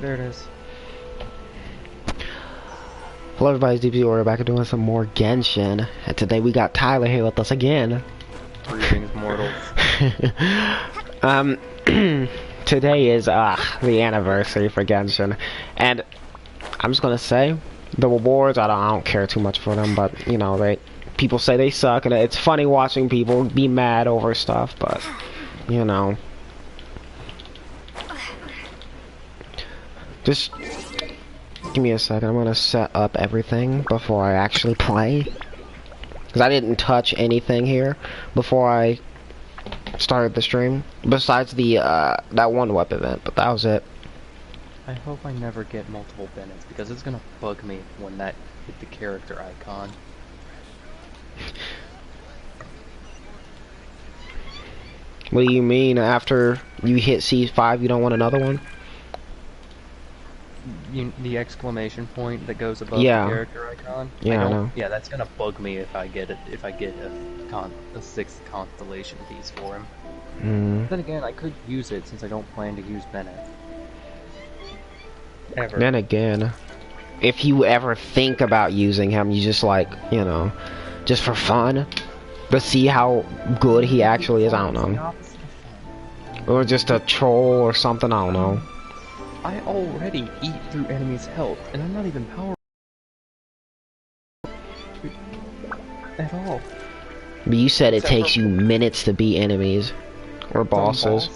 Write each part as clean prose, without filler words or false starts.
There it is. Hello everybody, it's DPC. We're back and doing some more Genshin. And today we got Tyler here with us again. Greetings, mortals. Today is the anniversary for Genshin. And I'm just gonna say, the rewards, I don't care too much for them, but you know, people say they suck, and it's funny watching people be mad over stuff, but you know. Just give me a second. I'm gonna set up everything before I actually play, because I didn't touch anything here before I started the stream, besides the that one web event, but that was it. I hope I never get multiple Bennett's, because it's gonna bug me when that hit the character icon. What do you mean, after you hit C5 you don't want another one? The exclamation point that goes above Yeah. the character icon? Yeah, I know. Yeah, that's gonna bug me if I get a sixth constellation piece for him. Then again, I could use it since I don't plan to use Bennett. Ever. Then again, if you ever think about using him, you just like, you know, just for fun, to see how good he actually is, I don't know. Or just a troll or something, I don't know. I already eat through enemies' health, and I'm not even powerful at all. But you said it Except takes for you minutes to beat enemies. Or bosses.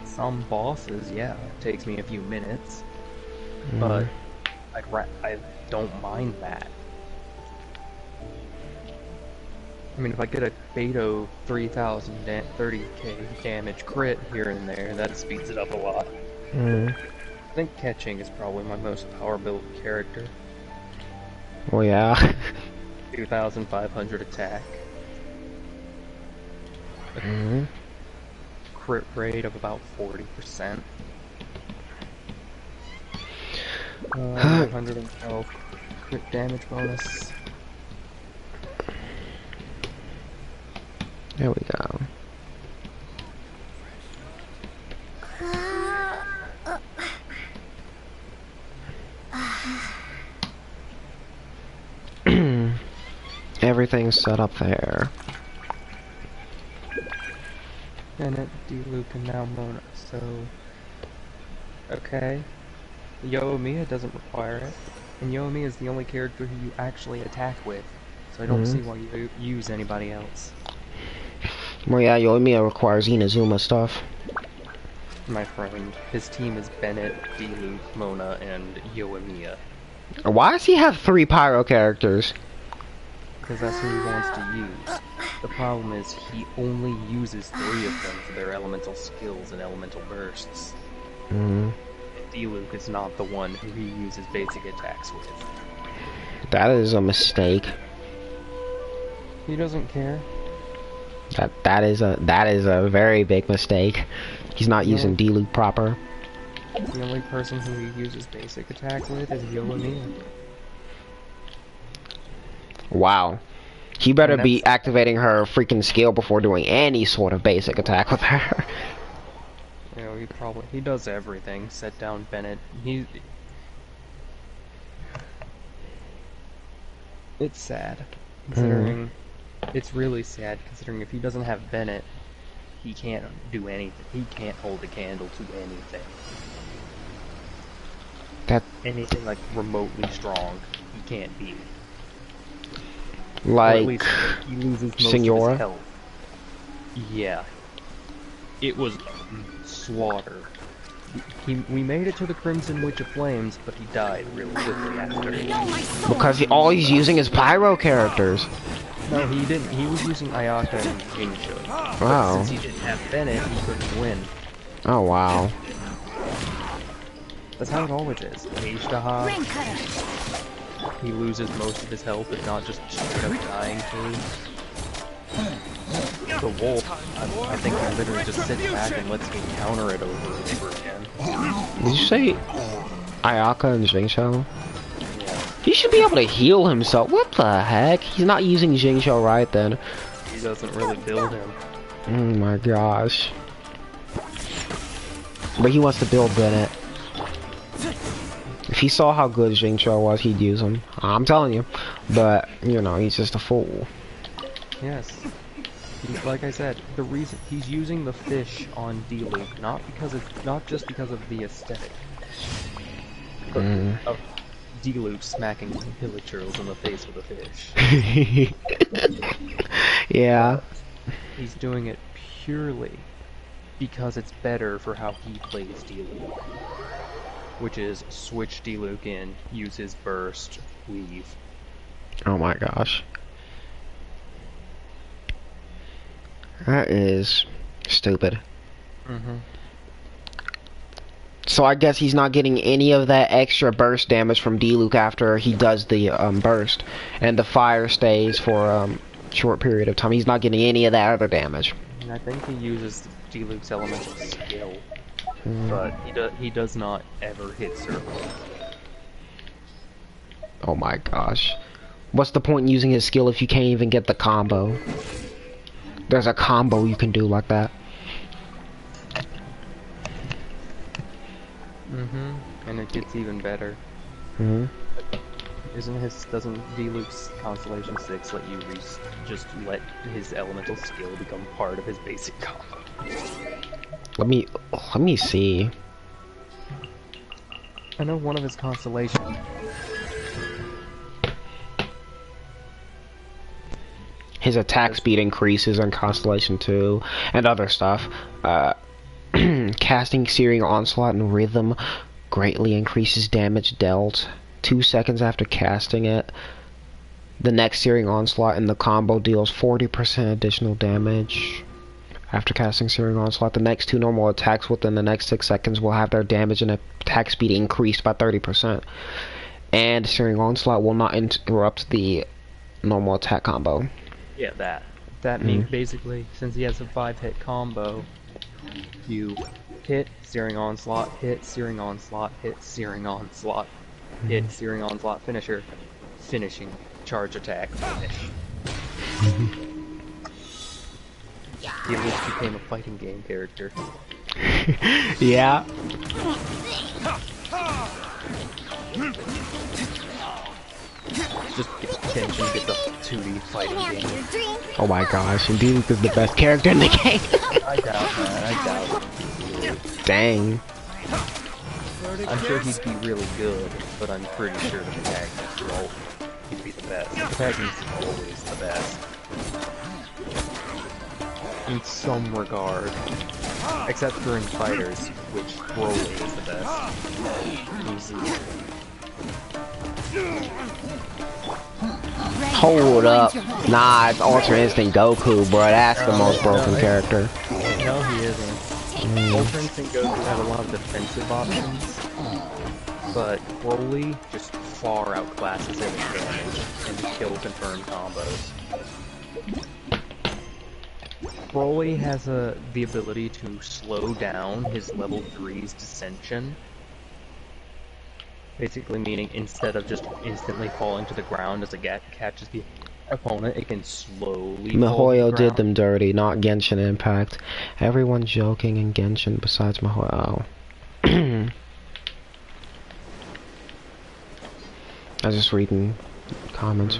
Some bosses, yeah, it takes me a few minutes. But I don't mind that. I mean, if I get a Beto 30k damage crit here and there, that speeds it up a lot. I think catching is probably my most power built character. Well, yeah. 2,500 attack. Crit rate of about 40%. 112 crit damage bonus. There we go. Everything's set up there. Bennett, D-Luke, and now Mona, so... Okay. Yoimiya doesn't require it, and Yoimiya is the only character who you actually attack with, so I don't see why you use anybody else. Well, yeah, Yoimiya requires Inazuma stuff. My friend, his team is Bennett, D-Luke, Mona, and Yoimiya. Why does he have 3 pyro characters? Because that's who he wants to use. The problem is, he only uses 3 of them for their elemental skills and elemental bursts. D-Luke is not the one who he uses basic attacks with. That is a mistake. He doesn't care. That is a very big mistake. He's not using D-Luke proper. The only person who he uses basic attack with is Yoimiya. Wow. He better be activating her freaking skill before doing any sort of basic attack with her. You know, he does everything. Set down Bennett. It's sad, considering it's really sad considering if he doesn't have Bennett, he can't do anything. He can't hold a candle to anything. Anything like remotely strong, he can't beat. Like, or at least he loses most Signora? of his health. Yeah. It was slaughter. We made it to the Crimson Witch of Flames, but he died really quickly after. because all he's using is pyro characters. No, he didn't. He was using Ayaka and Jinsho. Wow. Since he didn't have Bennett, he couldn't win. Oh, wow. That's how it always is. Ishtaha, he loses most of his health, if not just straight up dying too. The wolf, I think he literally just sits back and lets me counter it over and over again. Did you say Ayaka and Jinsho? Yeah. He should be able to heal himself. What the heck? He's not using Jinsho right then. He doesn't really build him. Oh my gosh. But he wants to build Bennett. If he saw how good Xingqiu was, he'd use him. I'm telling you. But, you know, he's just a fool. Yes. Like I said, the reason he's using the fish on D-Luke, not just because of the aesthetic, but of D-Luke smacking pillagers in the face with a fish. Yeah. He's doing it purely because it's better for how he plays D-Luke, which is switch D-Luke in, use his burst, leave. Oh my gosh. That is stupid. So I guess he's not getting any of that extra burst damage from D-Luke after he does the burst, and the fire stays for a short period of time. He's not getting any of that other damage. And I think he uses D-Luke's elemental skill, but he does not ever hit circle. Oh my gosh. What's the point in using his skill if you can't even get the combo? There's a combo you can do like that. And it gets even better. Doesn't D-Luke's Constellation 6 let you just let his elemental skill become part of his basic combo? Let me see. I know one of his constellations. His attack speed increases on Constellation 2 and other stuff. Casting Searing Onslaught and Rhythm greatly increases damage dealt 2 seconds after casting it. The next Searing Onslaught in the combo deals 40% additional damage. After casting Searing Onslaught, the next 2 normal attacks within the next 6 seconds will have their damage and attack speed increased by 30%. And Searing Onslaught will not interrupt the normal attack combo. Yeah, that means basically, since he has a 5-hit combo, you hit, Searing Onslaught, hit, Searing Onslaught, hit, Searing Onslaught, hit, Searing Onslaught, finisher, finishing, charge attack, finish. He at least became a fighting game character. Yeah. Just get Genshin, get the 2D fighting game. Oh my gosh, indeed is the best character in the game. I doubt, man, I doubt. Dang. I'm sure he'd be really good, but I'm pretty sure the protagonist role, he'd be the best. The protagonist is always the best. In some regard. Except for in fighters, which Broly is the best. Easy. Hold up. Nah, it's Ultra Instinct Goku, bro. That's the most broken character. No, he isn't. Ultra Instinct Goku have a lot of defensive options, but Broly just far outclasses him in damage and kill confirmed combos. Broly has the ability to slow down his level 3's Dissension. Basically meaning instead of just instantly falling to the ground as a catches the opponent, it can slowly Mihoyo did them dirty, not Genshin Impact. Everyone joking in Genshin besides Mihoyo. I was just reading comments.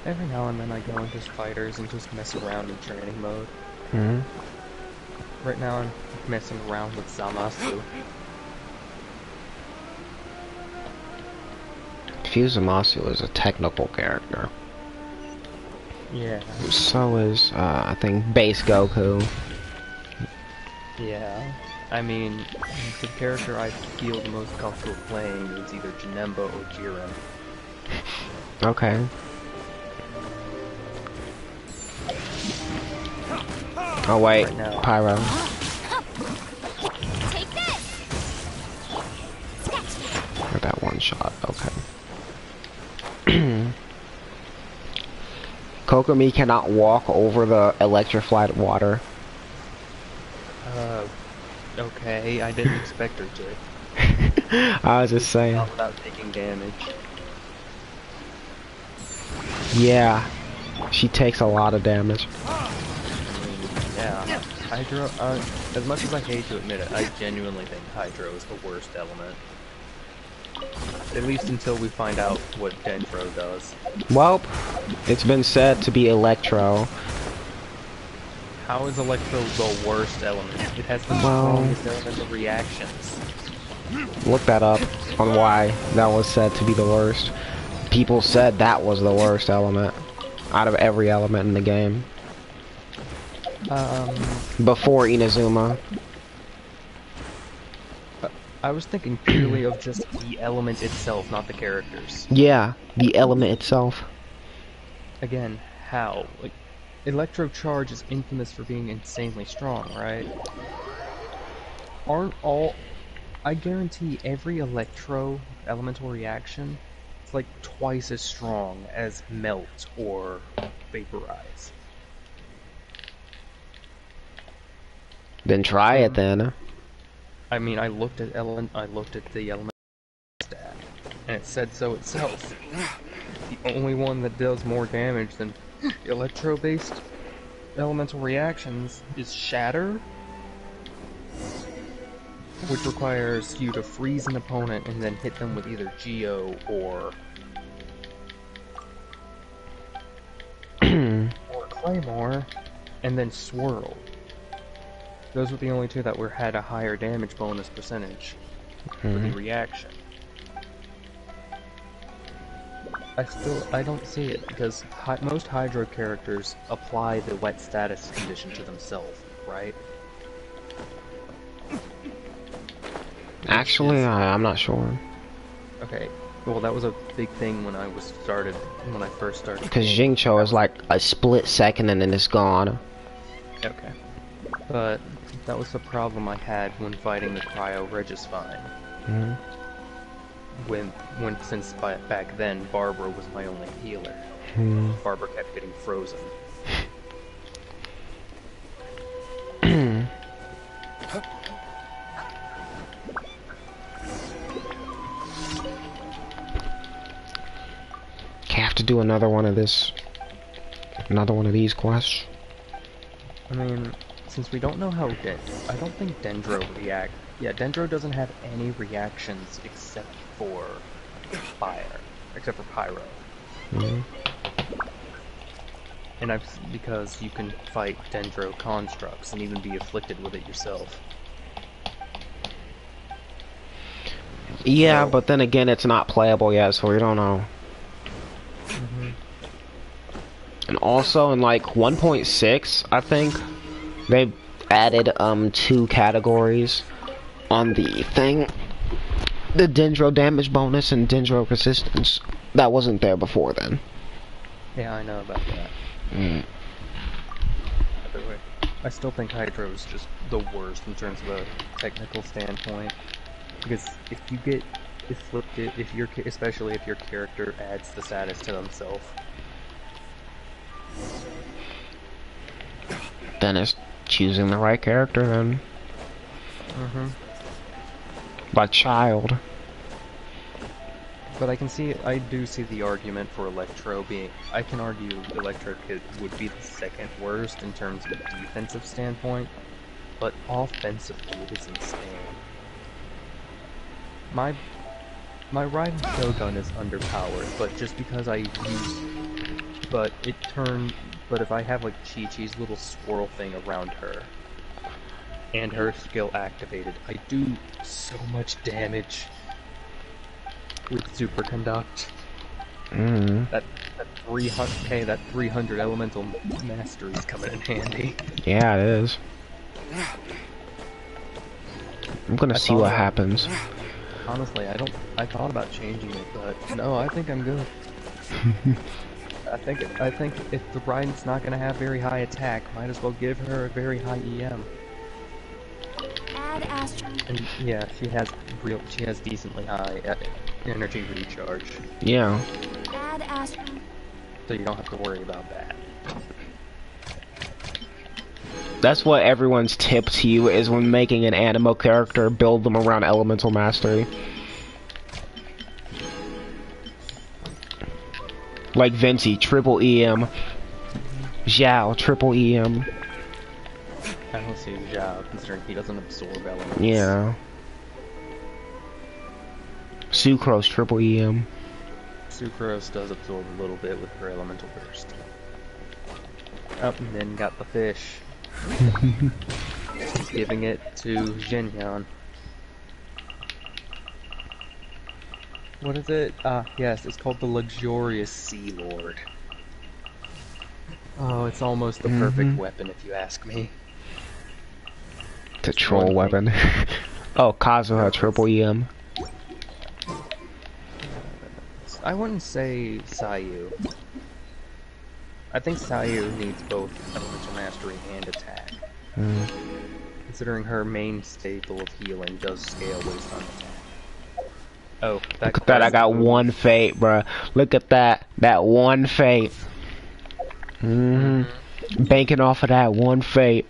Every now and then I go into fighters and just mess around in training mode. Right now I'm messing around with Zamasu. Zamasu is a technical character. Yeah. So is, I think, base Goku. Yeah. I mean, the character I feel the most comfortable playing is either Janemba or Jiren. Okay. Oh wait, right Pyro. Take this. Got that one shot, okay. Kokomi cannot walk over the electrified water. Okay, I didn't expect her to. I was just saying. Not without taking damage. Yeah, she takes a lot of damage. Hydro, as much as I hate to admit it, I genuinely think Hydro is the worst element. At least until we find out what Dendro does. Well, it's been said to be Electro. How is Electro the worst element? It has the strongest elemental reactions. Look that up on why that was said to be the worst. People said that was the worst element out of every element in the game. Before Inazuma. I was thinking purely of just the element itself, not the characters. Yeah, the element itself. Again, how? Like, Electro Charge is infamous for being insanely strong, right? Aren't all... I guarantee every Electro elemental reaction is like twice as strong as Melt or Vaporize. Then try it then. I mean, I looked at the element stat, and it said so itself. The only one that does more damage than Electro-based elemental reactions is Shatter, which requires you to freeze an opponent and then hit them with either Geo or Claymore, and then Swirl. Those were the only two that had a higher damage bonus percentage for the reaction. I don't see it, because most Hydro characters apply the wet status condition to themselves, right? Actually, I'm not sure. Okay, well that was a big thing when I first started. Because Jingcho is like a split second and then it's gone. Okay. But that was the problem I had when fighting the Cryo Regisvine. Since back then, Barbara was my only healer. Barbara kept getting frozen. Have to do another one of these quests. I mean, since we don't know how I don't think Dendro react. Yeah, Dendro doesn't have any reactions except for fire, except for pyro. And because you can fight Dendro constructs and even be afflicted with it yourself. Yeah, but then again, it's not playable yet, so we don't know. And also in like 1.6, I think they added 2 categories on the thing. The Dendro damage bonus and Dendro resistance. That wasn't there before then. Yeah, I know about that. By the way, I still think Hydro is just the worst in terms of a technical standpoint. Because if you get afflicted, especially if your character adds the status to themselves, then it's choosing the right character then. By child. But I do see the argument for Electro being, I can argue Electro would be the second worst in terms of a defensive standpoint, but offensively it is insane. My Raiden Shogun is underpowered, but just because but if I have like Chi-Chi's little swirl thing around her, and her skill activated, I do so much damage with Superconduct. That 300 elemental mastery is coming in handy. Yeah, it is. I'm gonna see what happens. Honestly, I thought about changing it, but no, I think I'm good. I think if the Raiden's not gonna have very high attack, might as well give her a very high EM. And yeah, she has decently high energy recharge. Yeah. So you don't have to worry about that. That's what everyone's tip to you is when making an animo character, build them around elemental mastery. Like Venti, triple EM. Zhao, triple EM. I don't see Zhao, considering he doesn't absorb elements. Yeah. Sucrose triple EM. Sucrose does absorb a little bit with her elemental burst. Up and then got the fish. He's giving it to Jinhyun. What is it? Yes, it's called the Luxurious Sea Lord. Oh, it's almost the perfect weapon if you ask me. The troll weapon. Oh, Kazuha triple EM. I wouldn't say Sayu. I think Sayu needs both elemental mastery and attack. Considering her main staple of healing does scale based on attack. Oh, look at that! I got one fate, bruh. Look at that! That one fate. Banking off of that one fate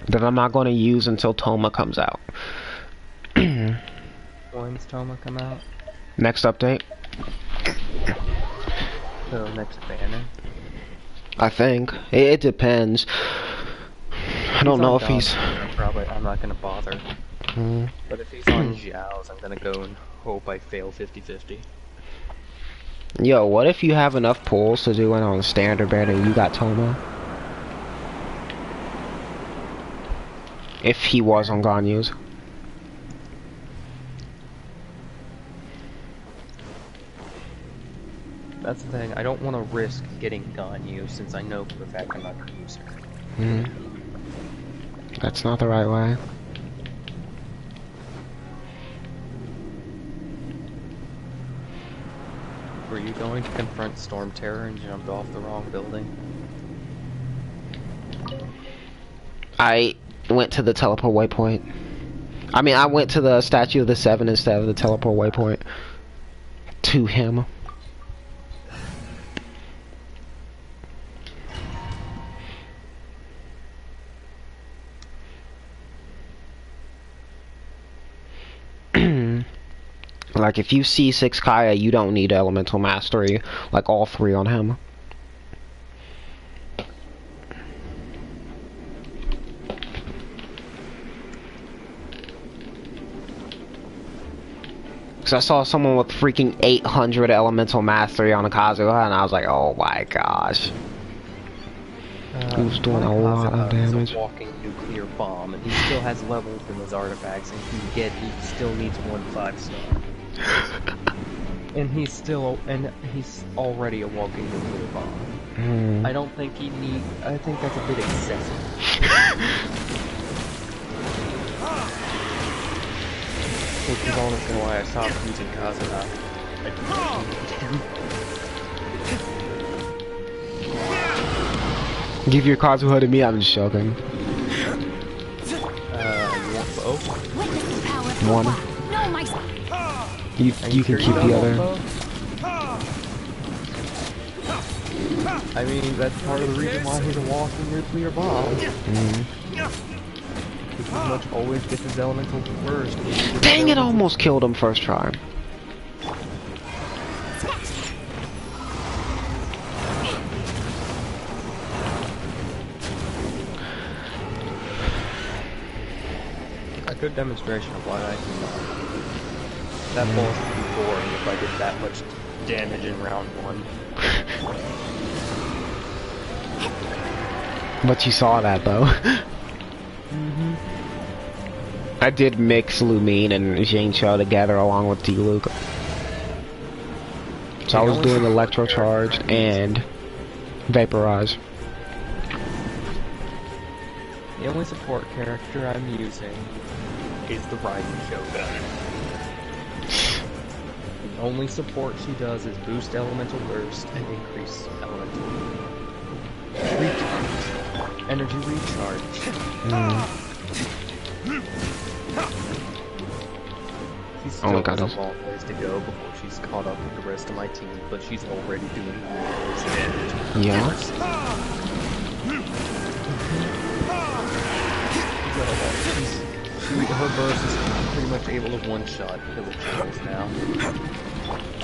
that I'm not going to use until Toma comes out. When's Toma come out? Next update. So next banner. I think it depends. I don't know if he's. I'm not gonna bother. But if he's on Xiao's, I'm gonna go and hope I fail 50-50. Yo, what if you have enough pulls to do it on standard banner and you got Toma? If he was on Ganyu's. That's the thing, I don't want to risk getting Ganyu since I know for a fact I'm not gonna use her. That's not the right way. Were you going to confront Storm Terror and jumped off the wrong building? I went to the teleport waypoint. I mean, I went to the Statue of the Seven instead of the teleport waypoint. To him. Like, if you see 6 Kaya, you don't need elemental mastery. Like, all 3 on him. Because I saw someone with freaking 800 elemental mastery on a Kazuha, and I was like, oh my gosh. He was doing a lot of damage. He's a walking nuclear bomb, and he still has levels in his artifacts, and he still needs 1 5-star. And he's already a walking nuclear bomb. I don't think I think that's a bit excessive. Which is honestly why I stopped using Kazuha. Give your Kazuha to me, I'm just joking. You want both? One. You can keep the other. I mean, that's part of the reason why he's a walking nuclear bomb. He pretty much always gets his elemental first. Dang it, I almost killed him first try. A good demonstration of why I can that boss would be boring if I did that much damage in round 1. But you saw that though. I did mix Lumine and Zhangqiu together along with D-Luke. So I was doing Electrocharge and Vaporize. The only support character I'm using is the Rising Shogun. The only support she does is boost elemental burst and increase elemental recharge. Energy recharge. She still has a long ways to go before she's caught up with the rest of my team, but she's already doing damage. Yeah. Her burst is pretty much able to one-shot village kills now.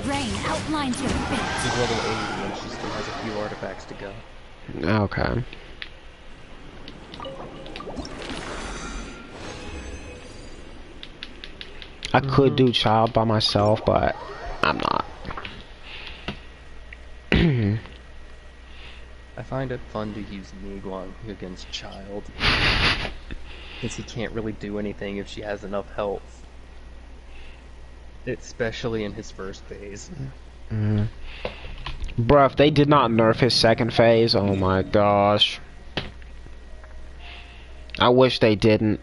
Rain outlines your fate. She's level 80 and she still has a few artifacts to go. Okay. I could do child by myself, but I'm not. I find it fun to use Niguan against Child, because he can't really do anything if she has enough health. Especially in his first phase. Bruh, if they did not nerf his second phase, oh my gosh. I wish they didn't.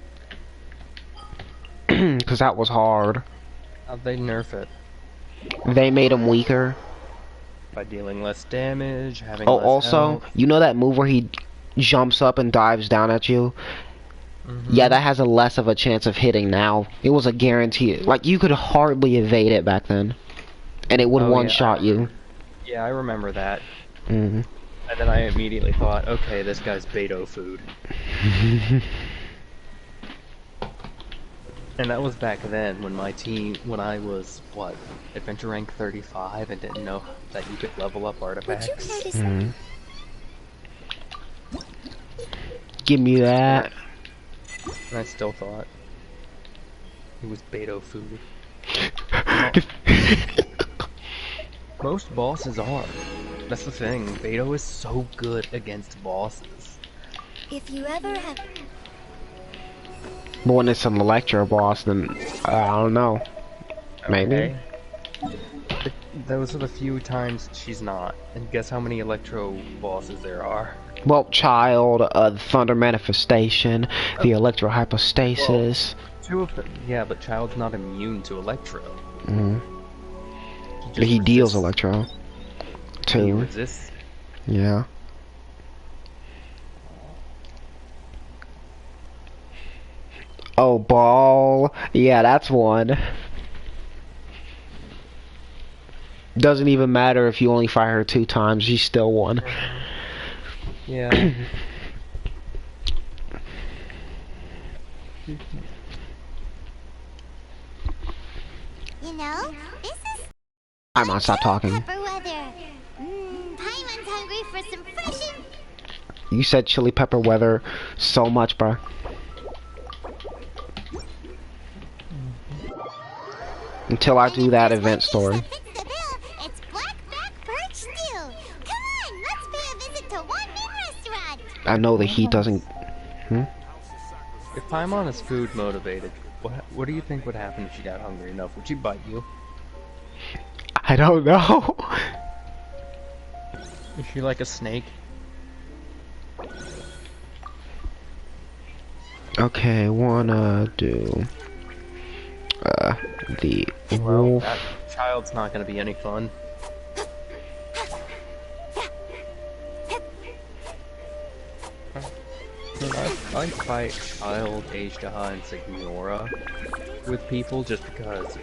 Because that was hard. How'd they nerf it? They made him weaker. By dealing less damage, having Oh, less also, health. you know that move where he jumps up and dives down at you? Yeah, that has a less of a chance of hitting now. It was a guarantee. Like, you could hardly evade it back then. And it would one-shot you. Yeah, I remember that. Mm-hmm. And then I immediately thought, okay, this guy's Beto food. And that was back then, when when I was, what, Adventure Rank 35 and didn't know that you could level up artifacts. Give me that. And I still thought it was Beto food. Most bosses are. That's the thing. Beto is so good against bosses. If you ever have... But when it's an Electro boss, then I don't know. Maybe. Okay. Those are the few times she's not. And guess how many Electro bosses there are? Well, Child, the Thunder Manifestation, the Electro Hypostasis. Well, 2 of them. Yeah, but Child's not immune to Electro. He deals Electro. Too. He resists. Yeah. Oh, Ball. Yeah, that's one. Doesn't even matter if you only fire her 2 times, she's still one. Yeah. You know, this is I'm on, stop talking. pepper weather. Paimon's hungry for some fresh. You said chili pepper weather so much, bro. Until I do that event story. It's blackback perch stew. Come on, let's pay a visit to one main restaurant. I know the heat doesn't. If Paimon is food motivated, what do you think would happen if she got hungry enough? Would she bite you? I don't know. Is she like a snake? Okay, wanna do the wolf. That Child's not gonna be any fun. I fight Child, Agedaha, and Signora with people just because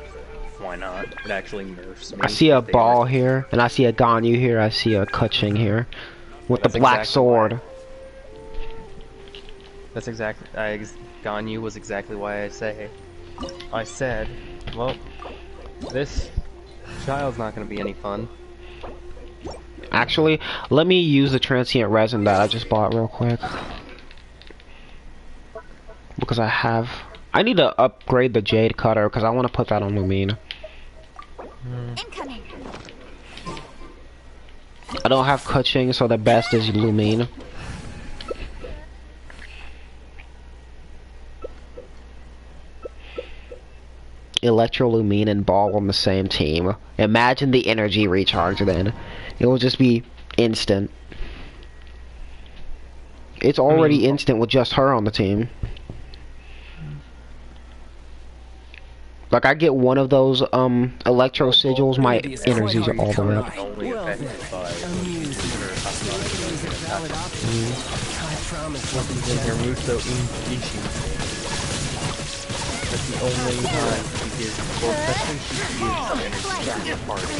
why not? It actually nerfs me. I see a Ball here, and I see a Ganyu here, I see a Kuching here. With the black sword. That's exactly... Ganyu was exactly why I said, well, this Child's not gonna be any fun. Actually, let me use the transient resin that I just bought real quick. Because I need to upgrade the Jade Cutter, because I want to put that on Lumine. Incoming. I don't have Kuching, so the best is Lumine. Electro, Lumine, and Ball on the same team. Imagine the energy recharge then. It will just be instant. It's already instant with just her on the team. Like, I get one of those, Electro Sigils, my energies are all the way up. Only affected by That's the only time she gives, well, especially she gives energy to the party.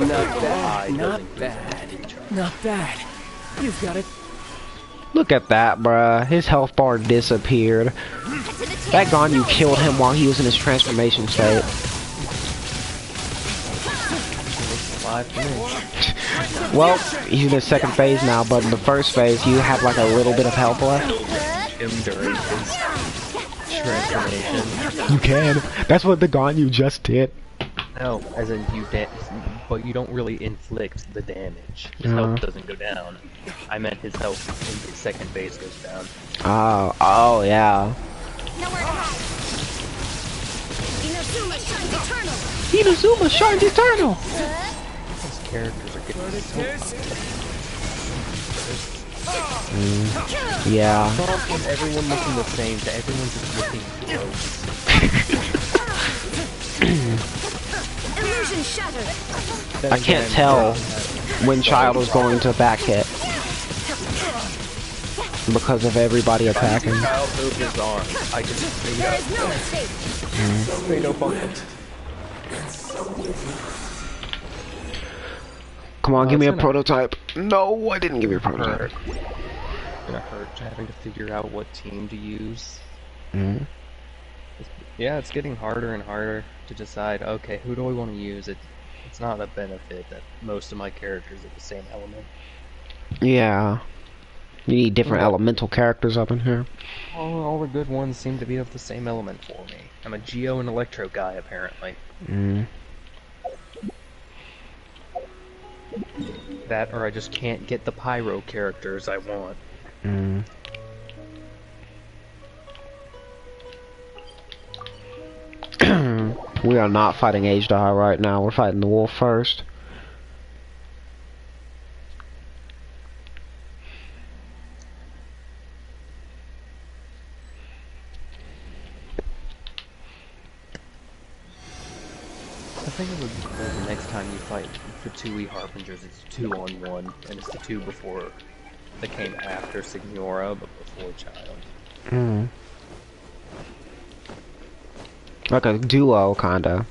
Not bad, not bad, not bad. You've got it. Look at that, bruh. His health bar disappeared. That Ganyu killed him while he was in his transformation state. Well, he's in his second phase now, but in the first phase, you had like a little bit of health left. Him during his transformation. You can. That's what the Ganyu just did. No, as in but you don't really inflict the damage. His health doesn't go down. I meant his health in his second base goes down. Oh, yeah. Nowhere to hide. Inazuma shines eternal. Inazuma shines eternal. These characters are getting so Yeah. from everyone looking the same to everyone just looking gross. Illusion shattered. I can't tell when Child is going to back hit because of everybody attacking. Child moved his arm. I just There is no escape. made no function. Come on, give me a gonna- prototype. No, I didn't give you a prototype. It's gonna hurt having to figure out what team to use. Mm. Yeah, it's getting harder and harder to decide, okay, who do I want to use? It's not a benefit that most of my characters are the same element. Yeah. You need different Yeah. elemental characters up in here. All the good ones seem to be of the same element for me. I'm a Geo and Electro guy, apparently. Mm. That, or I just can't get the Pyro characters I want. Mm. We are not fighting H-Dog right now. We're fighting the wolf first. I think it would be cool the next time you fight the 2E Harbingers, it's 2-on-1, and it's the 2 before, that came after Signora, but before Child. Mm. Like a duo, kinda.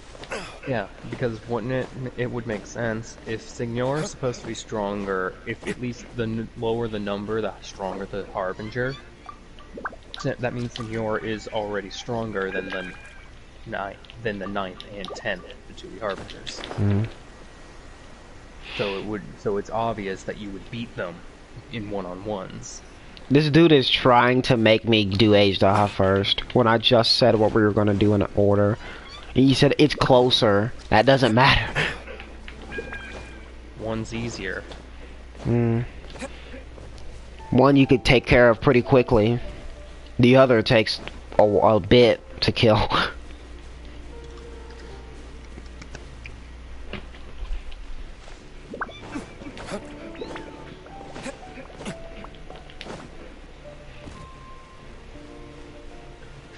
Yeah, because wouldn't it would make sense if Signora is supposed to be stronger, if at least the lower the number, the stronger the Harbinger. So that means Signora is already stronger than the ninth and 10th, the 2E Harbingers. Mm. So it's obvious that you would beat them in one-on-ones. This dude is trying to make me do H-Dog first when I just said what we were gonna do in order. And he said it's closer. That doesn't matter. One's easier. Mm. One you could take care of pretty quickly. The other takes a bit to kill.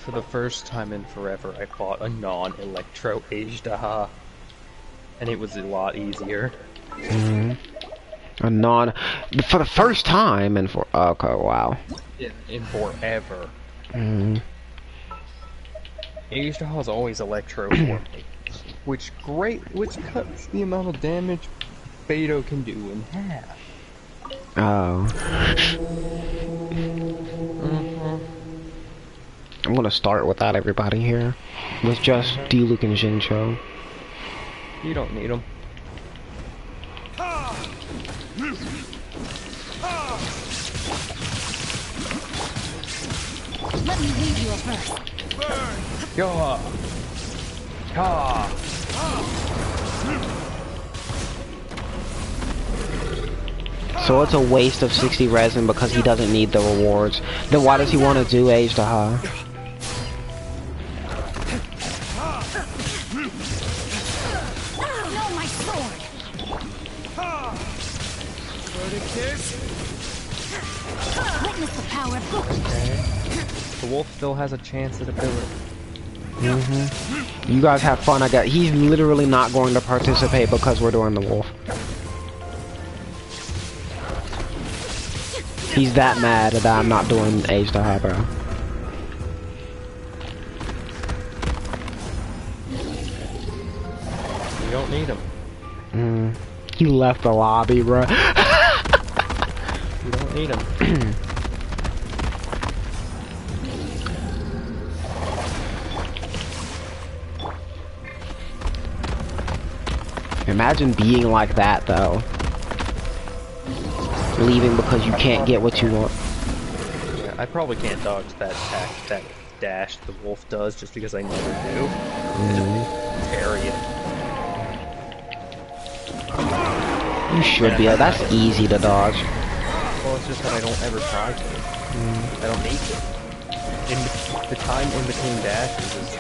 For the first time in forever, I fought a non-Electro Ajdaha, and it was a lot easier. Mm. For the first time and for okay, wow. In forever. Mm. Ajdaha is always Electro for me, which cuts the amount of damage Beto can do in half. Oh. I'm gonna start without everybody here. With just D-Luke and Jincho. You don't need them. Let me lead you a verse. Yaw! Ha! So it's a waste of 60 resin because he doesn't need the rewards. Then why does he want to do Ajdaha? No, my sword. Witness the power of Kokomi. The wolf still has a chance at ability. You guys have fun. He's literally not going to participate because we're doing the wolf. He's that mad that I'm not doing Ajdaha, bro. You don't need him. He left the lobby, bro. You don't need him. Imagine being like that, though. Leaving because you can't get what you want. Yeah, I probably can't dodge that attack, that dash the wolf does, just because I never do. Just parry it. You should be. That's easy to dodge. Well, it's just that I don't ever try to. I don't need to. The time in between dashes is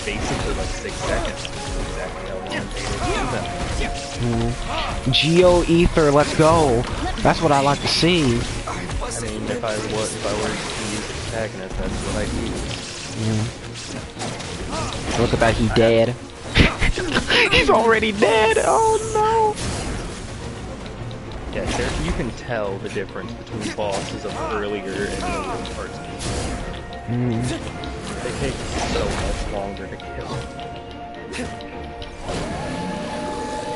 basically like 6 seconds. Exactly how long it takes to do that. Geo Ether, let's go. That's what I like to see. I mean, if I were to use the protagonist, that's what I'd use. Look at that, he dead. He's already dead. Oh no. Yeah, you can tell the difference between bosses of earlier and later parts of the game. They take so much longer to kill.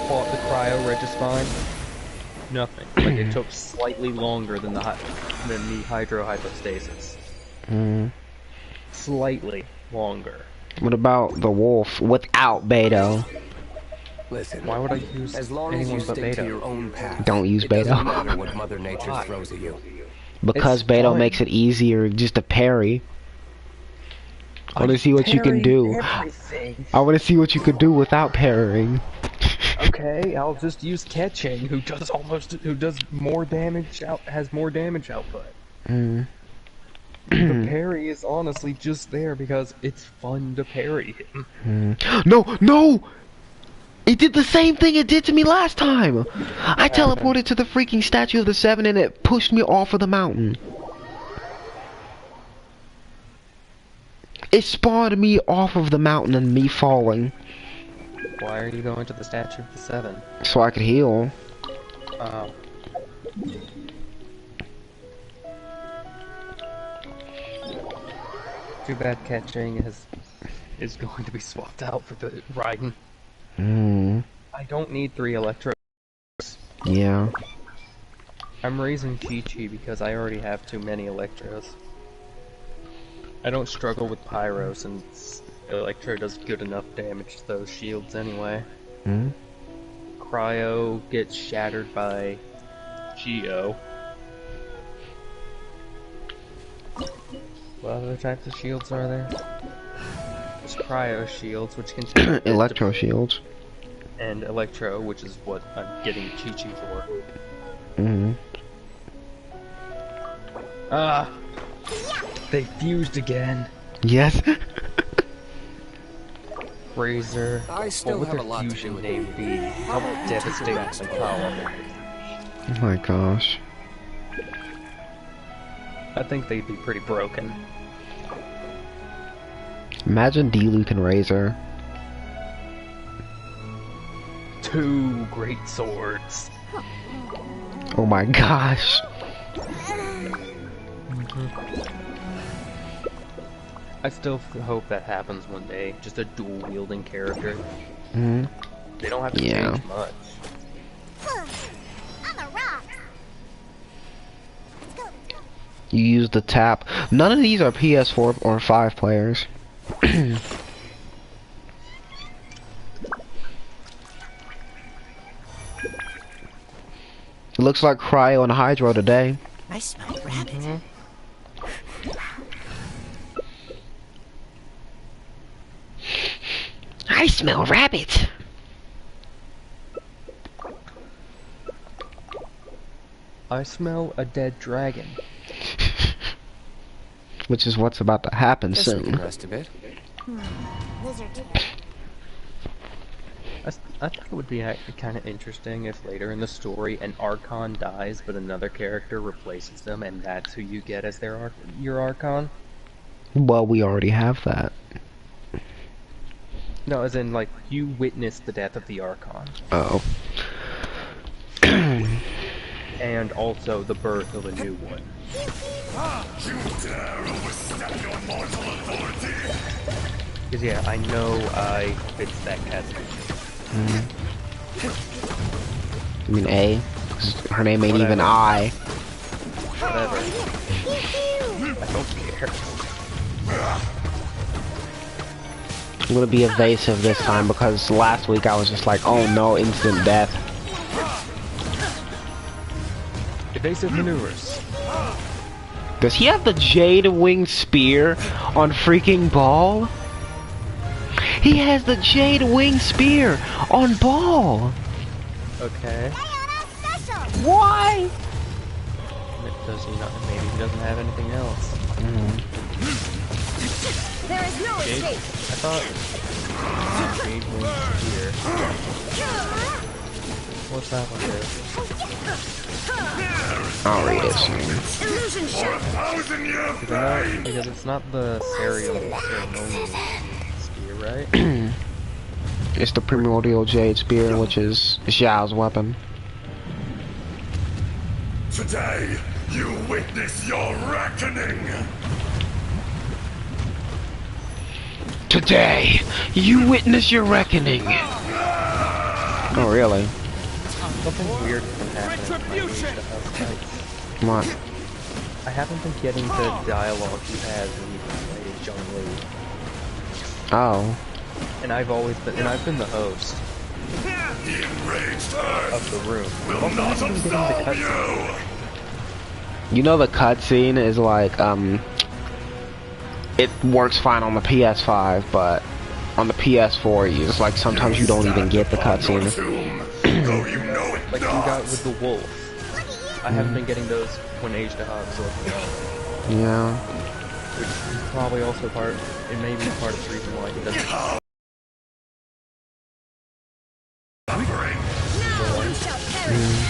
Fought the Cryo Registine. Nothing. Like, it took slightly longer than the Hydro Hypostasis. Slightly longer. What about the wolf without Beto? Listen, Why would I use as long as you anyone but stick to Beto? your own path, Don't use it doesn't Beto. matter what Mother Nature throws at you. Because It's Beto fun. makes it easier just to parry. I want to see what you can do. Everything. I want to see what you could do without parrying. Okay, I'll just use catching, who does more damage has more damage output. The parry is honestly just there because it's fun to parry him. No, no! It did the same thing it did to me last time! I teleported to the freaking Statue of the Seven and it pushed me off of the mountain. It spawned me off of the mountain and me falling. Why are you going to the Statue of the Seven? So I could heal. Oh. Too bad catching is going to be swapped out for the riding. I don't need 3 electros. Yeah. I'm raising Chi-Chi because I already have too many electros. I don't struggle with Pyro since Electro does good enough damage to those shields anyway. Cryo gets shattered by Geo. What other types of shields are there? There's Cryo shields, which can Electro shields. And Electro, which is what I'm getting Chi-Chi for. Ah! They fused again! Yes. I Razor. still What have would a their lot to do fusion with name it. be? How devastating and powerful. Oh my gosh. I think they'd be pretty broken. Imagine Diluc and Razor. 2 great swords. Oh my gosh. I still hope that happens one day. Just a dual-wielding character. They don't have to change much. I'm a rock. Let's go. You use the tap. None of these are PS4 or 5 players. It looks like Cryo and Hydro today. I smell rabbit. I smell rabbit. I smell a dead dragon. Which is what's about to happen Guess we can soon. rest a bit. Lizard. I think it would be kind of interesting if later in the story an Archon dies, but another character replaces them, and that's who you get as your Archon. Well, we already have that. No, as in, like, you witnessed the death of the Archon. Oh. And also the birth of a new one. Because, yeah, I know I fits that category. I mean A. 'Cause her name ain't even I. Whatever. I don't care. I'm gonna be evasive this time because last week I was just like, oh no, instant death. Evasive maneuvers. Does he have the Jade Wing Spear on freaking Ball? He has the Jade Wing Spear on Ball! Okay. Why? Does he not? Maybe he doesn't have anything else. There is no Jade, escape. I thought Jade Wing Spear. What's that one do? I'll read it soon. Illusion shot. Because it's not the ceremonial spear, right? It's the Primordial Jade Spear, which is Xiao's weapon. Today, you witness your reckoning! Today, you witness your reckoning! Oh, really? Something weird has been happening in my Age of House fights. What? I haven't been getting the dialogue he has when he plays John Lee. Oh. And I've been the host The enraged earth of the room. will not absolve you! You know the cutscene is like, it works fine on the PS5, but on the PS4, it's like sometimes you don't even get the cutscene. Like you got with the wolf. I haven't been getting those when Age to Hobbs was Yeah. which is probably also it may be part of the reason why he doesn't. Now you shall perish.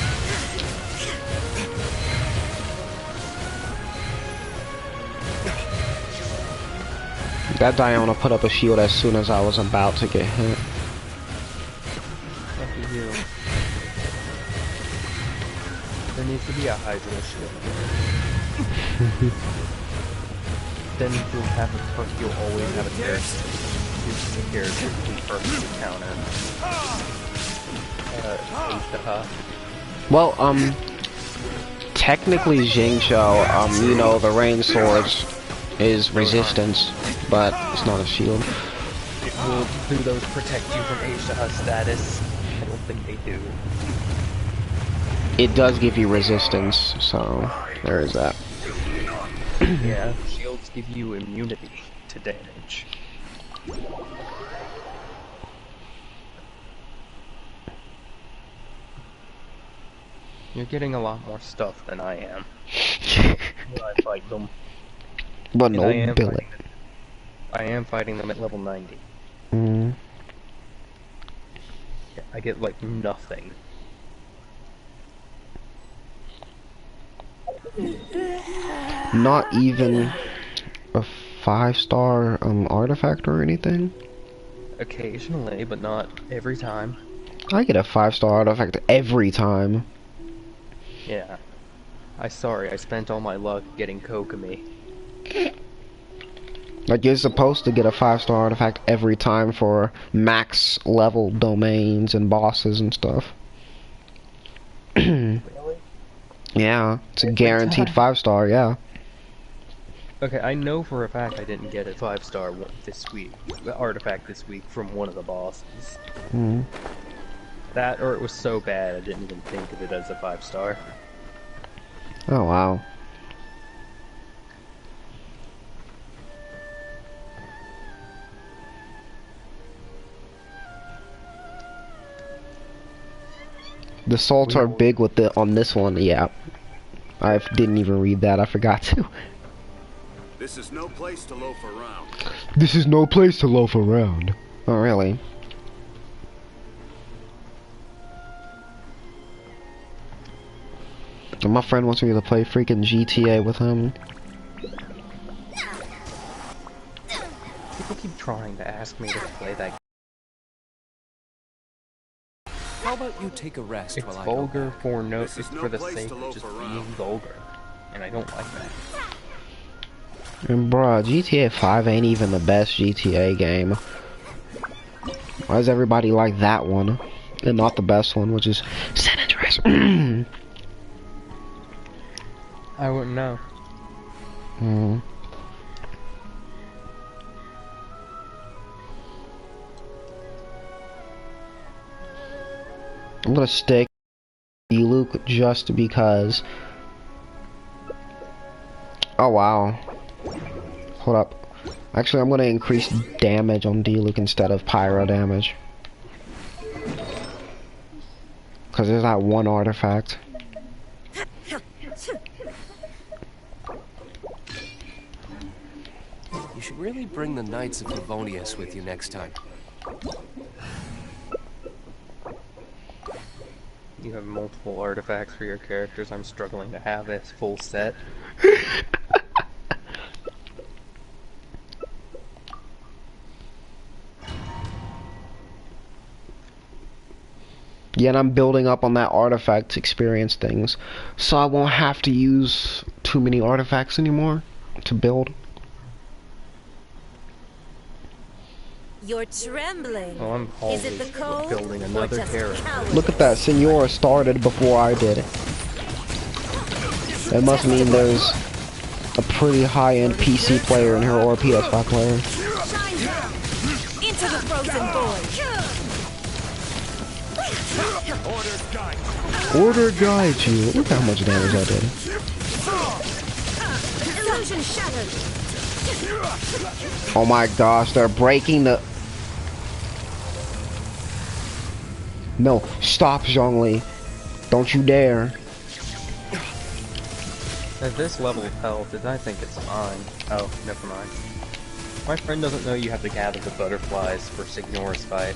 That Diana put up a shield as soon as I was about to get hit. Lucky you. There needs to be a Hydra shield. Then you'll always have a character who perfectly counter. Well, technically Jingshou, you know, the rain swords is resistance, but it's not a shield. Do those protect you from Age to House status? I don't think they do. It does give you resistance, so there is that. Yeah, shields give you immunity to damage. You're getting a lot more stuff than I am when I fight them. But And no billet. I am fighting them at level 90. Mm. Yeah, I get like nothing. Not even a 5-star artifact or anything? Occasionally, but not every time. I get a 5-star artifact every time. Yeah. I spent all my luck getting Kokomi. Like, you're supposed to get a 5-star artifact every time for max level domains and bosses and stuff. Really? Yeah, it's a guaranteed 5-star, yeah. Okay, I know for a fact I didn't get a 5-star this week, artifact this week from one of the bosses. Mm. That, or it was so bad I didn't even think of it as a 5-star. Oh, wow. The salts are big with on this one, yeah. I didn't even read that, I forgot to. This is no place to loaf around. This is no place to loaf around. Oh, really? And my friend wants me to play freaking GTA with him. People keep trying to ask me to play that. How about you take a rest It's while I vulgar for no, This is it's no for the place sake to of loaf just around. being vulgar, and I don't like that. And bruh, GTA 5 ain't even the best GTA game. Why does everybody like that one? And not the best one, which is San Andreas. I wouldn't know. Mm. I'm gonna stick Luke just because Oh wow. Hold up. Actually, I'm gonna increase damage on D-Luke instead of pyro damage. Cause there's that one artifact. You should really bring the Knights of Favonius with you next time. You have multiple artifacts for your characters. I'm struggling to have a full set. Yeah, and I'm building up on that artifact experience things, so I won't have to use too many artifacts anymore to build. You're trembling. Well, I'm Is it always the cold building or another just character. cowardice? Look at that, Senora started before I did it. That must mean there's a pretty high-end PC player in here or a PS5 player. Shine down into the frozen void. Order guide you. Look how much damage I did. Illusion shattered. Oh my gosh, they're breaking the... No, stop, Zhongli. Don't you dare. At this level of health, I think it's fine. Oh, never mind. My friend doesn't know you have to gather the butterflies for Signora's fight.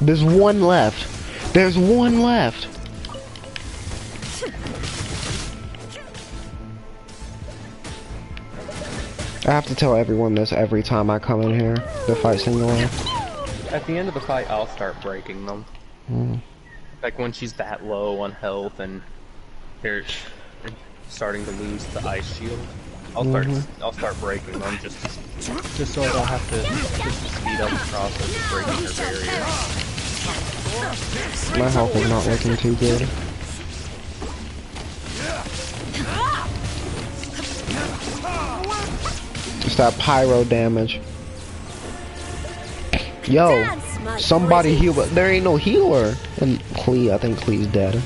There's one left. There's one left. I have to tell everyone this every time I come in here to fight Senora. At the end of the fight, I'll start breaking them. Like when she's that low on health and they're starting to lose the ice shield, I'll start breaking them just so I don't have to speed up the process of breaking her barrier. My health is not looking too good. It's that pyro damage. Yo, somebody heal, but there ain't no healer. And Klee, I think Klee's dead.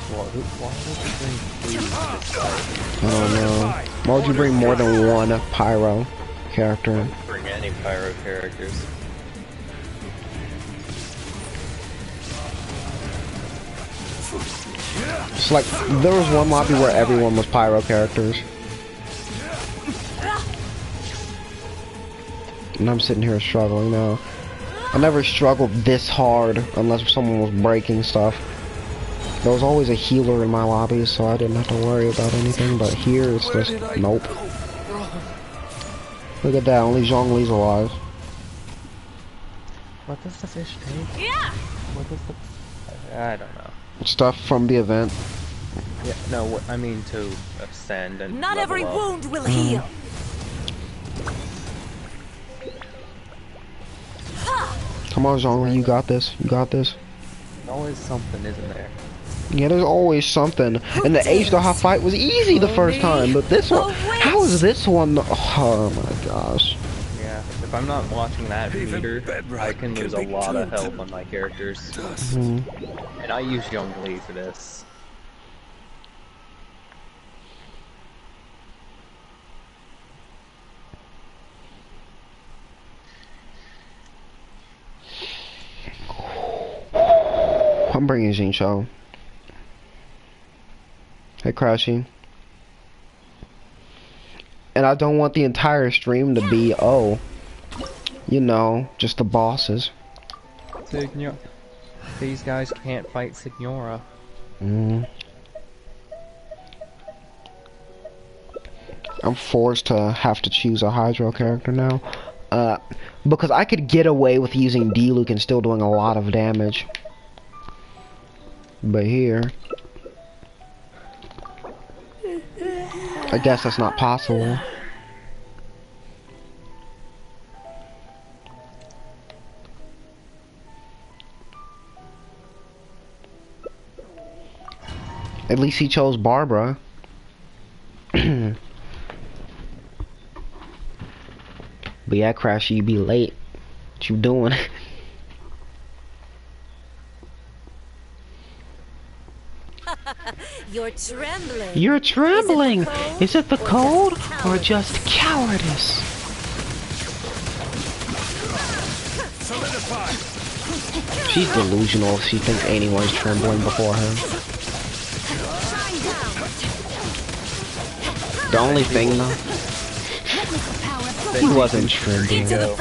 Why would you bring Cleve to this fight? I don't know. Why would you bring more than one pyro character? Bring any pyro characters. It's like, there was one lobby where everyone was pyro characters. And I'm sitting here struggling now. I never struggled this hard unless someone was breaking stuff. There was always a healer in my lobby, so I didn't have to worry about anything, but here it's just, nope. Look at that, only Zhongli's alive. What does the fish take? Yeah. What does the... I don't know. Stuff from the event. Yeah, no, what I mean to ascend and Not level every up. wound will heal. Come on, Zhongli, you got this. You got this. There's always something, isn't there? Yeah, there's always something. And the H-Daha fight was easy the first time, but this one... How is this one... Oh my gosh. Yeah, if I'm not watching that meter, I can lose a lot of health on my characters. And I use Zhongli for this. I'm bringing Xingqiu. Hey, Crashy. And I don't want the entire stream to be, oh, you know, just the bosses. Signora. These guys can't fight Signora. I'm forced to have to choose a Hydro character now. Because I could get away with using D-Luke and still doing a lot of damage. But here... I guess that's not possible. At least he chose Barbara. But yeah, Crash, you be late. What you doing? You're trembling. You're trembling. Is it the cold or just just cowardice? She's delusional if she thinks anyone's trembling before her. The only thing though, he wasn't trembling. Yeah.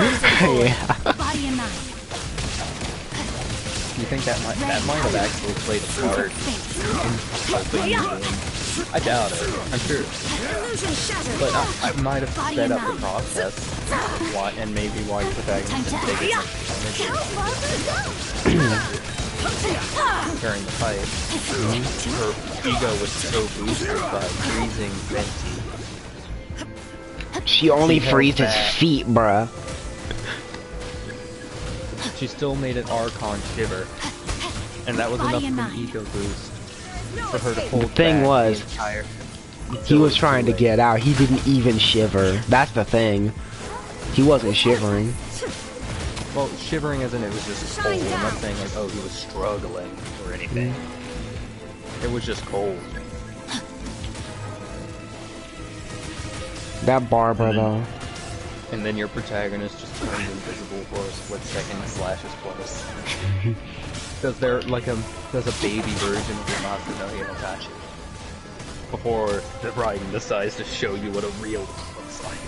You think that might have actually played a part in helping you win? I doubt it. I'm sure, but I might have sped up the process. Why and maybe why your protagonist didn't take as much damage during the fight. Her ego was so boosted by freezing Venti. She only frees his feet, bruh. She still made an Archon shiver, and that was enough of an ego boost for her to hold The thing back was, the entire... he was trying to get out. He didn't even shiver. That's the thing. He wasn't shivering. Well, shivering as in it was just cold. I'm not saying like, oh, he was struggling or anything. It was just cold. That Barbara though. And then your protagonist just turned invisible for a split second and slashes twice. Because they're like there's a baby version of Yamato no Hinotachi. Before the writing decides to show you what a real one looks like.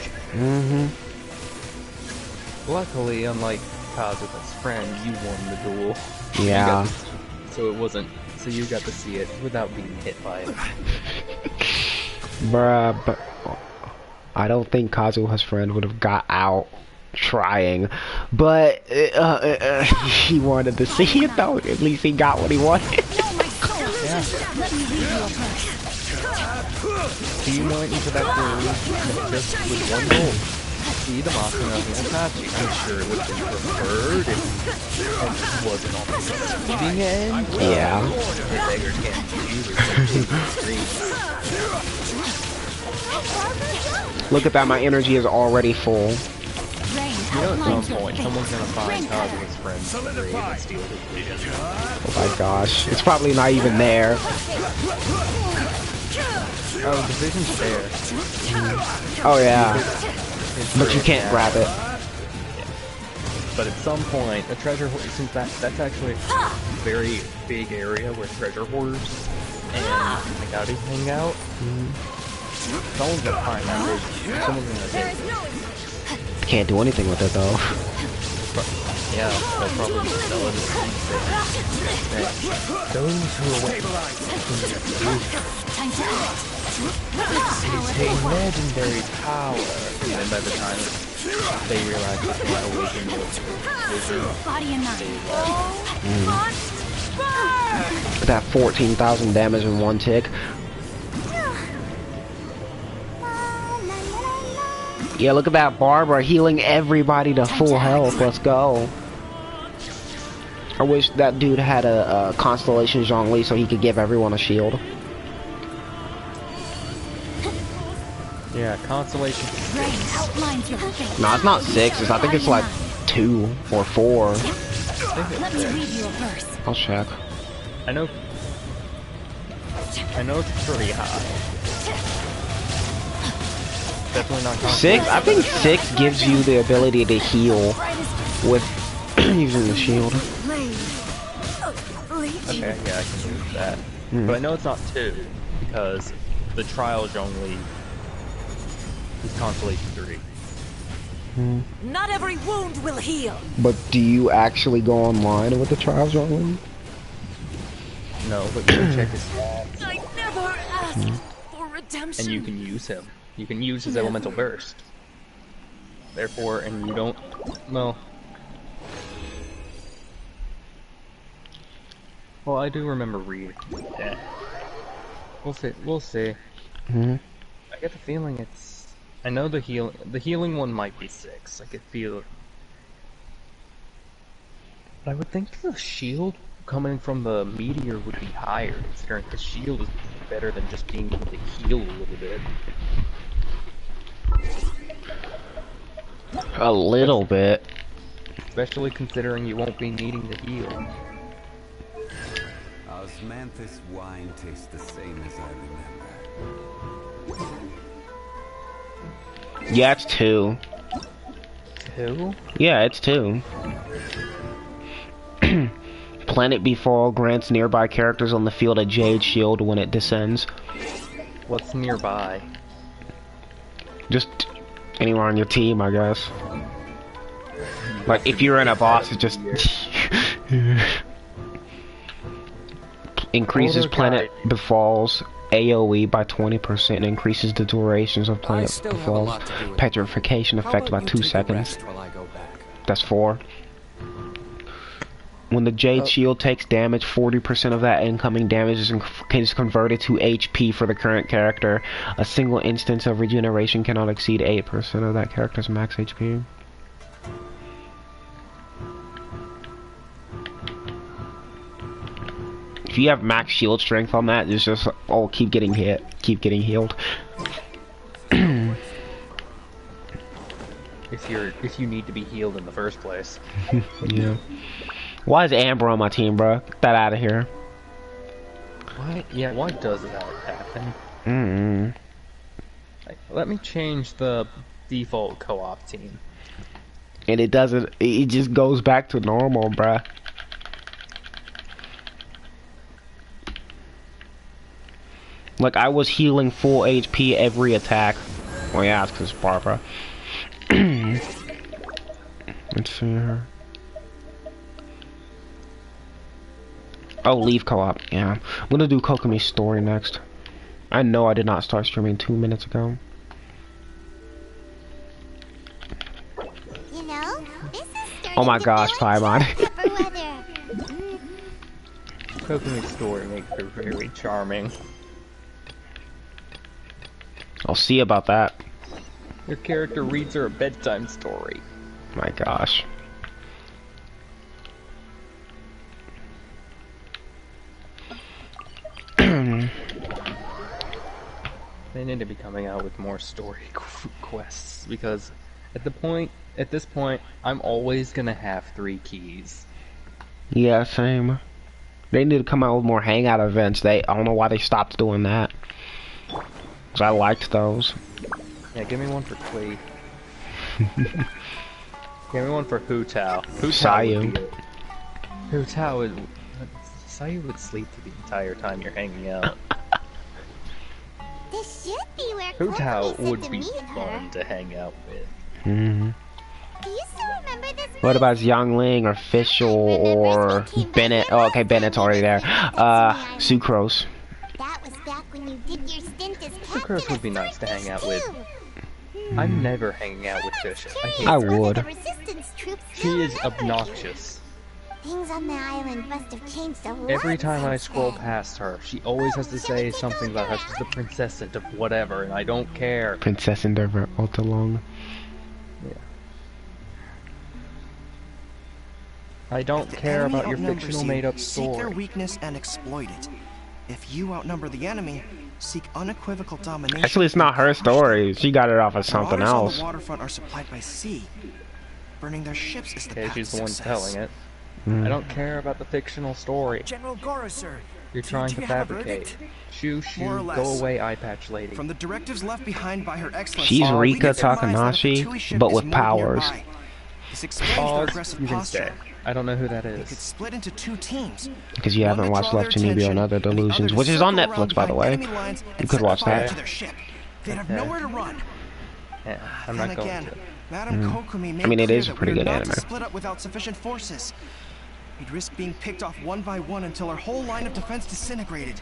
Luckily, unlike Kazuha's friend, you won the duel. Yeah. So you got to see it without being hit by it. Bruh, but I don't think Kazuha's friend would have got out trying, but he wanted to see it though. At least he got what he wanted. Yeah. He went into that duel just with one goal. See the Masa no Hinotachi. I'm sure it would have been preferred if it wasn't on the receiving end. Yeah. The beggars can't use it. Look at that, my energy is already full. You know at some point, someone's gonna find Kazuha's friends in the grave and steal his vision. Oh my gosh. It's probably not even there. Oh, the vision's there. Oh yeah. It's But you can't grab it. But at some point, a treasure hoard, since that's actually a very big area where treasure hoarders and Nagari hang out, someone's gonna find that vision. Someone's gonna get it. Can't do anything with it though. Yeah, they'll probably just sell it as those who are it's a legendary power. And then by the time they realize it's not awakened That 14,000 damage in one tick. Yeah, look at that Barbara healing everybody to full health. Let's go. I wish that dude had a Constellation Zhongli so he could give everyone a shield. yeah, Constellation. No, it's not 6. I think it's like 2 or 4. I'll check. I know it's pretty high. Definitely not 6? I think 6 gives you the ability to heal with using the shield. Okay, yeah, I can do that. But I know it's not 2, because the trial only is Constellation 3. Not every wound will heal. But do you actually go online with the trials only? No, but you can check his stats. I never asked for redemption. And you can use him. You can use his elemental burst. Therefore, and you don't... Well... Well, I do remember reading. Yeah. We'll see. I get the feeling it's... I know the healing one might be 6. I could feel it. But I would think the shield coming from the meteor would be higher, considering the shield is better than just being able to heal a little bit. A little bit. Especially considering you won't be needing to heal. Osmanthus wine tastes the same as I remember. Yeah, it's 2. 2? Yeah, it's 2. Planet Befall grants nearby characters on the field a Jade Shield when it descends. What's nearby? Just anywhere on your team, I guess. Like, if you're in a boss, it just... increases Planet Befall's AoE by 20% and increases the durations of Planet Befall's petrification effect by 2 seconds. That's 4. When the Jade Shield takes damage, 40% of that incoming damage is converted to HP for the current character. A single instance of regeneration cannot exceed 8% of that character's max HP. If you have max shield strength on that, it's just, oh, keep getting hit, keep getting healed. if you need to be healed in the first place. Yeah. Why is Amber on my team, bro? Get that out of here. Why? Yeah, why does that happen? Let me change the default co-op team. And it doesn't, it just goes back to normal, bruh. Like, I was healing full HP every attack. Well, yeah, it's because Barbara. Let's see here. Oh, leave co-op. Yeah. I'm gonna do Kokomi's story next. I know I did not start streaming 2 minutes ago. You know, this is Oh my gosh, Sayiman. Kokomi's story makes her very charming. I'll see about that. Your character reads her a bedtime story. My gosh. They need to be coming out with more story quests because at this point, I'm always gonna have 3 keys. Yeah, same. They need to come out with more hangout events. I don't know why they stopped doing that. Cause I liked those. Yeah, give me one for Klee. Give me one for Hu Tao. Sayu. Hu Tao is... Sayu would sleep the entire time you're hanging out. This should be where Hu Tao Kokomi would said to be meet fun her. to hang out with. Do you still remember this? What about Xiangling or Fischl or Bennett? Oh, okay, Bennett's already there. Sucrose. That was back when you did your stint as captain Sucrose would be of nice to hang out Soldiers with. too. I'm never hanging out with Fish. I hate I her. would. The resistance troops She still is remember you. obnoxious. Things on the island must have changed a lot. Every time I since scroll then. past her, she always has to say something about how she's the princess of whatever, and I don't care. Princess Endeavor Ultalong. Yeah. I don't care about your fictional made-up Seek their story. weakness and exploit it. If you outnumber the enemy, seek unequivocal domination. Actually, it's not her story. She got it off of The something marauders on else. the waterfront are supplied by sea. Burning their ships is the Okay, path she's to the one success. telling it. I don't care about the fictional story. General Goro, sir. You're trying do to you have a fabricate. verdict? Shoo, More or shoo, less. go away, eye patch lady. From the directives left behind by Her Excellency, She's we Rika can surmise that a Takanashi, Fatui ship but is with moored powers. nearby. This explains their Pause, aggressive you can posture. stay. I don't know who that They could is. split into 2 teams. Because you One haven't to watched draw Left their Genebio and attention, Other and the other Delusions, to which is on circle around Netflix, by the behind way. enemy lines and You could set watch fire that. to their ship. They'd have Okay. nowhere to run. Yeah, I'm Then not going again, to. Madam Kokomi made I mean, it clear is a that pretty we're good not anime. to split up without sufficient forces. We'd risk being picked off one by one until our whole line of defense disintegrated.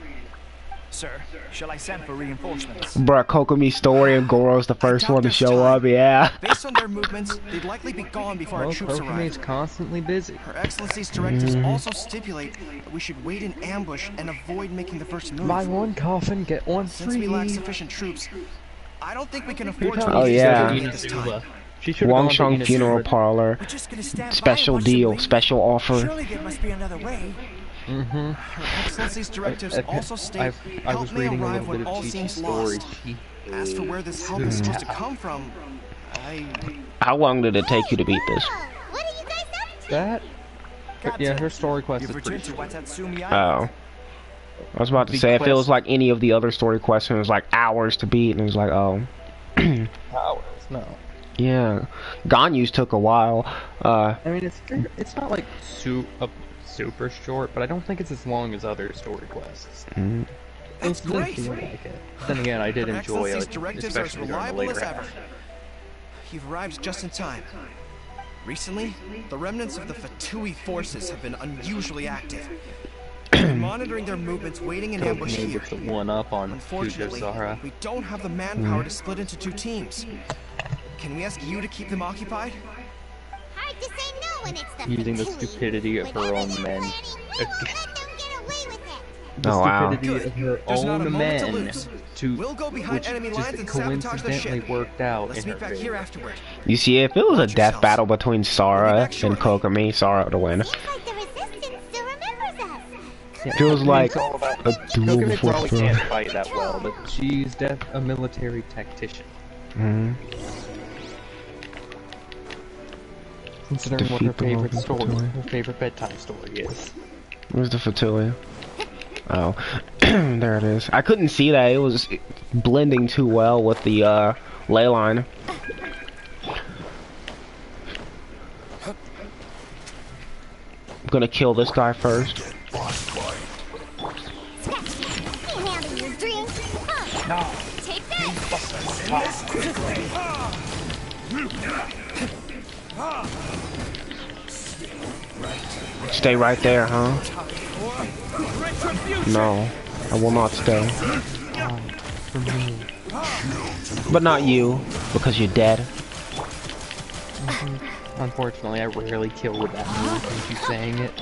Sir, shall I send for reinforcements? Bruh, Kokomi's story and Goro's the first doubt one to this show time. up, yeah. Based on their movements, they'd likely be gone before Well, our troops Kokomi's arrive. constantly busy. Her Excellency's directives also stipulate that we should wait in ambush and avoid making the first move. Buy one coffin, get one Since free. we lack sufficient troops, I don't think we can afford to Oh, engage yeah. the enemy at this time. She should have gone to Wangsheng Inazuba. Funeral Parlor. We're just gonna stand by Special and watch them deal, leave? special offer. Surely there must be another way. Her Excellency's directives also state, I help was may reading a arrive little bit when of all Chi-Chi's seems story. lost. As for where this help is supposed to come from, How long did it take you to beat this? What are you guys up to? That? Yeah, her story quest You've is pretty returned to short. Watatsumi Oh. Island. I was about to The say, if it quest- was like any of the other story quests, it was like hours to beat, and it was like, oh. Hours, no. Yeah. Ganyu's took a while. I mean, it's not like super short, but I don't think it's as long as other story quests. Mm. That's It didn't great. feel like it. Then again, I did Her enjoy Excellency's it, directives are as especially during the reliable later as ever. half. You've arrived just in time. Recently, the remnants of the Fatui forces have been unusually active. We've been monitoring their movements, waiting in ambush Kokomi here. gets the one up on Unfortunately, Fujisara. we don't have the manpower to split into 2 teams. Can we ask you to keep them occupied? Hard to say no when it's the Using the Fatui. stupidity of her Whatever own they're men. planning, we won't let them get away with it. The Oh, wow. stupidity of her There's not a own moment to men lose. to We'll go behind which enemy just lines and sabotage their coincidentally ship. worked out Let's in her meet back here favor. afterward. You see, if it was a Watch death yourselves. battle between We'll Sara be back and Kokomi, Sara would win. Seems like the resistance still remembers us. Yeah, Feels I mean, like it's all about a duel Kokomi before probably throne. can't fight that well, but she's a military tactician. Mm. Considering what her Defeat the favorite Lord story, Fatui. her favorite bedtime story is. Where's the Fatui? Oh, there it is. I couldn't see that. It was blending too well with the ley line. I'm gonna kill this guy first. Can't handle your drink. Huh. Take that. Stay right there, huh? No, I will not stay. But not you, because you're dead. Unfortunately, I rarely kill with that move when she's saying it.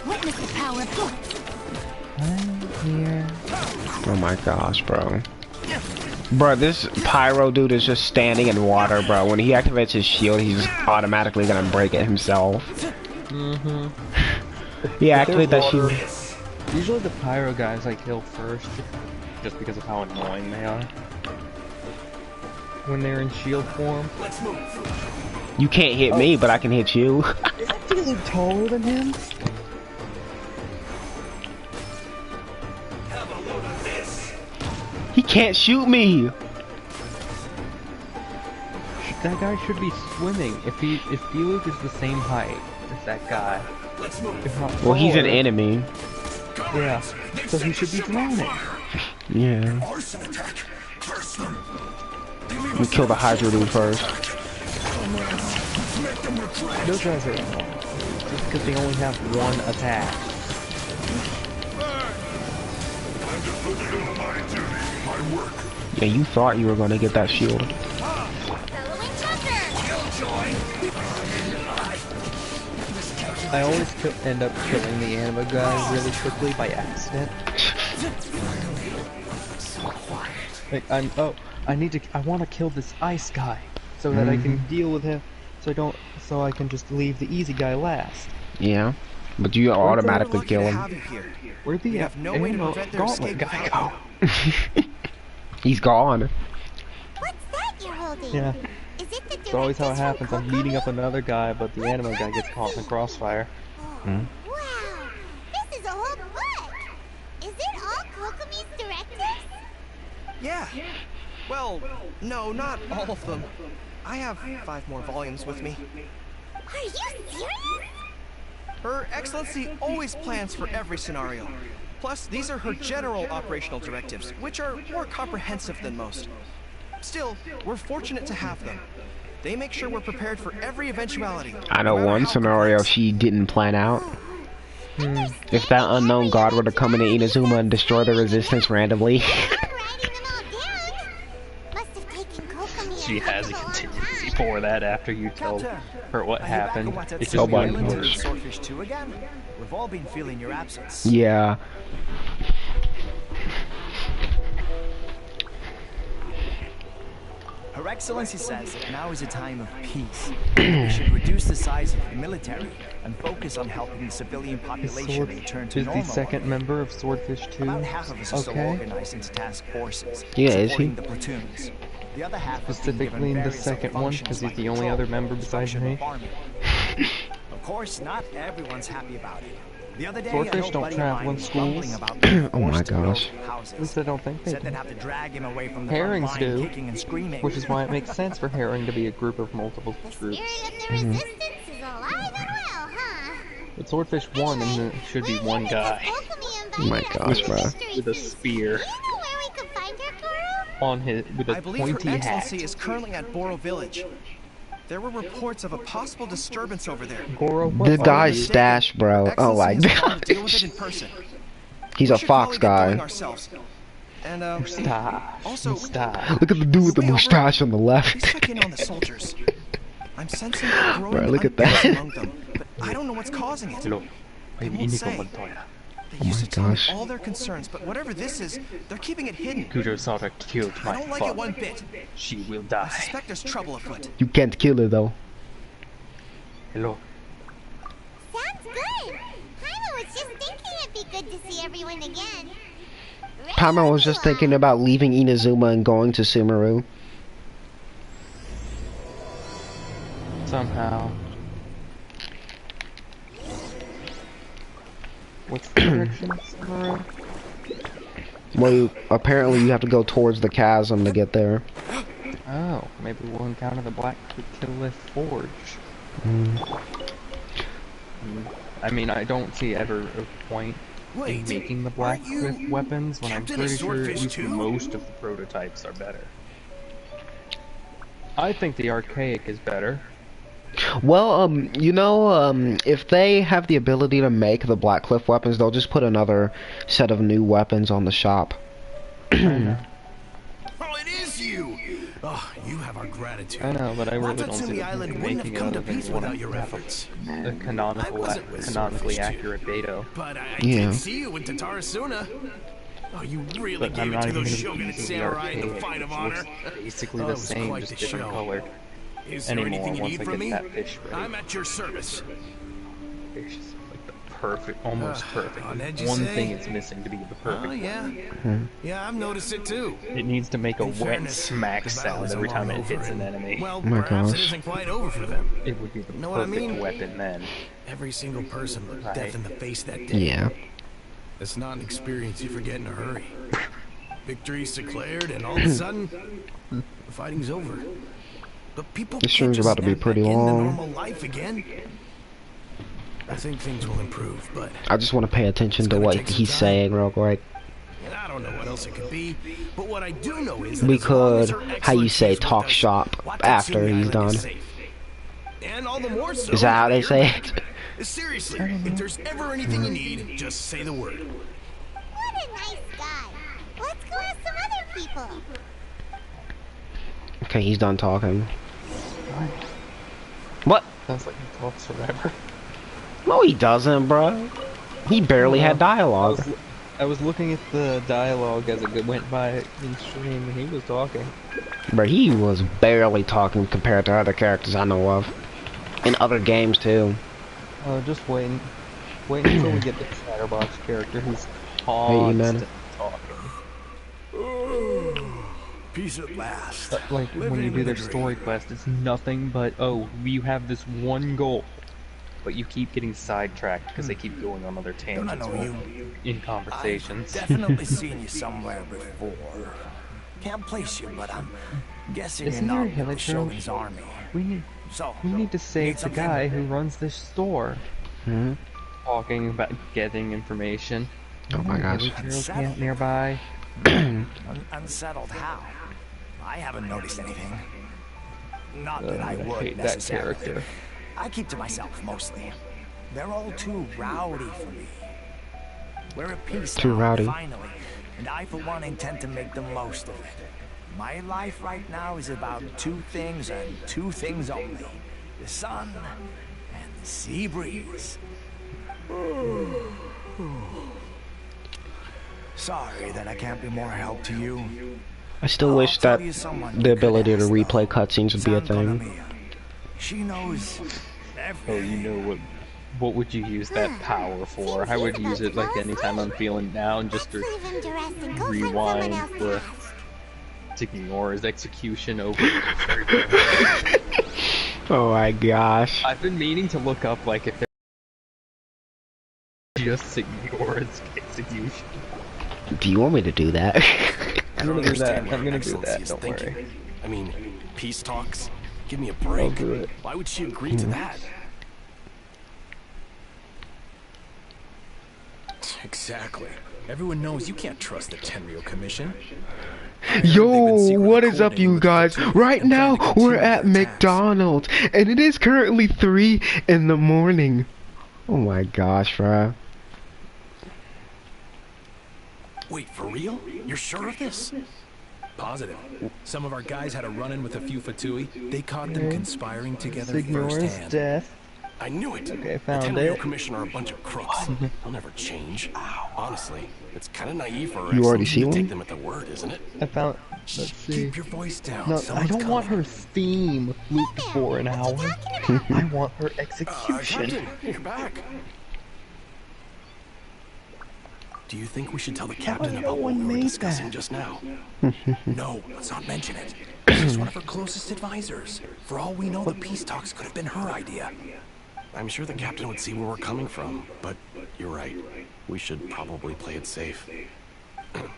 Witness the power of force. I'm here. Oh my gosh, bro. Bro, this pyro dude is just standing in water, bro. When he activates his shield, he's automatically gonna break it himself. Mm-hmm. He activates that shield. Usually the pyro guys I kill first, just because of how annoying they are. When they're in shield form. You can't hit me, but I can hit you. Is that really taller than him? He can't shoot me. That guy should be swimming. If Diluc is the same height as that guy. If not Well, he's an taller, enemy. Yeah. So he should be drowning. Yeah. Let me kill the Hydra dude first. Those guys are annoying. Just because they only have one attack. Yeah, you thought you were gonna get that shield. I always end up killing the anima guy really quickly by accident. Like, I want to kill this ice guy so that I can deal with him, so I can just leave the easy guy last. Yeah. But you automatically kill him. Where'd the have no way to anima prevent their gauntlet escape guy go? without He's gone. What's that you're holding? Yeah. Is it the It's always how it directives happens. from I'm beating Kokomi? up another guy, but the anima guy gets caught in the crossfire. Hmm? Wow, this is a whole book. Is it all Kokomi's directives? Yeah. Well, no, not all of them. I have 5 more volumes with me. Are you serious? Her Excellency always plans for every scenario. Plus, these are her general operational directives, which are more comprehensive than most. Still, we're fortunate to have them. They make sure we're prepared for every eventuality. I know no matter one how scenario complex. she didn't plan out. If that unknown god were to come into Inazuma and destroy the resistance randomly. I'm writing them all down. Must have taken Kokomi She has a contingency for that after you tell her what Are you back happened. at It's Watatsumi just my one Island word. and Swordfish 2 again? We've all been feeling your absence. Yeah. Her Excellency says that now is a time of peace. We should reduce the size of the military and focus on helping the civilian population return to normal. Is the second member of Swordfish 2? About half of us are still organized into task forces, Yeah, is he? supporting the platoons. The other half Specifically in the second one, because he's the only other member besides me. Of course, not everyone's happy about it. The other day, Swordfish don't travel in schools. Oh my gosh. At least I don't think they Said they'd do. have to drag him away from the Herrings front line, do, kicking and screaming. which is why it makes sense for Herring to be a group of multiple The groups. spirit of the resistance is alive and well, huh? But Swordfish 1 and it should be one guy Oh my gosh, bro. with a spear Do you know where we could find her, Goro? on his with a I believe Her pointy hat. Excellency is currently at Boro Village. There were reports of a possible disturbance over there. Goro, what The are guy's you? stash, bro. Oh my Excellency has gone to deal with it gosh. in person. He's We a should fox probably get going guy. ourselves. And Mustache. also, Mustache. Look at the dude with the way over, mustache on the please left. check in on the soldiers. I'm sensing a growing Bro, look at unease that. among them, but I don't know what's causing it. Hello. They I'm won't Inigo say. Montoya. They used my to tell me gosh. all their concerns, but whatever this is, they're keeping it hidden. Kujo Sara killed I my don't like it father. one bit. She will I die. suspect there's trouble afoot. You can't kill her though. Hello. Sounds good. Paimon was just thinking it'd be good to see everyone again. Paimon was just thinking about leaving Inazuma and going to Sumeru. Somehow. What's the direction of Sumeru? Well, apparently you have to go towards the chasm to get there. Oh, maybe we'll encounter the Black Cliff Forge. I mean, I don't see ever a point in making the Black Cliff weapons when I'm pretty sure at least most of the prototypes are better. I think the Archaic is better. Well, you know, if they have the ability to make the Black Cliff weapons, they'll just put another set of new weapons on the shop. Oh, it is you! Oh, you have our gratitude. I know, but I really don't Watatsumi see the Island point wouldn't in have come to making it peace other than without your have efforts. a canonically Swordfish accurate Beto. But I Yeah. did see you in Tatarasuna. Oh, you really But I'm gave it not to even those going to Shogun be and using the Samurai in the Archaic, fight of which honor. looks basically Oh, the it was same, quite just the different show. color. Is there Anymore, anything you once need I from get me? that fish ready. I'm at your service. Fish is like the perfect, almost perfect. on edge, you One say? thing it's missing to be the perfect Oh, yeah. one. Yeah, I've noticed it too. It needs to make a In wet fairness, smack the battle sound isn't every time long it hits over, an and, enemy. Well, my perhaps gosh. it isn't quite over for them. It would be the Know what I perfect mean? weapon then. Every single person looked Right. death in the face that day. Yeah. It's not an experience you forget in a hurry. Victory's declared, and all of a sudden, the fighting's over. But people This can't stream's just about to be snap pretty back into long. normal life again. I think things will improve, but I just want to pay attention It's to gonna what take some he's time. saying real quick. and I don't know what else it could be. But what I do know is that We as long as could, Her how you Excellency say, is with talk us, shop Watatsumi after he's Island done. is safe. And all the more so. Is that how they you're say back. Seriously, if there's ever anything you need, just say the word. What a nice guy. Let's go ask some other people. Okay, he's done talking. What? Sounds like he talks forever. No, he doesn't, bro. He barely had dialogue. I was looking at the dialogue as it went by in stream, and he was talking. Bro, he was barely talking compared to other characters I know of. In other games, too. Just waiting. Wait until we get the Chatterbox character who's man. constantly talking. Peace at last. Like, when you do their story quest, it's nothing but, oh, you have this one goal. But you keep getting sidetracked because they keep going on other Don't I tangents know you? in conversations. Definitely seen you somewhere before. Can't place you, but I'm guessing Isn't you're there a not with the village Shogun's road? army. We So, need to save the something? guy who runs this store. Hmm? Talking about getting information. Oh my gosh. Village Hero camp nearby. Unsettled how? I haven't noticed anything. Not that I I would hate that necessarily. character. I keep to myself mostly. They're all too rowdy for me. We're at peace Too now, rowdy. finally, and I for one intend to make the most of it. My life right now is about two things and two things only. The sun and the sea breeze. Sorry that I can't be more help to you. I still wish that the ability to replay cutscenes would be a thing. She knows everything. Oh, you know what would you use that power for? I would use it like anytime I'm feeling down, just to rewind to ignore his execution over. Oh my gosh. I've been meaning to look up like if there just ignore his execution. Do you want me to do that? I'm gonna do that. I'm gonna do that. Don't worry. I mean, peace talks. Give me a break. I'll do it. Why would she agree to that? Exactly. Everyone knows you can't trust the Tenryo Commission. Yo, what is up, you guys? Right now, we're at McDonald's, and it is currently 3 in the morning. Oh my gosh, bro. Wait, for real? You're sure of this? Positive. Some of our guys had a run-in with a few Fatui. They caught them conspiring together firsthand. Death. I knew it. Okay, found the Tenryo it. Commission are a bunch of crooks. They'll never change. Honestly, it's kind of naive for You already see to one? take them at the word, isn't it? I found. Let's see. Keep your voice down. No, I Someone's don't want coming. her theme looped for an hour. I want her execution. Captain, you're back. Do you think we should tell the captain about what we were discussing just now? No, let's not mention it. She's one of her closest advisors. For all we know, the peace talks could have been her idea. I'm sure the captain would see where we're coming from, but you're right. We should probably play it safe.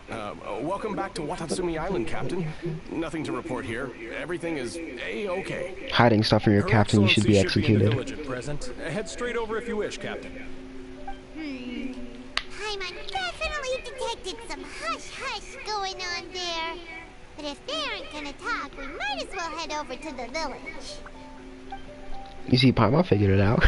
Welcome back to Watatsumi Island, Captain. Nothing to report here. Everything is A-okay. Hiding stuff from your captain, you should be executed. Head straight over if you wish, Captain. Sayiman definitely detected some hush-hush going on there. But if they aren't gonna talk, we might as well head over to the village. You see, Paimon figured it out.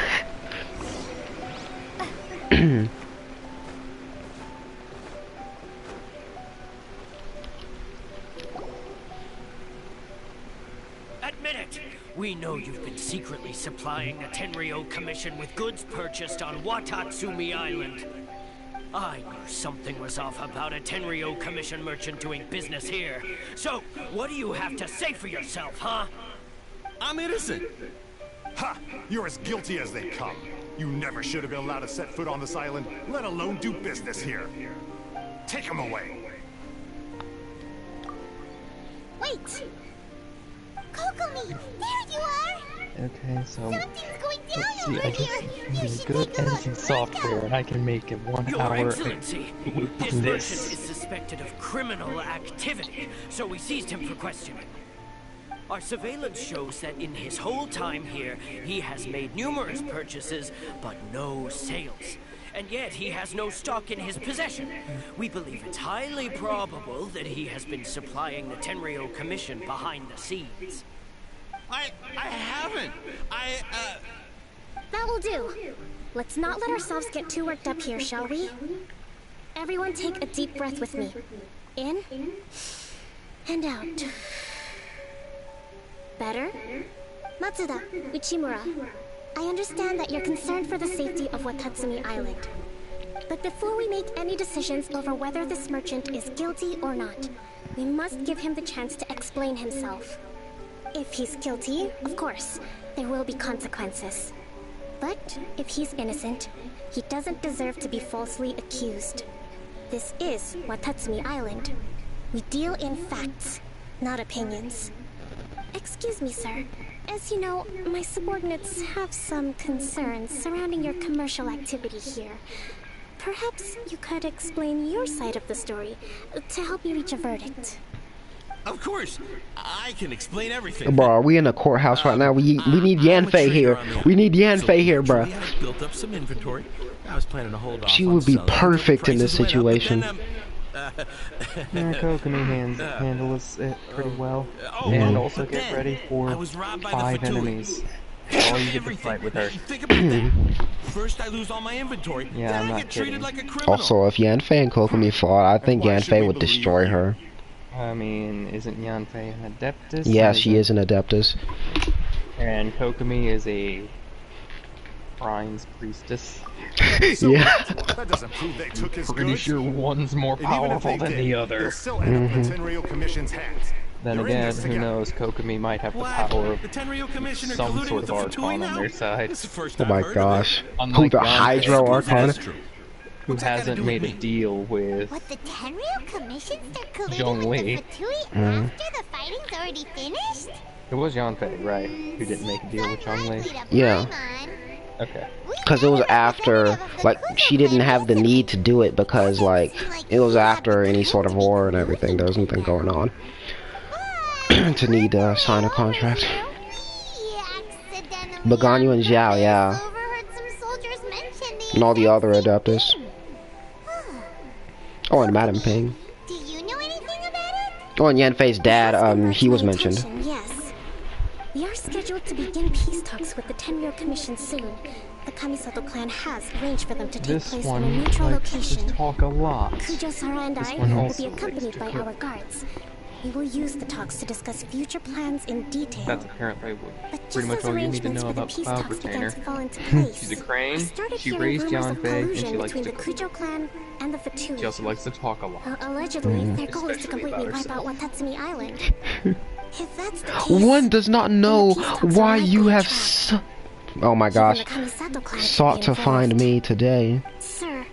Admit it! We know you've been secretly supplying the Tenryo Commission with goods purchased on Watatsumi Island. I knew something was off about a Tenryo Commission merchant doing business here. So, what do you have to say for yourself, huh? I'm innocent! Ha! You're as guilty as they come. You never should have been allowed to set foot on this island, let alone do business here. Take him away. Wait! Kokomi, there you are! Okay, so Something's going down let's see. over I here. You just should good take a look. editing software, and I can make it 1 Your hour. Excellency, this This. merchant is suspected of criminal activity, so we seized him for questioning. Our surveillance shows that in his whole time here, he has made numerous purchases, but no sales. And yet he has no stock in his possession. We believe it's highly probable that he has been supplying the Tenryo Commission behind the scenes. I haven't. That will do. Let's not let ourselves get too worked up here, shall we? Everyone take a deep breath with me. In and out. Better? Matsuda, Uchimura, I understand that you're concerned for the safety of Watatsumi Island. But before we make any decisions over whether this merchant is guilty or not, we must give him the chance to explain himself. If he's guilty, of course, there will be consequences. But if he's innocent, he doesn't deserve to be falsely accused. This is Watatsumi Island. We deal in facts, not opinions. Excuse me, sir. As you know, my subordinates have some concerns surrounding your commercial activity here. Perhaps you could explain your side of the story to help me reach a verdict. Of course, I can explain everything. Bro, are we in a courthouse right now? We need Yanfei here. We need Yanfei here, bro. Built up some inventory. I was planning to hold off. She would be perfect in this situation. Yeah, Kokomi handles it pretty well. And also get ready for 5 enemies. All you get to fight with her. Think about that. First I lose all my inventory, Yeah, then I'm I not get treated kidding. like a criminal. Also, if Yanfei and Kokomi fought, I think Why should Yanfei we would believe destroy you? her. I mean, isn't Yanfei an Adeptus? Yeah, she is an Adeptus. And Kokomi is a Prime's priestess. Yeah. That doesn't prove they took his Pretty goods. sure one's more And even if powerful they than did, the they'll other. still end up in the Tenryou Commission's hands. Then They're in again, this who together. knows? Kokomi might have the What? power of The Tenryou Commission are some colluding sort with of the Archon Fatui on now? their side. This is the first Oh I've my heard gosh. of it. Who, Unlike the Yonke, Hydro Archon? That's true. who What's that got to hasn't do made with a me? deal with What, the Tenryou Commission start colluding Zhongli. with the Fatui after the fighting's already finished? It was Yonke, right? Who didn't make a deal with Zhongli? Yeah. Okay. Because it was after, like, she didn't have the need to do it because, like, it was after any sort of war and everything. There was nothing going on to need to sign a contract. But Ganyu and Zhao, yeah. And all the other adeptus. Oh, and Madame Ping. Do you know anything about it? Oh, and Yanfei's dad, he was mentioned. Yes. We are scheduled to begin peace talks with the Tenryou Commission soon. The Kamisato clan has arranged for them to take This place in a one neutral likes location. to talk a lot. Kujo, Sara, and This I one will also be likes accompanied to by cook. our guards. We will use the talks to discuss future plans in detail. That's apparently But pretty just much as all you need to arrangements know for the about peace Cloud talks began Retainer. to fall into place, She's a I crane, started she hearing raised rumors of Yanfei, and collusion she likes between to the cook. Kujo clan and the Fatui. She also likes to talk a lot. Allegedly, their goal is to Especially completely about wipe out herself. Watatsumi Island. If that's the case, One does not know why you have oh my gosh, even the Kamisato clan sought could to be find involved. me today. Sir,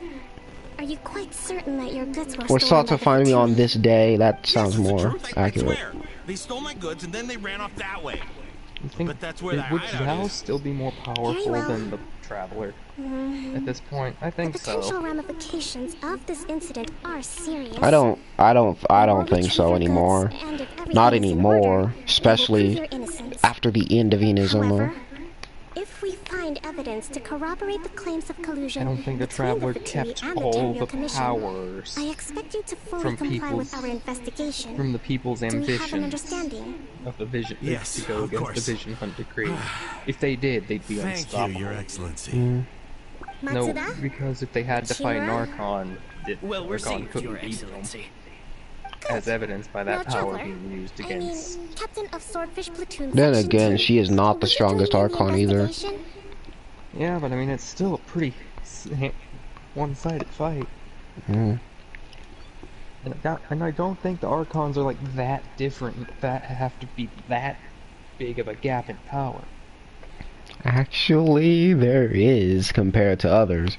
are you quite certain that your goods were Or stolen sought by to the find me on Fatui? this day. That Yes, sounds it's the more truth, I accurate. swear. They stole my goods and then they ran off that way. You think But that's where the would hideout Zhao is. still be more powerful well. than the Traveler at this point? I The think potential so. ramifications of this incident are serious. I don't think so anymore. Not anymore, especially after the end of Inazuma. However, if we find evidence to corroborate the claims of collusion I don't think the between Traveler Fatui kept and all Tenryou the Commission, powers I expect you to fully from comply with people's- our investigation. from the people's Do we have an ambitions understanding? of the vision Yes, to go of against course. the Vision Hunt decree. If they did, they'd be Thank unstoppable. you, Your Excellency. No, Matsuda? because if they had to fight an Chimera? Archon, the Well Archon received, couldn't Your beat them, Excellency. as evidenced by that Now, power Traveler, being used I against. mean, Captain of Swordfish Platoon. Then Section again, 2. she is not the Was you strongest doing the Archon either. investigation? Yeah, but I mean, it's still a pretty one-sided fight. Mm. And I don't think the Archons are like that different, that have to be that big of a gap in power. Actually, there is compared to others,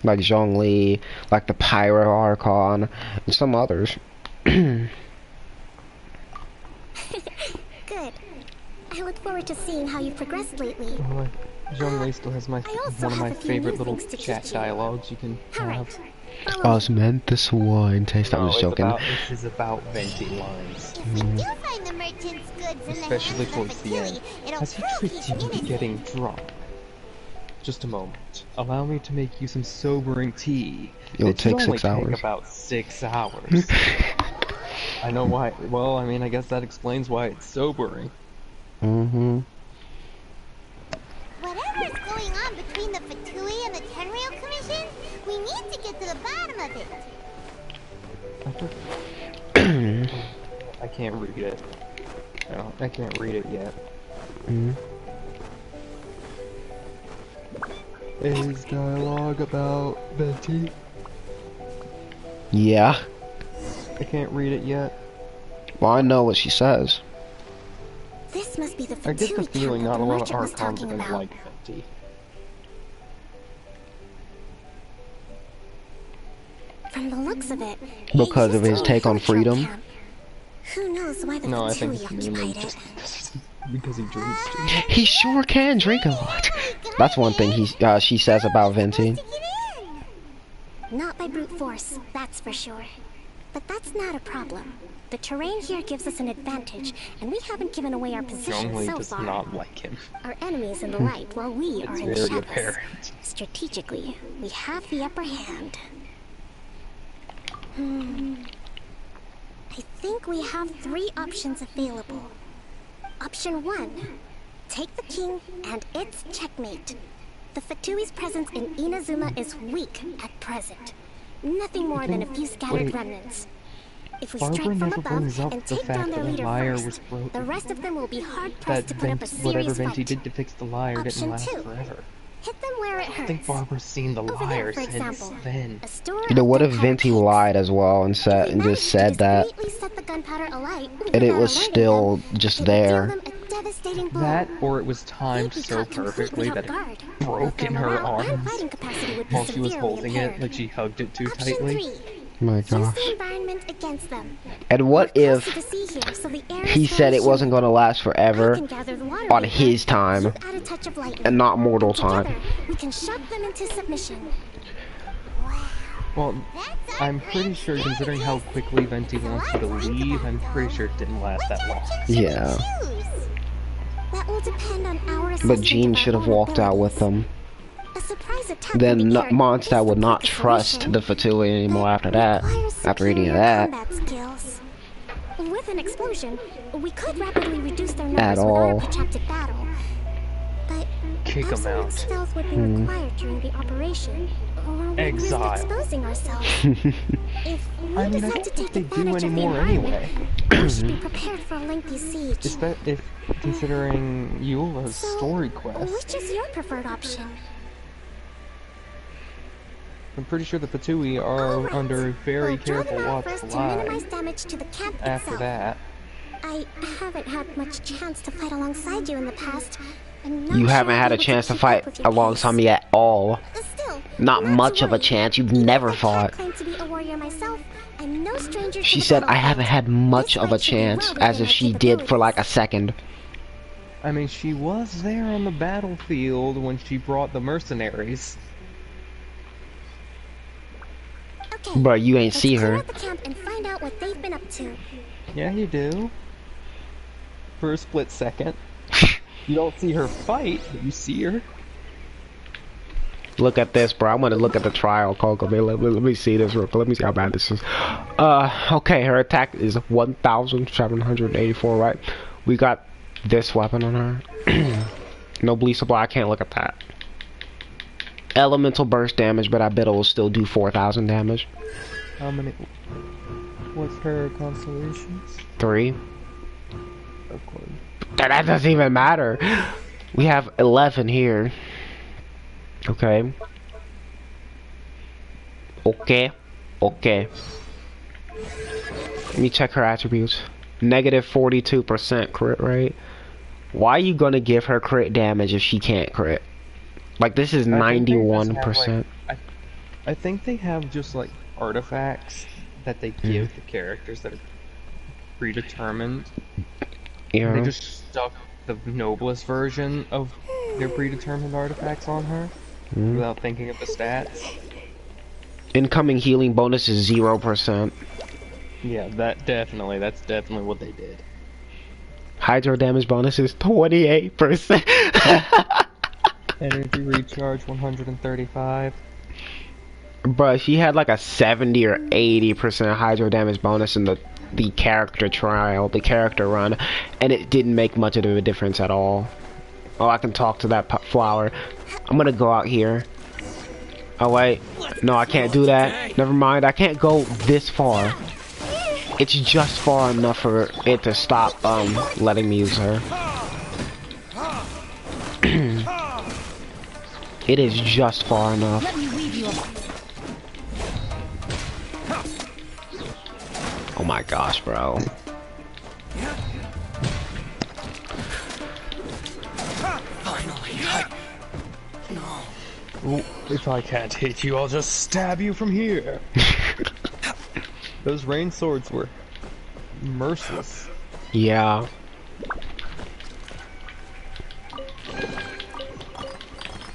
like Zhongli, like the Pyro Archon, and some others. Good. I look forward to seeing how you've progressed lately. Zhongli still has my I also one of my have a few favorite new little things to chat teach you. dialogues you can have. Alright. Follow me. Osmanthus wine taste. I'm No, just it's joking. this is about Venti lines. If we do find the merchant's goods in Especially the hands towards of the the end. Fatui, it'll Has he prove tricked he's you into innocent. getting drunk? Just a moment. Allow me to make you some sobering tea. It'll It should take only 6 hours. Take about 6 hours. I know why. Well, I mean, I guess that explains why it's sobering. Mm-hmm. Whatever's going on between the Fatui and the Tenryou Commission, we need to get to the bottom of it. I can't read it. No, I can't read it yet. Is dialogue about Venti? Yeah. I can't read it yet. Well, I know what she says. This must be the I get the Fatui feeling camp not that a the lot of merchant was Archons are talking gonna about. like Venti. From the looks of it, Because it of his used to be take on a cultural freedom? camp. Who knows why the No, I think Fatui it's mainly occupied just it? because he drinks too much. He sure can drink a lot. That's one thing she says about Venti. Not by brute force, that's for sure. But that's not a problem. The terrain here gives us an advantage, and we haven't given away our position Zhongli so does far. not like him. Our enemy is in the light, while we are It's in the very shadows. apparent. Strategically, we have the upper hand. I think we have 3 options available. Option 1. Take the king, and it's checkmate. The Fatui's presence in Inazuma is weak at present. Nothing more than a few scattered Wait. remnants. If we Barbara strike from never brings above up and the take fact down their that the leader lyre first, was broken. the rest of them will be That hard-pressed to put up a whatever serious Venti fight. did to fix the lyre didn't Option last 2. forever. Hit them where it hurts. I think Barbara's seen the Over there, liar for since example. then. A store But what of if gunpowder Venti cakes. lied as well and said and just said that, Discreetly set the gunpowder alight and it without was alerting still them, just it would deal there? them a devastating blow. That, or it was timed They'd be so caught completely perfectly off that it guard. broke Their in her morale and arms fighting capacity would be while she was severely holding impaired. it, like she hugged it too Option tightly. 3. My Use gosh. the environment against them. And what We're close if to the sea here, so the air he is said it very wasn't humid. going to last I forever can gather the water on vapor, his time you add a touch of lightning. and not mortal Together, time? we can shock them into submission. Well, I'm pretty sure, considering how quickly Venti wants you to leave, I'm pretty sure it didn't last that long. Yeah. That will depend on our But assessment Jean of our should have walked out with them. A surprise attack Then would be cured. Mondstadt would not Complete trust solution. the Fatui anymore after that. Requires After any of superior that. combat skills. With an explosion, we could rapidly reduce their At numbers without all. a protracted battle. But Kick 'em absolute out. stealth would be required during the operation, or we Exile. risk exposing ourselves. If we I mean, I decide don't to think take they do advantage of the anymore environment, anyway. we should be prepared for a lengthy siege. If considering Eula's story quest, Which is your preferred option? I'm pretty sure the Fatui are Alright, under very we'll draw careful them out watch first for to minimize lives damage to the camp after itself. that. I haven't had much chance to fight alongside you in the past. I'm not You sure haven't I'll had be a able chance to keep fight up with your alongside pace. me at all. Still, Not to much of a worry. chance. You've Even never if I fought. can't claim to be a warrior myself, I'm no stranger to She the said I battlefield. haven't had much This of a fight should be chance, well as within if our she did for like a capabilities. second. I mean, she was there on the battlefield when she brought the mercenaries. Okay, But you ain't let's see clear her. out the camp and find out what they've been up to. Yeah, you do. For a split second. You don't see her fight, but you see her. Look at this, bro. I'm gonna look at the trial, Kokomi. Let me see this real quick. Let me see how bad this is. Okay, her attack is 1,784, right? We got this weapon on her. No bleed supply, I can't look at that. Elemental burst damage, but I bet it will still do 4,000 damage. How many? What's her constellations? 3. Of course. That doesn't even matter. We have 11 here. Okay. Okay. Let me check her attributes. Negative 42% crit rate. Why are you gonna give her crit damage if she can't crit? Like, this is 91%. I think they have just like artifacts that they give the characters that are predetermined. Yeah. They just stuck the noblest version of their predetermined artifacts on her without thinking of the stats. Incoming healing bonus is 0%. Yeah, that's definitely what they did. Hydro damage bonus is 28%. Energy recharge 135. But she had like a 70 or 80% hydro damage bonus in the character trial, the character run, and it didn't make much of a difference at all. Oh, I can talk to that flower. I'm gonna go out here. Oh wait, no, I can't do that. Never mind, I can't go this far. It's just far enough for it to stop letting me use her. It is just far enough. Let me weave you up. Oh my gosh, bro. Ooh, if I can't hit you, I'll just stab you from here. Those rain swords were merciless. Yeah.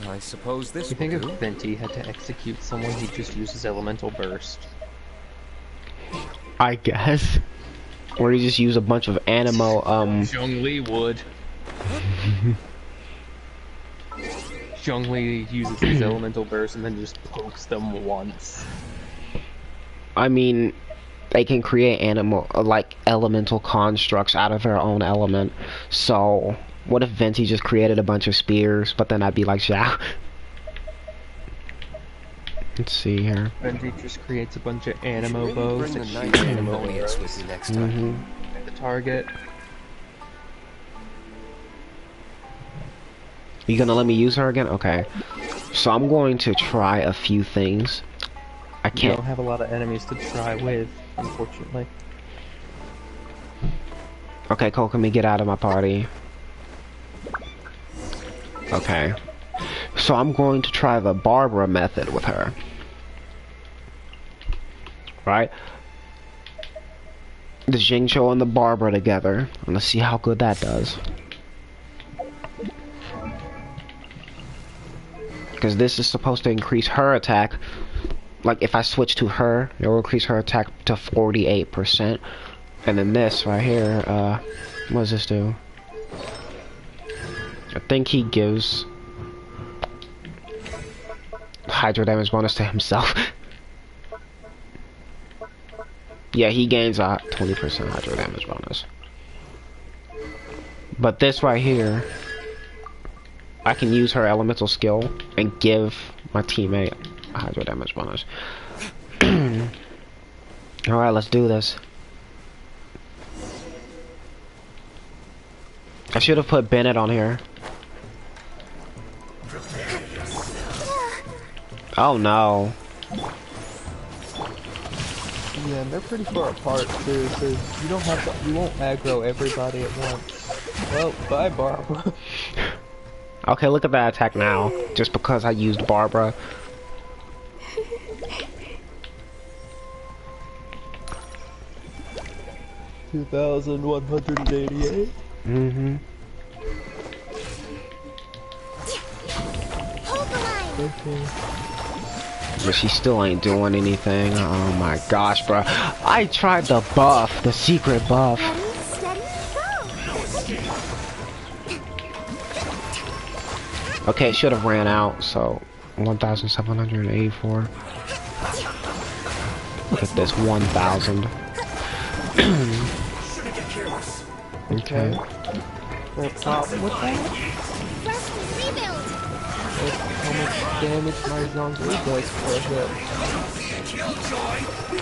I suppose this You think if will do. Venti had to execute someone, he'd just use his elemental burst. I guess. Or you just use a bunch of animo, Zhongli would. Zhongli uses his elemental burst and then just pokes them once. I mean, they can create like elemental constructs out of their own element. So, what if Venti just created a bunch of spears, but then I'd be like, Zhao? Let's see here. Venti just creates a bunch of animo Really bows bring that the shoot nice animo harmonious arrows with you next time. at the target. You gonna let me use her again? Okay. So I'm going to try a few things. I You can't. don't have a lot of enemies to try with, unfortunately. Okay, Kokomi, get out of my party. Okay. So I'm going to try the Barbara method with her. Right? The Jingcho and the Barbara together. And let's see how good that does. Because this is supposed to increase her attack. Like if I switch to her, it will increase her attack to 48%. And then this right here, what does this do? I think he gives hydro damage bonus to himself. Yeah, he gains a 20% hydro damage bonus. But this right here, I can use her elemental skill and give my teammate a hydro damage bonus. Alright, let's do this. I should have put Bennett on here. Oh no. Yeah, and they're pretty far apart too, so you don't have to, you won't aggro everybody at once. Well, bye Barbara. Okay, look at that attack now. Just because I used Barbara. $2,188. Mm-hmm. Okay. But she still ain't doing anything. Oh my gosh, bro. I tried the buff, the secret buff. Okay, it should have ran out, so 1,784. Look at this, 1,000. Okay. The problem with that? How much damage my Zhongli does per hit.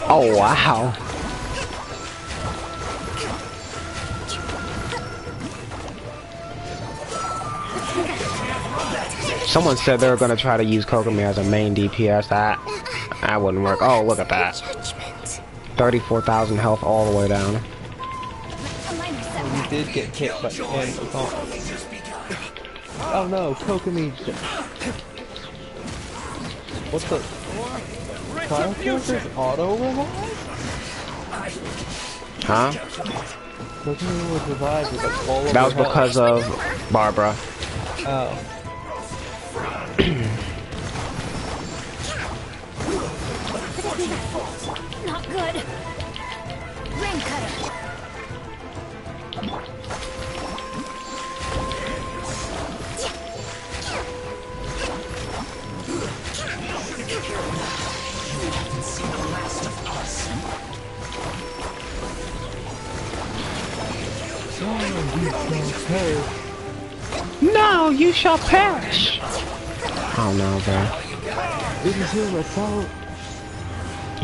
Oh wow. Someone said they were gonna try to use Kokomi as a main DPS. That wouldn't work. Oh, look at that. 34,000 health all the way down. Oh, you did get hit by oh no, Kokomi. What the? Trial characters auto revive? Huh? Kokomi was revived with like all of That was her because health. of Barbara. Oh. Not good. Rain cutter. No, you shall perish. Oh no, bro. Inazuma, so...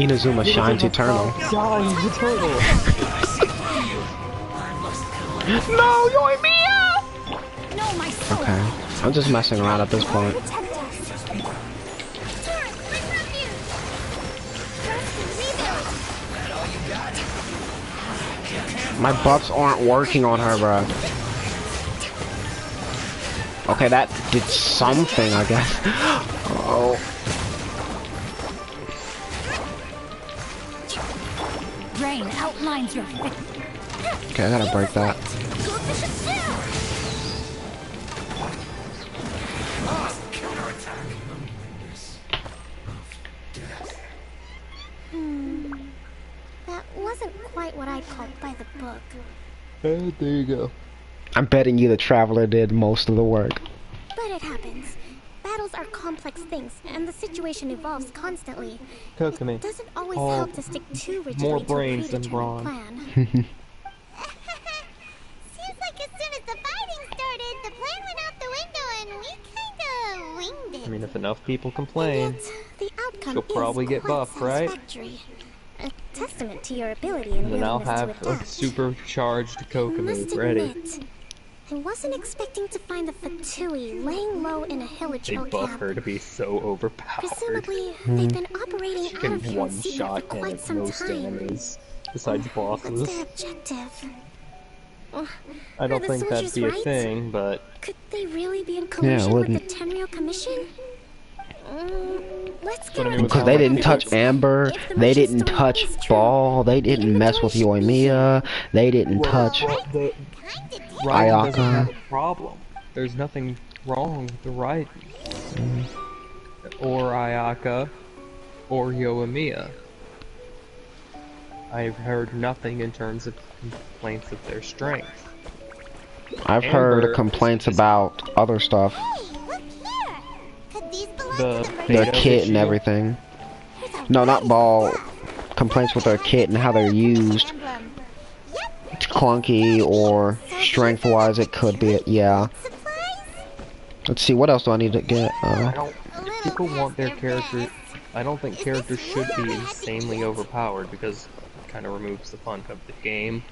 Inazuma shines eternal. Shines eternal. No, you're me out. No, my soul. Okay, I'm just messing around at this point. My buffs aren't working on her, bro. Okay, that did something, I guess. Oh. Rain outlines your face. Okay, I gotta break that. That wasn't quite what I'd call by the book. And there you go. I'm betting you the Traveler did most of the work. But it happens. Battles are complex things, and the situation evolves constantly. Kokomi. It doesn't always Oh, help to stick too rigidly more to a brains than predetermined brawn. plan. Seems like as soon as the fighting started, the plan went out the window and we kinda winged it. I mean, if enough people complain, Yet, the outcome she'll probably is get quite buffed, right? satisfactory. A testament to your ability and And then I'll willingness have to a adapt. supercharged Kokomi Must ready. admit, I wasn't expecting to find the Fatui laying low in a They Hilichurl buff camp. her to be so overpowered. Presumably, they've been operating She out can of here in secret for one-shot quite hit some most time. enemies, besides What's bosses. their objective? I Are don't the think that'd soldiers be a right? thing, but... Could they really be in collusion with the wouldn't. Tenryou Commission? Let's But get I mean, rid of Because they didn't touch evidence. Amber, If the they merchant didn't story touch is true, Ball, they the didn't mess with inventory should be here. Yoimiya, they didn't touch The Raiden doesn't have Ayaka. a problem. There's nothing wrong with the Raiden. Or Ayaka. Or Yoimiya. I've heard nothing in terms of complaints of their strength. I've heard complaints about other stuff. Hey, look here! Could these belong The to the Their Beta merchant? kit and issue. everything. No, not Ball. Complaints with their kit and how they're used. Emblem. Yep. It's clunky or strength-wise it could be, yeah. Supplies? Let's see, what else do I need to get? I don't... A little If people want their past characters... best. I don't think Is characters this should be really what I had to insanely get? overpowered because it kind of removes the fun of the game.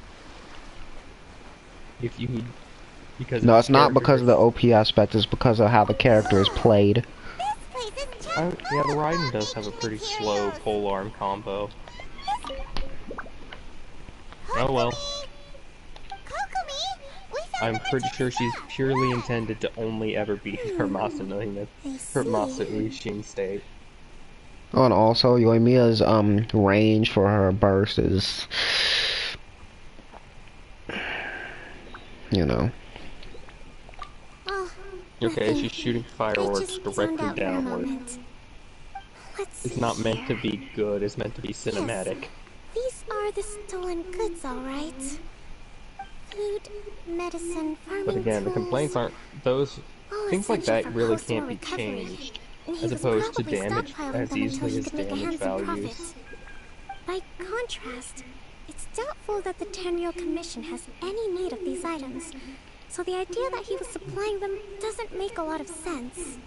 If you need... Because No, if it's not characters because of the OP aspect, it's because of how the character is played. This place is yeah, chock the full of Raiden does have a pretty slow materials. polearm combo. Oh well. Kokomi, we found I'm the pretty merchant's sure she's map. purely intended to only ever be her Masamune, her Masauchin state. Oh, and also Yoimiya's range for her burst is, you know. Oh, Okay, nothing. she's shooting I fireworks just zoned directly out for a downward. moment. Let's It's see not meant to here. be good, it's meant to be cinematic. These are the stolen goods, all right. Food, medicine, farming But again, the tools, complaints aren't those all things like essential that for really post-war can't be recovery. changed, And he as was opposed to probably damage stockpiling as them until easily he as could make a damage handsome values. profit. By contrast, it's doubtful that the Tenryou Commission has any need of these items, so the idea that he was supplying them doesn't make a lot of sense.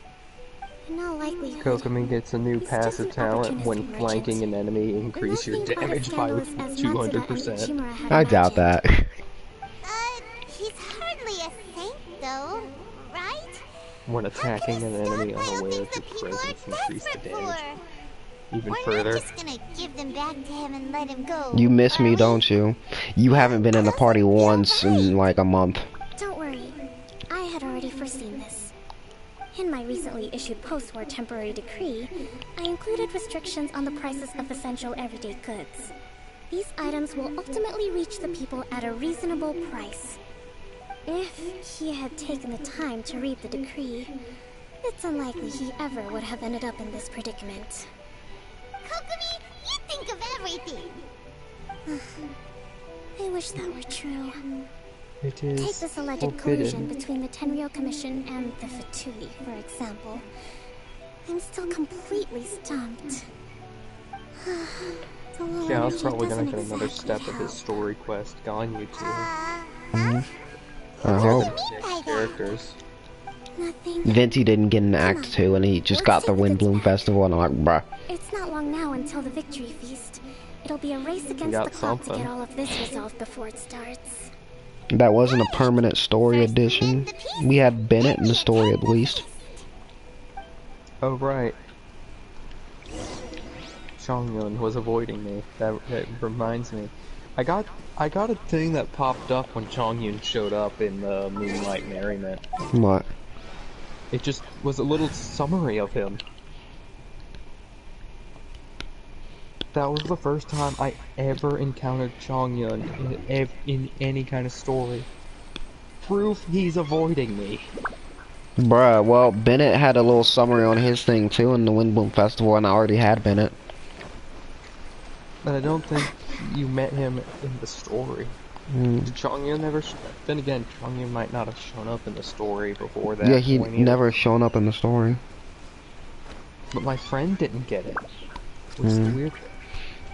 In all likelihood, Kokomi gets a new he's passive just an talent when opportunistic flanking merchant. an enemy, increase your Nothing damage by as scandalous as Matsuda and 200%. Ichimura had I doubt imagined. that. He's hardly a saint, though, right? When attacking an enemy Stockpile unaware things of your that people are presence, increase the desperate damage for. even We're further. not just gonna give them back to him and let him go. You miss are me, we? don't you? You haven't been in the party once in like a month. Don't worry, I had already foreseen this. In my recently issued post-war temporary decree, I included restrictions on the prices of essential everyday goods. These items will ultimately reach the people at a reasonable price. If he had taken the time to read the decree, it's unlikely he ever would have ended up in this predicament. Kokomi, you think of everything. I wish that were true. It Take is this alleged collusion forbidden. between the Tenryou Commission and the Fatui, for example. I'm still completely stumped. The little Yeah, I was energy probably gonna doesn't get another exactly step of his help. story quest, Ganyu too. I What hope. do you mean by that? Characters. Nothing. Venti didn't get an Act 2 and he just got the Windbloom Festival and I'm like, bruh. It's not long now until the victory feast. It'll be a race against got the clock to something. get all of this resolved before it starts. That wasn't a permanent story First edition. mend the peace, We had Bennett then in the we story attend at the least. feast. Oh right. Chongyun was avoiding me. That reminds me. I got a thing that popped up when Chongyun showed up in the Moonlight Merriment. What? It just was a little summary of him. That was the first time I ever encountered Chongyun in any kind of story. Proof he's avoiding me. Bruh, well, Bennett had a little summary on his thing too in the Windbloom Festival and I already had Bennett. But I don't think you met him in the story. Did Chongyun never... Then again, Chongyun might not have shown up in the story before that Yeah, he point either. never shown up in the story. But my friend didn't get it. Which is the weird thing.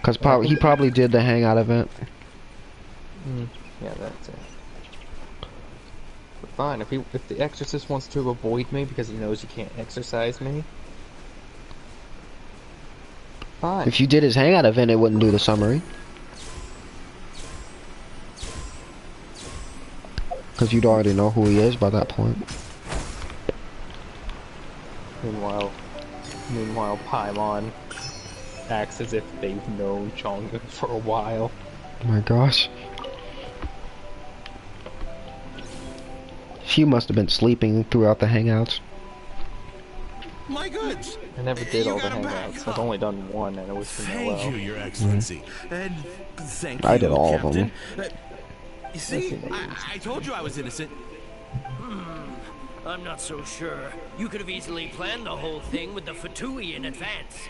Cause he probably did the hangout event. Yeah, that's it. But fine, if the Exorcist wants to avoid me because he knows he can't exorcise me, fine. If you did his hangout event, it wouldn't do the summary. Because you'd already know who he is by that point. Meanwhile, Paimon acts as if they've known Chang'e for a while. Oh my gosh. She must have been sleeping throughout the hangouts. My goods. I never did all the hangouts. I've only done one, and it was from Thank you, Your Excellency. And thank you, I did all of Captain. them. You see, I told you I was innocent. I'm not so sure. You could have easily planned the whole thing with the Fatui in advance.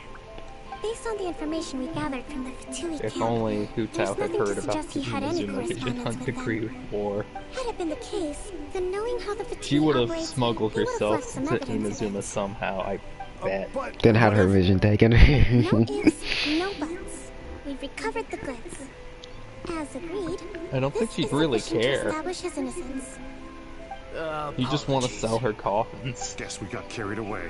Based on the information we gathered from the Fatui If camp, only Hu Tao had nothing to heard about suggest the he had any Inazuma Vision correspondence Hunt with them. decree war. Had it been the case, then knowing how the Fatui She would have operates, smuggled they would have herself left some to evidence of Inazuma it. somehow, I bet. Then had her vision taken. No ifs, no buts. We've recovered the goods. As agreed, I don't think this she'd is really sufficient to care. establish his innocence. You just want to sell her coffins. Guess we got carried away.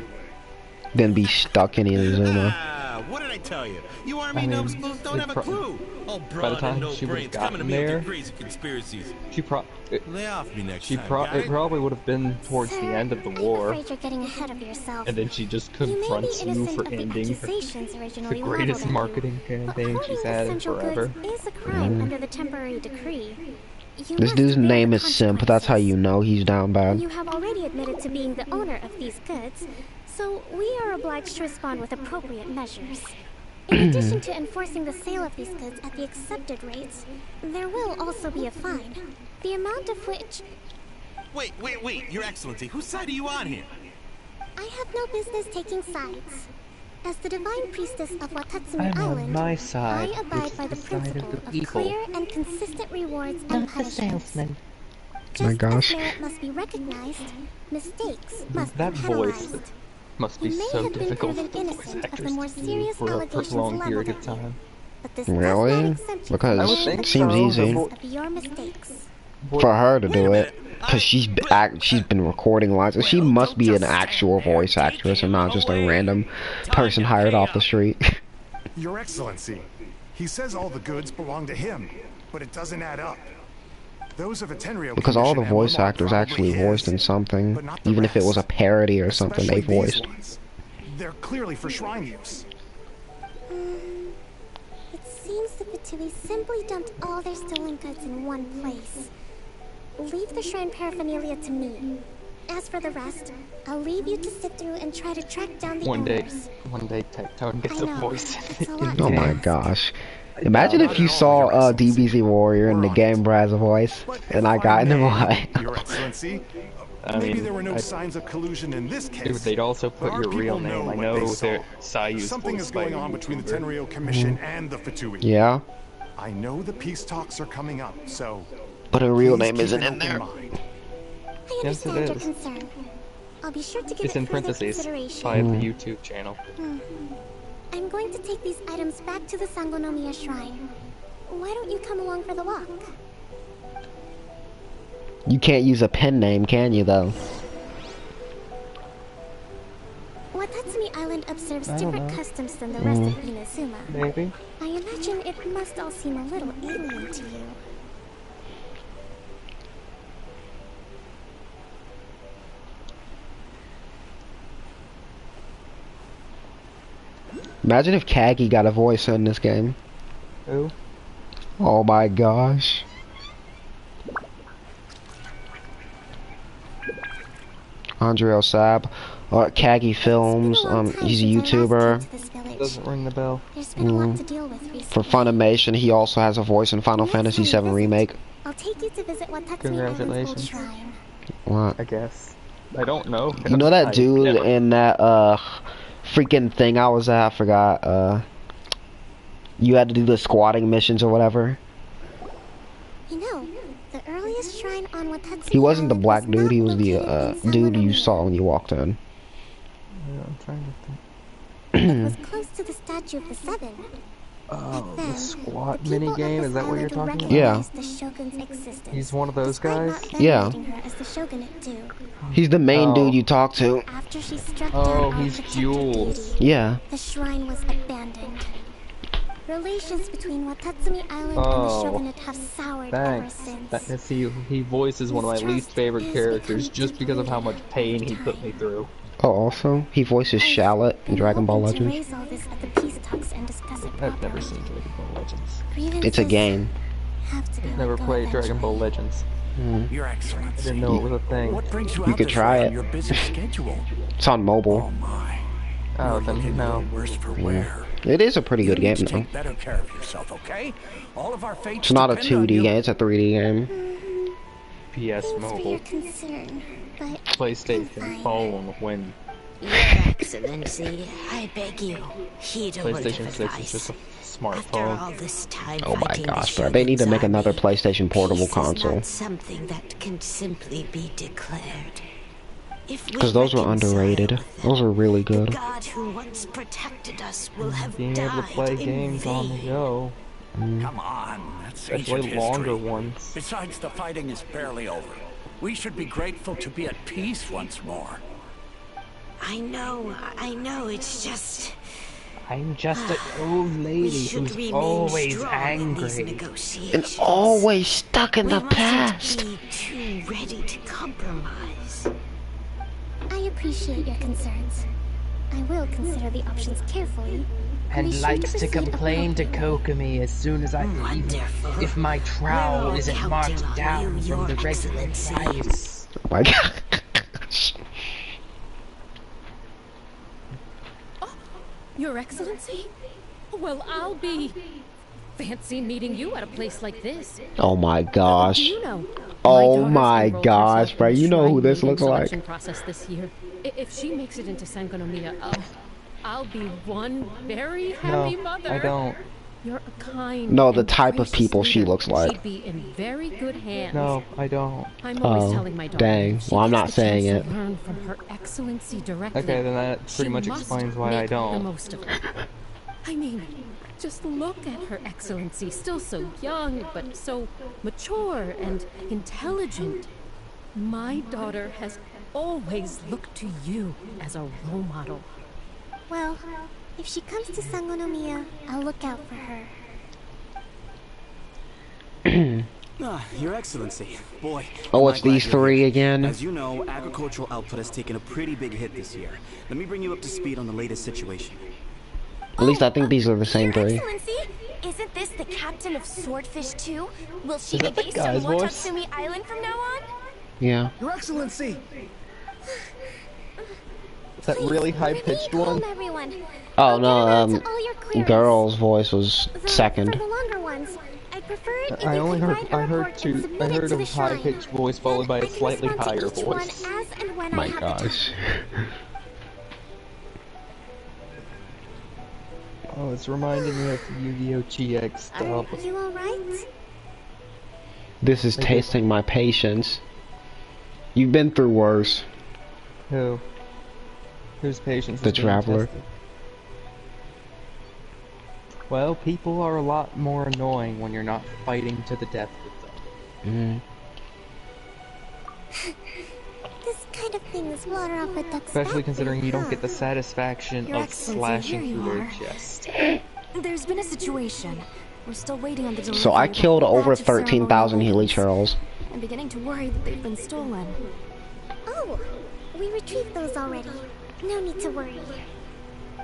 Then be stuck in Inazuma. What did I tell you? You army I mean, numbskulls don't have a clue. All by the broad time and no she would've brains coming to gotten me with there, their crazy conspiracies. Lay off me next time. It probably would have been towards the end of the war, I'm afraid you're getting ahead of yourself. and then she just You may be confronts you innocent for of the ending accusations the originally greatest leveled at marketing you, campaign but she's holding had in essential forever. goods is a crime under the temporary decree. You This must dude's bear name the is Simp. That's how you know he's down bad. You have already admitted to being the owner of these goods, so we are obliged to respond with appropriate measures. In addition to enforcing the sale of these goods at the accepted rates, there will also be a fine, the amount of which... Wait, Your Excellency, whose side are you on here? I have no business taking sides. As the divine priestess of Watatsumi I'm on Island, my side, I abide which by is the the side of principle the of people. clear and consistent rewards and Not the punishments. salesman. Just My gosh. as merit must be recognized, mistakes must That be voice penalized. must be He may so have been difficult proven for voice innocent of the actors more to do serious for a allegations prolonged leveled period at of you. time. But this Really? does not exempt you Because I would from think it seems so, easy but of your mistakes. for her to do it. Because she's been recording lines. She must be an actual voice actress and not just a random person hired off the street. Your Excellency, he says all the goods belong to him, but it doesn't add up. Those of a Tenryo Because all the Commission voice emblem are actors probably actually his, voiced in something, but not the even if it was a rest. parody or something they Especially these voiced. ones. They're clearly for shrine use. It seems the Fatui simply dumped all their stolen goods in one place. Leave the shrine paraphernalia to me. As for the rest, I'll leave you to sit through and try to track down the one day owners. Tectone gets I a know, voice it's a lot Oh to my ask. gosh. Imagine if you saw DBZ Warrior in the game as a voice, and I got in the voice. Your Excellency, I maybe mean, there were no signs of collusion in this case. they'd also put but our your real people name. I what know they saw. that Sayu's Something voiced is by going a on between the YouTuber. Tenryo Commission and the Fatui. Yeah, I know the peace talks are coming up, so but her real please name keep isn't an in open there. mind. I Yes, it understand your is. concern. I'll be sure to give It's it in further parentheses consideration. by the YouTube channel. I'm going to take these items back to the Sangonomiya Shrine. Why don't you come along for the walk? You can't use a pen name, can you, though? Watatsumi Island observes I don't different know. customs than the rest of Inazuma. Maybe. I imagine it must all seem a little alien to you. Imagine if Kagi got a voice in this game. Who? Oh my gosh. Andrea Sab, Kagi Films, he's a YouTuber. Doesn't ring the bell. There's been a lot to deal with recently. For Funimation, he also has a voice in Final Fantasy VII Remake. I'll take you to visit Watatsumi Island's old Congratulations. shrine. What? I guess. I don't know. You know that I dude never- in that freaking thing I was at? I forgot. You had to do the squatting missions or whatever. You know, the earliest shrine on Watatsumi He wasn't the Island black was dude. not He was the located in dude you Sangonomiya. saw when you walked in. Yeah, I'm trying to think. It was close to the statue of the Seven. Oh, Then, the squat the people of minigame? this Is that what you're island talking about? Yeah. recognized the shogun's existence, He's one of those despite guys? not Yeah. venerating her as the shogunate do. He's the main Oh. dude you talk to. After she struck Oh, down our he's protector Jules. deity, Yeah. the shrine was abandoned. Relations between Watatsumi Island and the shogunate have soured ever since. He voices one of my least favorite characters just because of how much pain he put me through. Oh, also, he voices Shallot in Dragon Ball Legends. I've never seen Dragon Ball Legends. It's a game. Never played Dragon Ball Legends. Your Excellency. I didn't know it was a thing. What brings you You out could this try way it. on your busy schedule? It's on mobile. Oh my. Oh, then no. Worse for wear. It is a pretty good game, though. Take better care of yourself, okay? All of our fates It's not a depend on 2D you. game, it's a 3D game. PS Mobile. PlayStation Phone when Your Excellency, I beg you, heed a word of PlayStation 6 is advice. just a After smartphone. all this time Oh my fighting gosh, the bro. They need to Shogun's make another army, PlayStation Portable peace is console. not something that can simply be declared. Because those were underrated. Those are really The good. God who once protected us will have Being able to died play in games on the vain. go. Come on, that's ancient Especially longer history. ones. Besides, the fighting is barely over. We should be grateful to be at peace once more. I know, it's just... I'm just an old lady who's always angry. And always stuck in the past. We mustn't be too ready to compromise. I appreciate your concerns. I will consider the options carefully. And likes to proceed complain to appropriately. Kokomi as soon as I Wonderful. if my trowel We're isn't counting marked on down you, from Your the regular Excellency. price. Oh my god. Your Excellency? Well, I'll be... Fancy meeting you at a place like this. Oh my gosh. You know, Oh daughter's my enrolled gosh, herself bro. in the You know who shrine this meeting looks like? selection process this year. If she makes it into Sangonomiya, I'll be one very happy mother. I don't. You're a kind No, the and type of gracious people she leader. looks like. She'd be in very good hands. No, I don't. I'm always Oh, telling my daughter dang. she Well, I'm gets not the saying chance it. to learn from her excellency directly. Okay, then that pretty She much must explains why I make The don't. most of it. I mean, just look at her excellency, still so young, but so mature and intelligent. My daughter has always looked to you as a role model. Well, if she comes to Sangonomiya, I'll look out for her. Your Excellency, boy. Oh, am it's I glad these you're three here. again? As you know, agricultural output has taken a pretty big hit this year. Let me bring you up to speed on the latest situation. At least I think these are the same Your three. Excellency, isn't this the captain of Swordfish too? Will she Is be that the based on guy's voice? Watatsumi Island from now on? Yeah. Your Excellency! That really high-pitched one? Calm everyone. Oh I'll get around no, to all your queries. girl's voice was Though, second. For the longer ones, I'd prefer it if I you only could heard write a report and submit I it heard to a the shrine. high-pitched voice followed by Then a I can slightly respond to higher each one voice. as and when My I have the gosh. time. Oh, it's reminding me of Yu-Gi-Oh! GX stuff. Are you alright? This is tasting my patience. You've been through worse. Who? Whose patience The is being Traveler. tested? Well, people are a lot more annoying when you're not fighting to the death with them. This kind of thing is water off a duck's Especially back, considering you don't huh? get the satisfaction Your of Excellency, slashing here through you their are. chest. There's been a situation. We're still waiting on the delivery. So I of killed a over batch of 13,000 ceremonial Healy items. Churls. I'm beginning to worry that they've been stolen. Oh, we retrieved those already. No need to worry.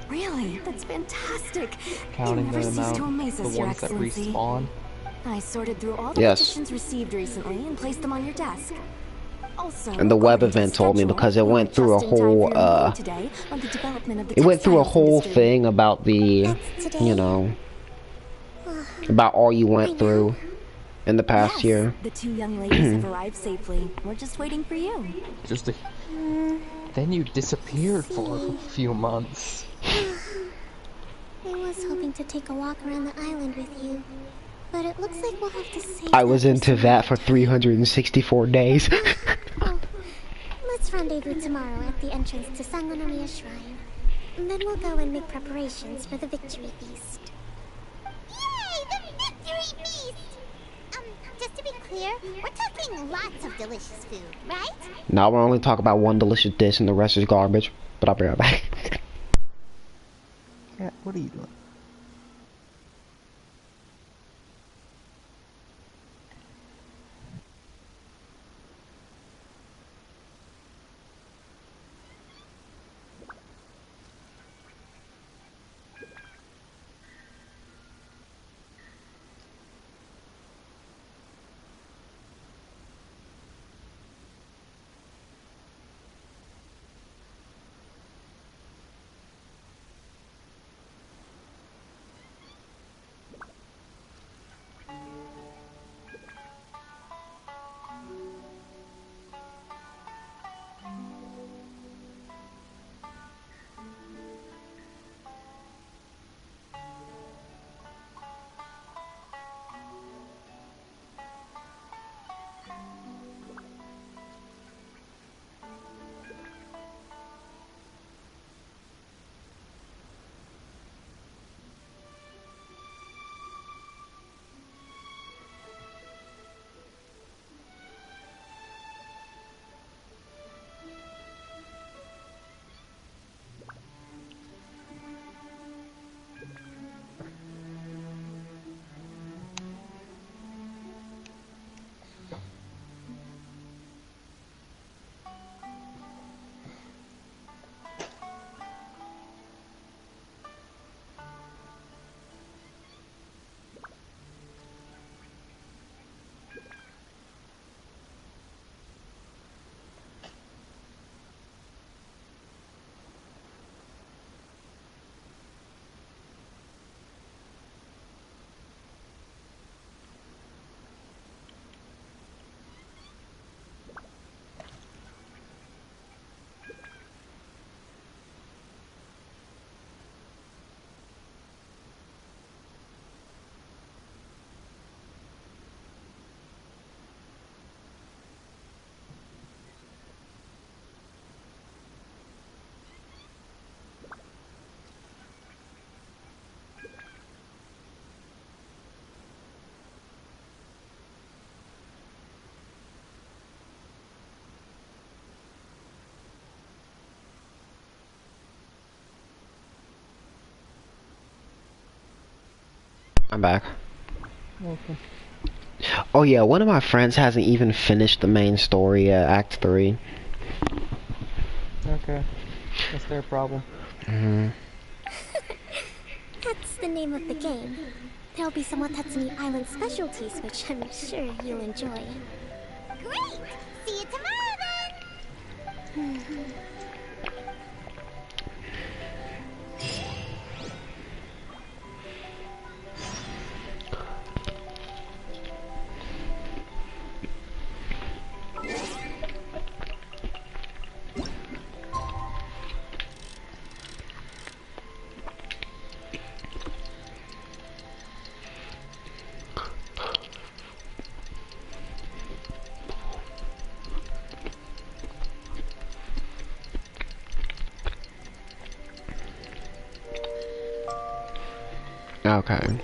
Really? That's fantastic. Counting you never the cease to amount, amaze the us, Your ones that Excellency. respawn. I sorted through all the Yes. petitions received recently and placed them on your desk. Also, And the web according to event told me schedule, because it we're went through a just in time whole, for your meeting today on the development of the it went through a textiles whole industry. thing about the, That's you know, about all you went through in the past Yes, year. the two young ladies have arrived safely. We're just waiting for you. Just a... Then you disappeared for a few months. I was hoping to take a walk around the island with you, but it looks like we'll have to save I was that into for that for 364 days. Oh, let's rendezvous tomorrow at the entrance to Sangonomiya Shrine. And then we'll go and make preparations for the victory feast. Yay, the victory feast! Just to be clear, we're talking lots of delicious food, right? Now we're only talking about one delicious dish and the rest is garbage. But I'll be right back. Cat, what are you doing? I'm back. Okay. Oh yeah, one of my friends hasn't even finished the main story yet, Act 3. Okay. That's their problem. That's the name of the game. There'll be some Watatsumi Island specialties, which I'm sure you'll enjoy. Great! See you tomorrow then! Okay. And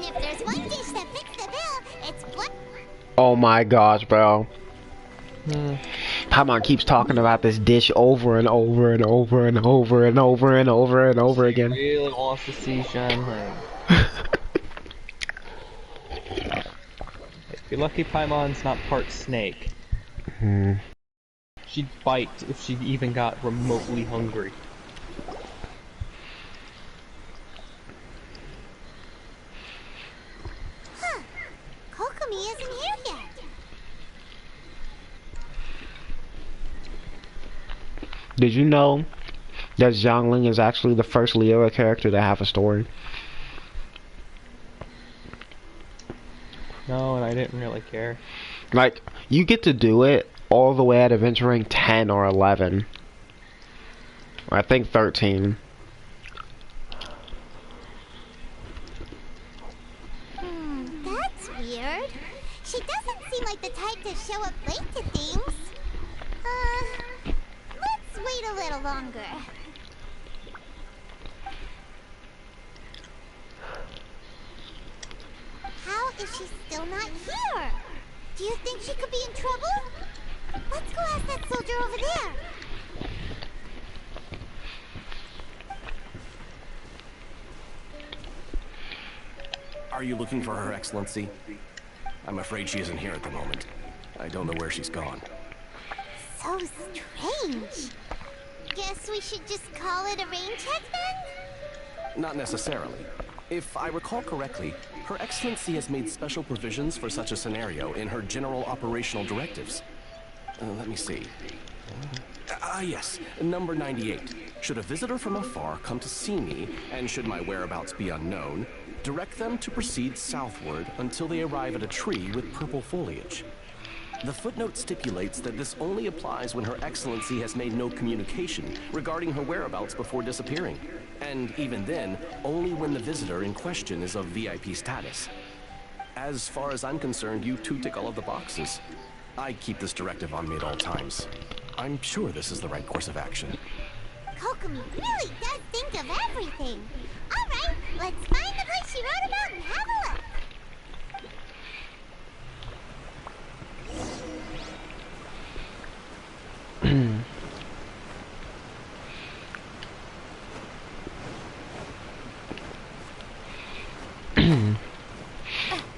if there's one dish that fits the bill, it's what? Oh my gosh, bro. Paimon keeps talking about this dish over and over and over and over and over and over and over again. She really wants to see Shanling. If you're lucky, Paimon's not part snake. She'd bite if she even got remotely hungry. Huh. Kokomi isn't here yet. Did you know that Xiangling is actually the first Leora character to have a story? No, and I didn't really care. Like, you get to do it all the way at Adventure Rank 10 or 11. Or I think 13. That's weird. She doesn't seem like the type to show up late to things. Let's wait a little longer. How is she still not here? Do you think she could be in trouble? Let's go ask that soldier over there. Are you looking for Her Excellency? I'm afraid she isn't here at the moment. I don't know where she's gone. So strange. Guess we should just call it a rain check then? Not necessarily. If I recall correctly, Her Excellency has made special provisions for such a scenario in her general operational directives. Let me see. Yes, number 98. Should a visitor from afar come to see me, and should my whereabouts be unknown, direct them to proceed southward until they arrive at a tree with purple foliage. The footnote stipulates that this only applies when Her Excellency has made no communication regarding her whereabouts before disappearing. And even then, only when the visitor in question is of VIP status. As far as I'm concerned, you two tick all of the boxes. I keep this directive on me at all times. I'm sure this is the right course of action. Kokomi really does think of everything. Alright, let's find the place she wrote about and have a look.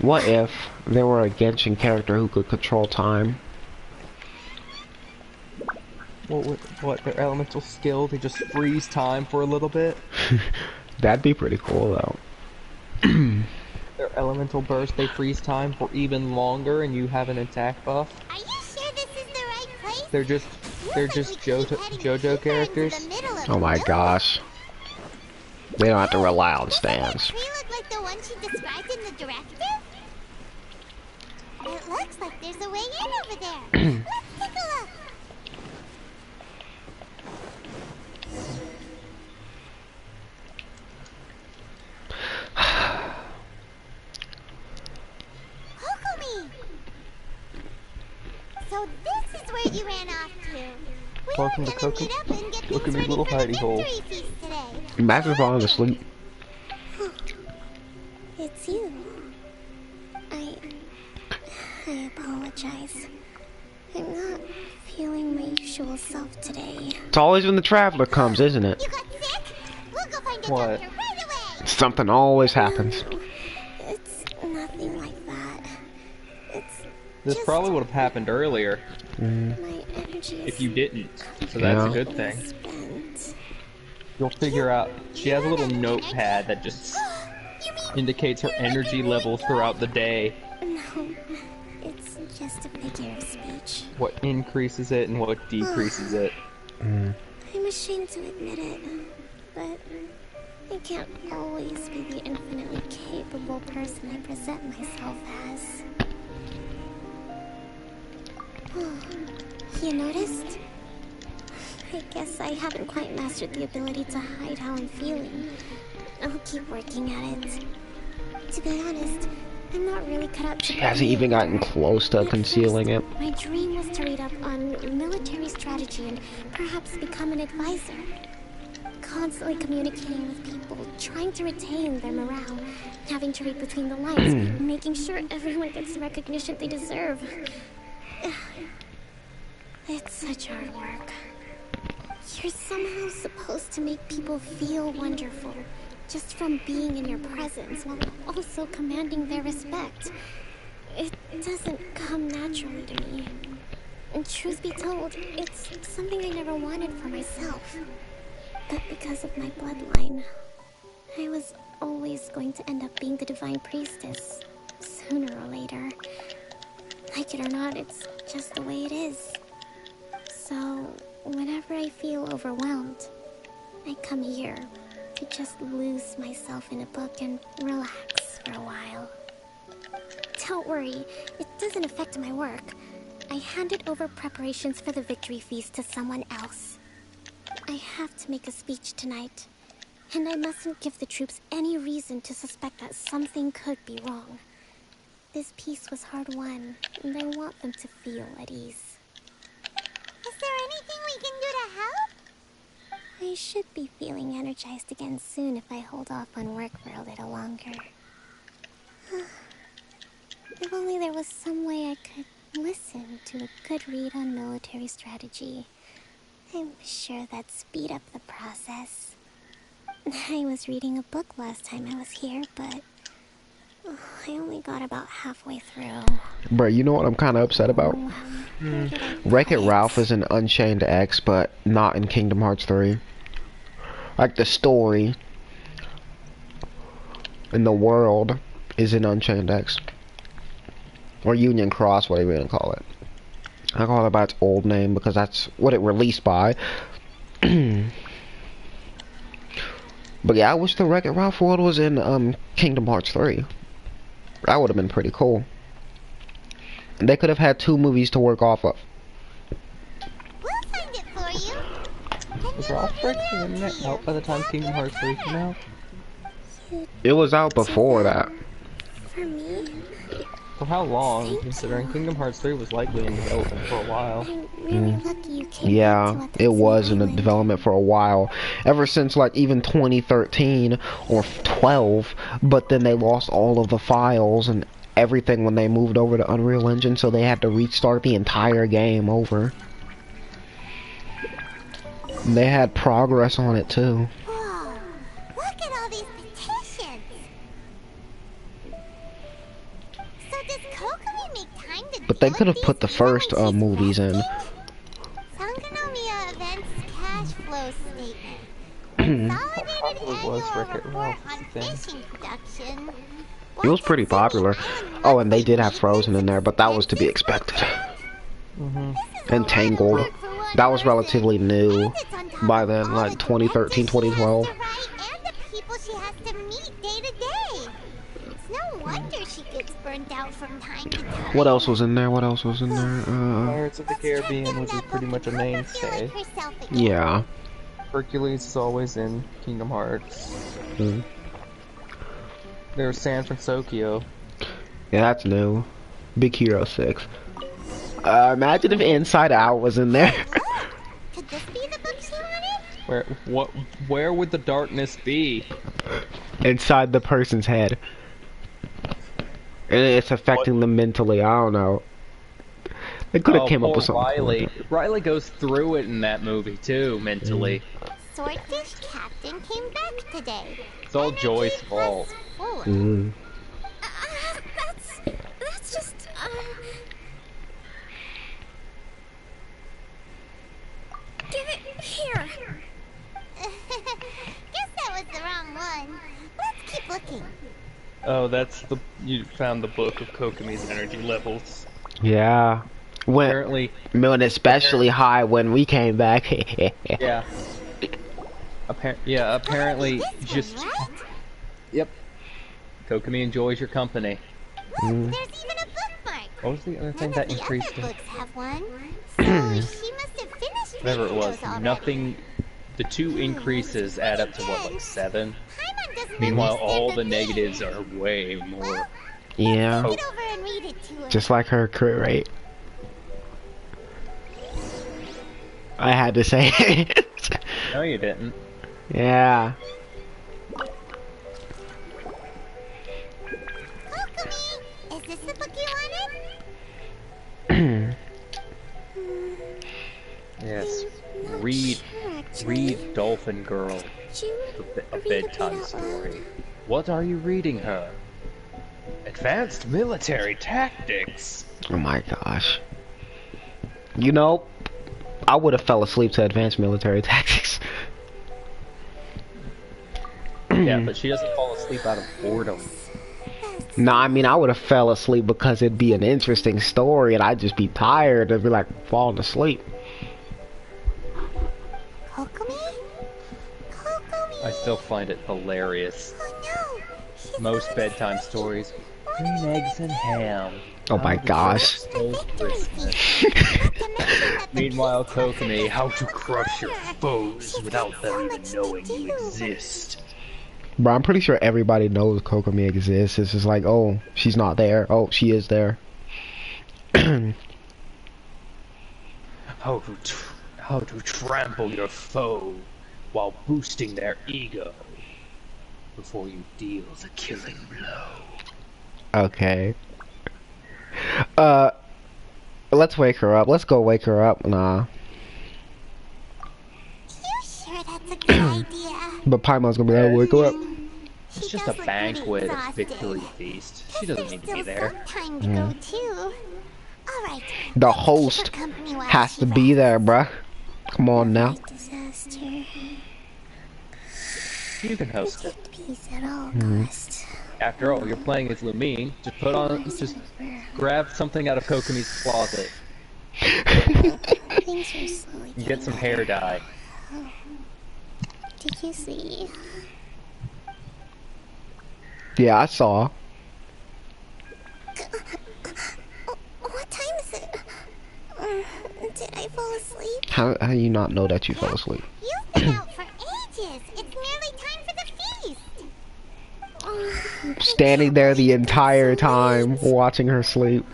What if there were a Genshin character who could control time? What, their elemental skill? They just freeze time for a little bit? That'd be pretty cool, though. Their elemental burst, they freeze time for even longer, and you have an attack buff. Are you sure this is the right place? They're just JoJo characters. Oh my gosh. They don't have to rely on stands. Does that tree look like the one she described in the directive? It looks like there's a way in over there. Let's take a look. Kokomi! So this is where you ran off to. We Welcome were to gonna meet up and get things Kokomi's ready little for the hidey hole. victory feast today. Imagine falling asleep. It's you. I apologize. I'm not feeling my usual self today. It's always when the traveler comes, isn't it? You got sick? We'll go find a What? doctor right away. Something always happens. It's nothing like that. It's This just probably would have happened earlier my energy if is you didn't. So that's a good thing. spent. You'll figure out. She has a little notepad that just indicates her energy levels throughout the day. No, it's just a figure of speech. What increases it and what decreases it. I'm ashamed to admit it, but I can't always be the infinitely capable person I present myself as. You noticed? I guess I haven't quite mastered the ability to hide how I'm feeling. I'll keep working at it. To be honest, I'm not really cut out to She hasn't even gotten close to concealing it. My dream was to read up on military strategy and perhaps become an advisor. Constantly communicating with people, trying to retain their morale, having to read between the lines, making sure everyone gets the recognition they deserve. It's such hard work. You're somehow supposed to make people feel wonderful, just from being in your presence, while also commanding their respect. It doesn't come naturally to me. And truth be told, it's something I never wanted for myself. But because of my bloodline, I was always going to end up being the divine priestess, sooner or later. Like it or not, it's just the way it is. So, whenever I feel overwhelmed, I come here to just lose myself in a book and relax for a while. Don't worry, it doesn't affect my work. I handed over preparations for the victory feast to someone else. I have to make a speech tonight, and I mustn't give the troops any reason to suspect that something could be wrong. This peace was hard won, and I want them to feel at ease. Is there anything we can do to help? I should be feeling energized again soon if I hold off on work for a little longer. If only there was some way I could listen to a good read on military strategy. I'm sure that'd speed up the process. I was reading a book last time I was here, but I only got about halfway through. Bro, you know what I'm kind of upset about? Wreck-It Ralph is in Unchained X, but not in Kingdom Hearts 3. Like, the story in the world is in Unchained X. Or Union Cross, whatever you want to call it. I call it by its old name because that's what it released by. But yeah, I wish the Wreck-It Ralph world was in Kingdom Hearts 3. That would have been pretty cool. And they could have had 2 movies to work off of. We'll find it for you. Was Ralph Breaks the Internet out by the time Kingdom Hearts 3 came out? It was out before that. For me? For how long, considering Kingdom Hearts 3 was likely in development for a while? Yeah, it was in development for a while. Ever since, like, even 2013 or 12. But then they lost all of the files and everything when they moved over to Unreal Engine, so they had to restart the entire game over. And they had progress on it, too. Whoa, look at all these petitions. So does Kokomi make time to But they could have put the first movies in. Sangonomiya Events Cash Flow Statement. Consolidated annual report on fishing production. It was pretty popular. Oh, and they did have Frozen in there, but that was to be expected. And Tangled. That was relatively new by then, like 2013, 2012. And the people she has to meet day to day. It's no wonder she gets burnt out from time to time. What else was in there? What else was in there? Pirates of the Caribbean, which is pretty much a mainstay. Yeah. Hercules is always in Kingdom Hearts. There's San Francisco. Yeah, that's new. Big Hero 6. Imagine if Inside Out was in there. Could this be the book she wanted? Where would the darkness be? Inside the person's head. And it's affecting them mentally, I don't know. They could have came up with something. Riley. Riley goes through it in that movie too, mentally. Swordfish Captain came back today. It's all Joy's fault. That's just, Give it here. Guess that was the wrong one. Let's keep looking. Oh, you found the book of Kokomi's energy levels. Yeah. Apparently, especially high when we came back. Yeah. Apparently, just. Right? Yep. Kokomi enjoys your company. Look, there's even a bookmark. What was the other thing None that of the increased other it? books have one. So she must have finished Whatever it reading was, those already. nothing. The 2 increases add up to what, like 7? Paimon doesn't Meanwhile, understand all a the thing. negatives are way more. Yeah. Get over and read it to her. Just like her crit rate. I had to say it. No, you didn't. Yeah. Kokomi, is this the book you wanted? Yes. Read Dolphin Girl. A bedtime story. What are you reading her? Advanced military tactics. Oh my gosh. You know, I would have fell asleep to advanced military tactics. Yeah, but she doesn't fall asleep out of boredom. No, I mean, I would have fell asleep because it'd be an interesting story and I'd just be tired and be like falling asleep. Kokomi? Kokomi! I still find it hilarious. Oh no! Most bedtime stories. Green eggs and ham. Oh my gosh. Meanwhile, Kokomi, how to crush your foes without them even knowing you exist. Bro, I'm pretty sure everybody knows Kokomi exists. It's just like, oh, she's not there. Oh, she is there. How to trample your foe while boosting their ego before you deal a killing blow. Okay. Let's wake her up. Let's go wake her up. Nah. You sure that's a good idea? But Paimon's gonna be like, wake her up. It's just a banquet, a victory feast. She doesn't need to be there. Time to go too. All right. The host has to be there, bruh. Come on now. Disaster. You can host it. Peace at all costs. After all, you're playing as Lumine. Just grab something out of Kokomi's closet. Things are slowly And get some hair dye. Did you see? Yeah, I saw. What time is it? Did I fall asleep? How do you not know that you fell asleep? You've been out for ages. It's nearly time for the feast. Standing there the entire time, watching her sleep.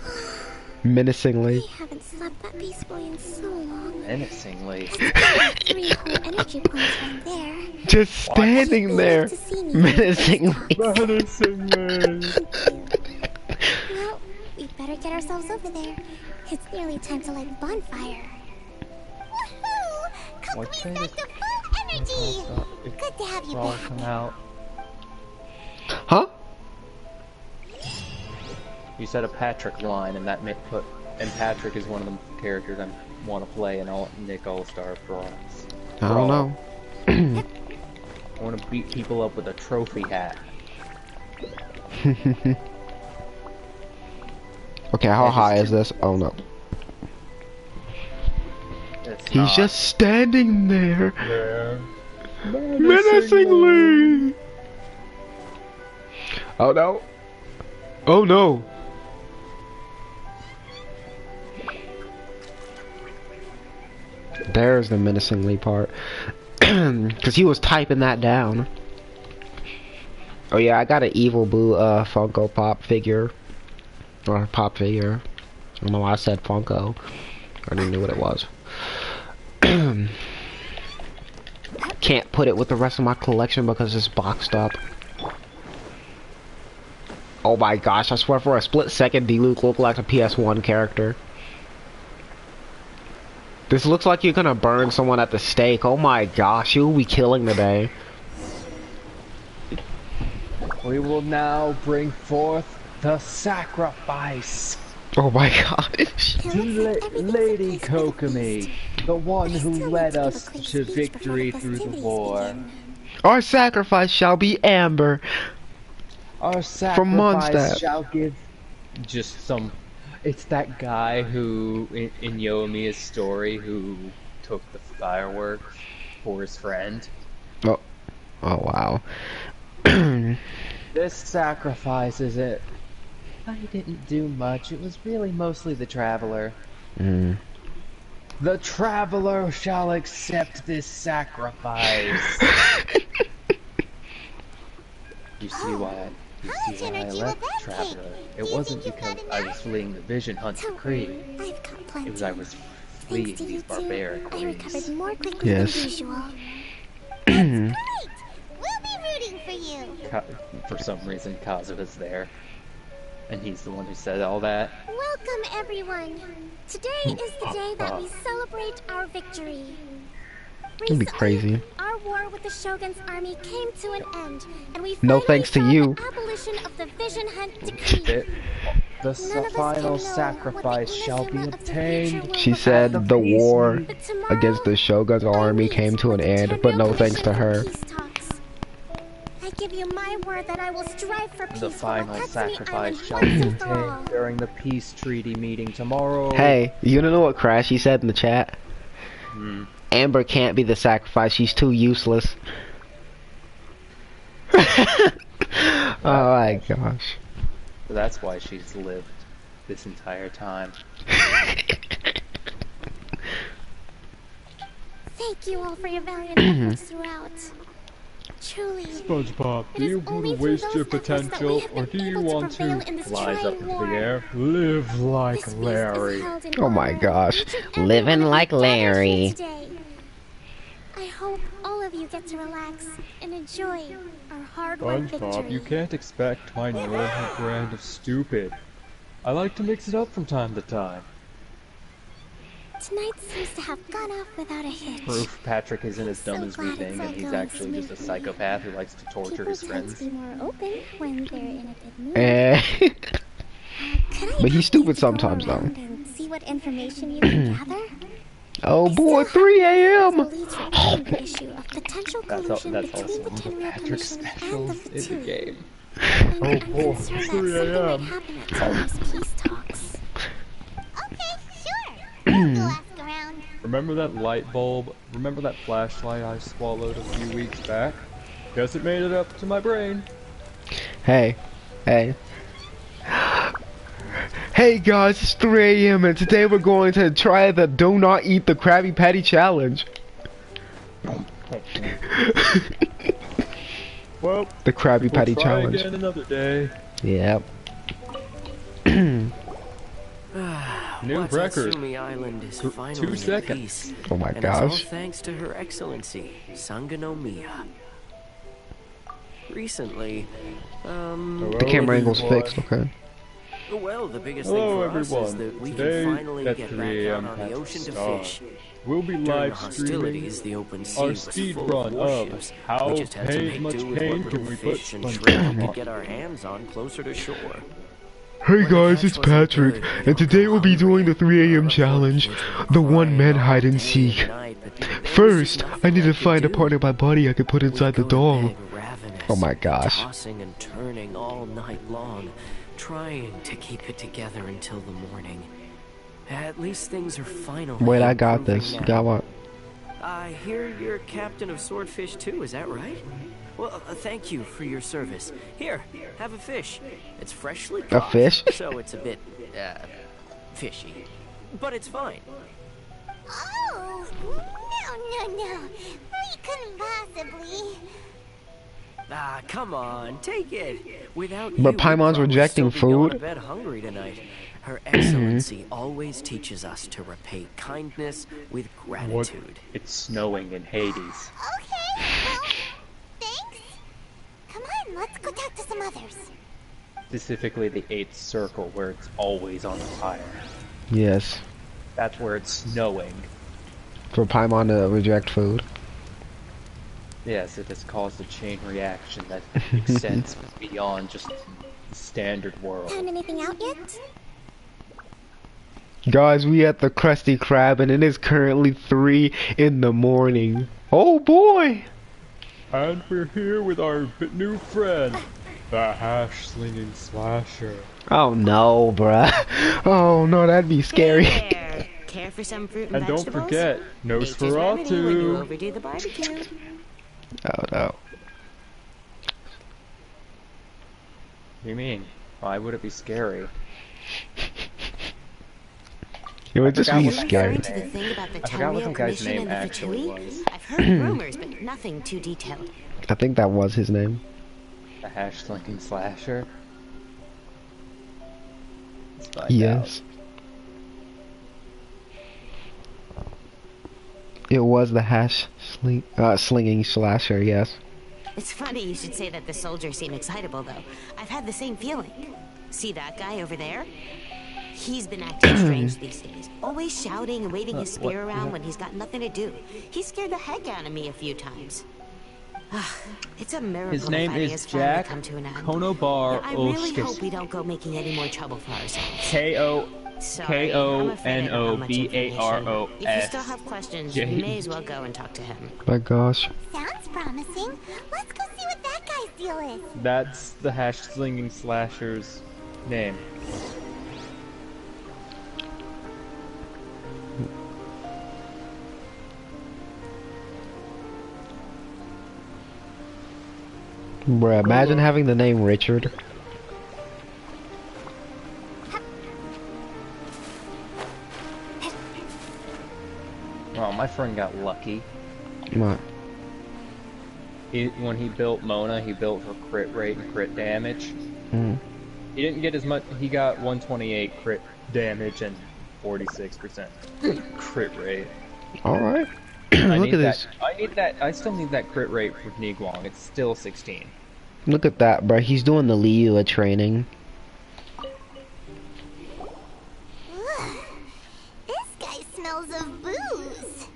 Menacingly. I haven't slept that peacefully in so long. Menacingly. 3 whole energy points right there. Just standing there. Menacingly. Menacingly. Well, we better get ourselves over there. It's nearly time to light the bonfire. Woohoo! Kokomi's back to full energy. Good to have you back. Come out. Huh? You said a Patrick line, and that and Patrick is one of the characters I want to play in Nick All-Star Brawls. I don't know. I want to beat people up with a trophy hat. Okay, how high is this? Oh no. He's just standing there. Menacingly. Oh no. Oh no. There's the menacingly part. Because he was typing that down. Oh yeah, I got an Evil Boo Funko Pop figure. Or pop figure. I don't know why I said Funko. I didn't know what it was. can't put it with the rest of my collection because it's boxed up. Oh my gosh, I swear for a split second D-Luke looked like a PS1 character. This looks like you're gonna burn someone at the stake. Oh my gosh, you'll be killing today. We will now bring forth the sacrifice. Oh my gosh. Lady Kokomi, the one who led us to victory through the war. Our sacrifice shall be Amber. Our sacrifice shall give just some... It's that guy who, in Yoimiya's story, who took the fireworks for his friend. Oh wow. This sacrifice is it. I didn't do much. It was really mostly the Traveler. The Traveler shall accept this sacrifice. You see why I left the Traveler? It wasn't because I was fleeing the Vision Hunt to Kree. It was I was fleeing these barbaric race. Yes. We'll be rooting for you. For some reason, Kazuha's there. And he's the one who said all that. Welcome, everyone. Today is the day that we celebrate our victory. That'd be crazy. Our war with the Shogun's army came to an end, and we no thanks to you. The abolition of the Vision Hunt decree. The final sacrifice shall be obtained. She said the war against the Shogun's army came to an end, but no thanks to her. I give you my word that I will strive for peace. The final sacrifice shall be obtained during the peace treaty meeting tomorrow. Hey, you don't know what Crashy said in the chat? Amber can't be the sacrifice, she's too useless. Oh my gosh. So that's why she's lived this entire time. Thank you all for your valiant efforts throughout. Truly, SpongeBob, do you want to waste your potential, or do you want to flies up into the air? Live like Larry. Oh my gosh. Living like Larry. I hope all of you get to relax and enjoy our hard-won victory. SpongeBob, you can't expect my normal brand of stupid. I like to mix it up from time to time. Tonight seems to have gone off without a hitch. Proof Patrick isn't as dumb as we think, and he's actually just a psychopath who likes to torture his friends. People tend to be more open when they're in a good mood. But he's stupid sometimes, though. And see what information you can gather? Oh boy, 3 a.m. That's also one of Patrick's specials in the game. Oh boy, 3 a.m. Remember that light bulb? Remember that flashlight I swallowed a few weeks back? Guess it made it up to my brain. Hey. Hey guys, it's 3 a.m. and today we're going to try the Do Not Eat the Krabby Patty Challenge. Well, the Krabby Patty Challenge. Again another day. Yep. New record. Island is finally 2 seconds. Peace, oh my and gosh. It's all thanks to Her Excellency, Sangonomiya. Recently, the camera angle's fixed, okay. Well, the biggest thing for us is that we can finally get back out on the ocean to fish. We'll be live streaming the open sea our speed run of how much pain can we put to get our hands on closer to shore. Hey guys, it's Patrick, and today we'll be doing the 3 a.m. challenge, the one-man hide and seek. First, I need to find a part of my body I can put inside the doll. Oh my gosh. Tossing and turning all night long, trying to keep it together until the morning. At least things are finally. Wait, I got this. Now. Got what? I hear you're captain of Swordfish too, is that right? Well, thank you for your service. Here, have a fish. It's freshly caught. A fish? So it's a bit, fishy. But it's fine. Oh, no. We couldn't possibly. Ah, come on, take it. Without but you, Paimon's rejecting food. To bed hungry tonight. Her Excellency always teaches us to repay kindness with gratitude. It's snowing in Hades. Okay, let's go talk to some others. Specifically the 8th circle, where it's always on fire. Yes. That's where it's snowing. For Paimon to reject food. Yes, it has caused a chain reaction that extends beyond just the standard world. Found anything out yet? Guys, we at the Krusty Krab and it is currently 3 in the morning. Oh boy! And we're here with our new friend, the hash-slinging slasher. Oh no, bruh. Oh no, that'd be scary. Hey there. Care for some fruit and vegetables? Don't forget, Nature's remedy when you Nosferatu. overdo the barbecue. Oh no. What do you mean? Why would it be scary? It would just be Are you scary. referring to the thing about the I forgot what Tomio the guy's Commission name and the actually Fatui? was. I've heard rumors, but nothing too detailed. I think that was his name. The hash-slinging slasher? Let's find Yes. It was the slinging slasher, yes. It's funny you should say that the soldiers seem excitable, though. I've had the same feeling. See that guy over there? He's been acting strange these days. Always shouting and waving his spear around when he's got nothing to do. He scared the heck out of me a few times. It's a miracle His name the fighting is has finally Jack come to an end. Konobar I really hope Oshkis. we don't go making any more trouble for ourselves. Sorry, I'm afraid I don't have much information. Konobaros. If you still have questions, you may as well go and talk to him. My gosh. Sounds promising. Let's go see what that guy's deal is. That's the hash-slinging slasher's name. Bruh, imagine having the name Richard. Oh, my friend got lucky. What? When he built Mona, he built for crit rate and crit damage. Mm. He didn't get as much. He got 128 crit damage and 46% crit rate. Alright. I Look need at this. I need that. I still need that crit rate for Niguang. It's still 16. Look at that, bruh. He's doing the Liyue training. This guy smells of booze.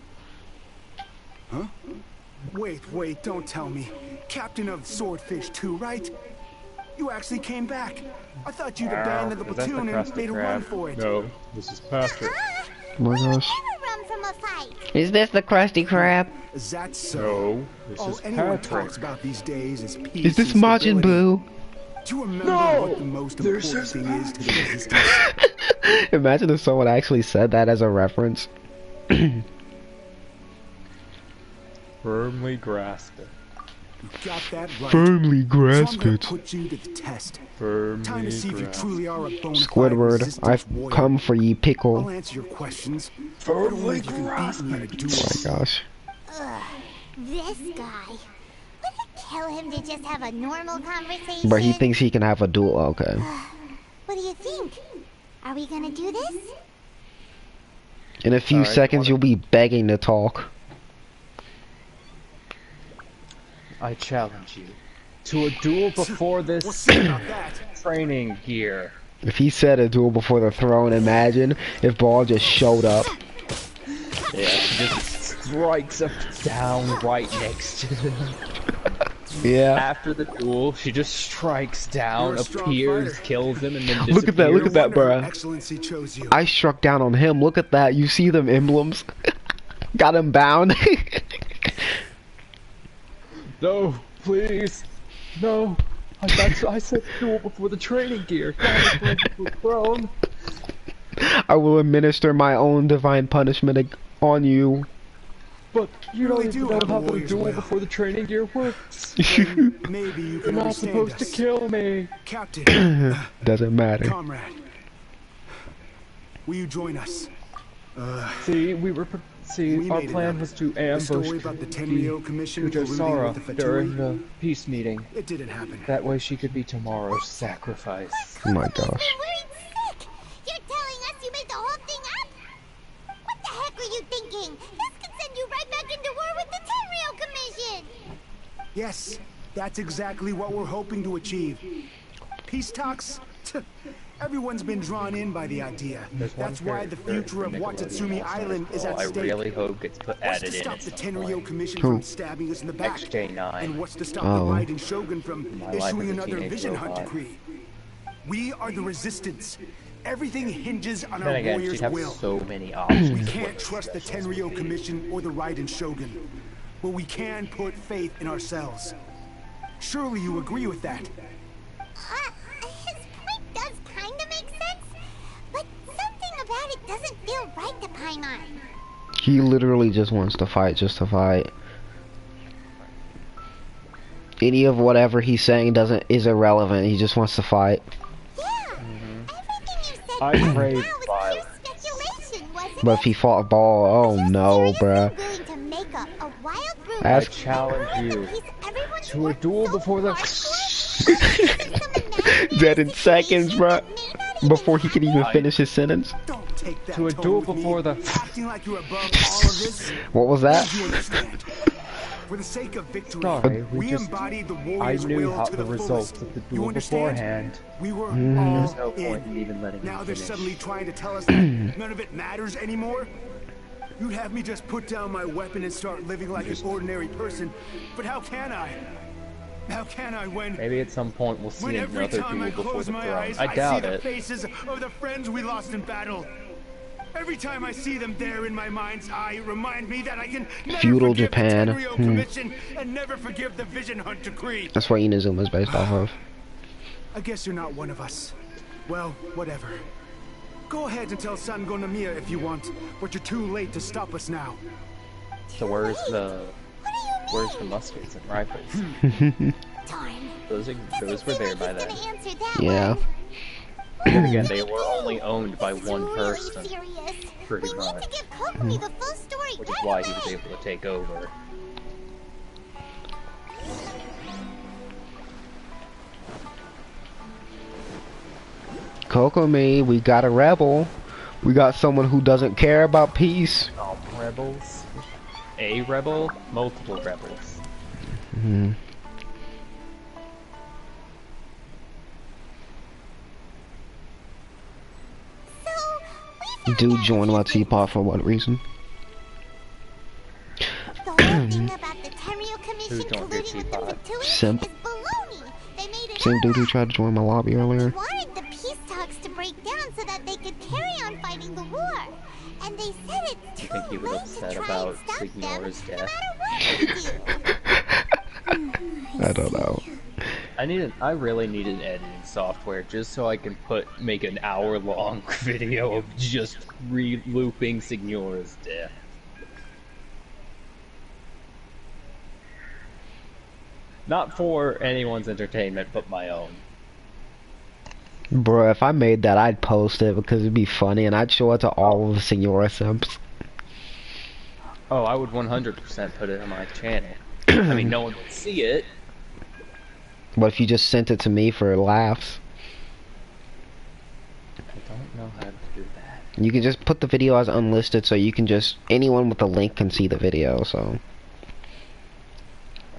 Huh? Wait, don't tell me. Captain of Swordfish 2, right? You actually came back. I thought you'd abandoned the Is that the platoon and Krusty made a Krab? run for it. No, this is Patrick. Oh my gosh. Never run from a fight. Is this the Krusty Krab? Is that so? No, this All is anyone Patrick. talks about these days is peace. Is this and Majin stability. Buu? Do you remember what the most important thing is to the resistance? Imagine if someone actually said that as a reference. Firmly grasp it. You got that right. Firmly grasp so I'm gonna it. put you to the test. Firmly Time to see if you grasp. truly are a bona fide Squidward, resistance I've warrior. come for ye I'll pickle. answer your questions. Firmly You can beat me in a duel. Oh my gosh. Ugh, this guy. Would it kill him to just have a normal conversation? But he thinks he can have a duel. Okay. What do you think? Are we gonna do this? In a few Alright, seconds, you'll be begging to talk. I challenge you to a duel before We'll this see about that. training gear. If he said a duel before the throne, imagine if Ball just showed up. Yeah, she just strikes up down right next to him. Yeah. After the duel, she just strikes down, You're a strong appears, fighter. kills him, and then disappears. Look at that, look at that, No wonder Her bruh. Excellency chose you. I struck down on him. Look at that. You see them emblems? Got him bound. No, please. No. I said duel before the training gear. God, before the throne. I will administer my own divine punishment on you. But you Really don't do even know have a how the warrior's duel will. before the training gear works. Maybe you You're can not understand supposed to us. kill me. Captain, Doesn't matter. comrade, will you join us? See, We our made it plan up. was to The story ambush about the the Tenryou Commission colluding Ujosara with the during Fatui, the peace meeting. it didn't happen. That way she could be tomorrow's sacrifice. Oh my Kokomi's been gosh. worried sick. You're telling us you made the whole thing up? What the heck were you thinking? This could send you right back into war with the Tenryou Commission. Yes, That's exactly what we're hoping to achieve. Peace talks? Everyone's been drawn in by the idea. That's why the future of Watatsumi Island is at stake. I really hope gets added in. What's to stop the Tenryo Commission from stabbing us in the back? XJ9. And what's to stop the Raiden Shogun from issuing another Vision Hunt decree? We are the resistance. Everything hinges on our warriors' will. So many options. We can't trust the Tenryo Commission or the Raiden Shogun, but we can put faith in ourselves. Surely you agree with that? His point does kind of make sense, but something about it doesn't feel right to Paimon. He literally just wants to fight, just to fight. Any of whatever he's saying is irrelevant. He just wants to fight. I crave violence. But if he fought a ball, oh no, bruh. I challenge you to a duel before the... Dead in seconds, bruh. Before he can even finish his sentence. To a duel before the... What was that? For the sake of victory, Sorry, we embodied the warrior's will to the results fullest. of the duel beforehand. We were all There's no point in even letting Now him they're finish. suddenly trying to tell us that none of it matters anymore? You'd have me just put down my weapon and start living like an ordinary person, but how can I? How can I when... Maybe at some point we'll see another duel before the throne. I I doubt see it. the faces of the friends we lost in battle. Every time I see them there in my mind's eye, remind me that I can never Feudal forgive Japan. the Tenryo Commission and never forgive the Vision Hunt decree. That's what Inazuma's based off of. I guess you're not one of us. Well, whatever. Go ahead and tell Sango Namiya if you want, but you're too late to stop us now. So where's the muskets and rifles? Those were there by then. Yeah. And again, they were only owned by one person, pretty much. Which is why he was able to take over. Kokomi, we got a rebel. We got someone who doesn't care about peace. Rebels? A rebel? Multiple rebels. Do join my teapot for what reason? Simp. Same dude who tried to join my lobby earlier. Wanted the peace talks to break down so that they could carry on fighting the war. And they said it's too think he was late upset to try about and stop them, Signora's no death? matter what they do. I don't know. I really need an editing software just so I can make an hour-long video of just re-looping Signora's death. Not for anyone's entertainment, but my own. Bro, if I made that, I'd post it because it'd be funny, and I'd show it to all of the Signora simps. Oh, I would 100% put it on my channel. I mean, no one would see it. What if you just sent it to me for laughs? I don't know how to do that. You can just put the video as unlisted, so you can just... anyone with the link can see the video, so...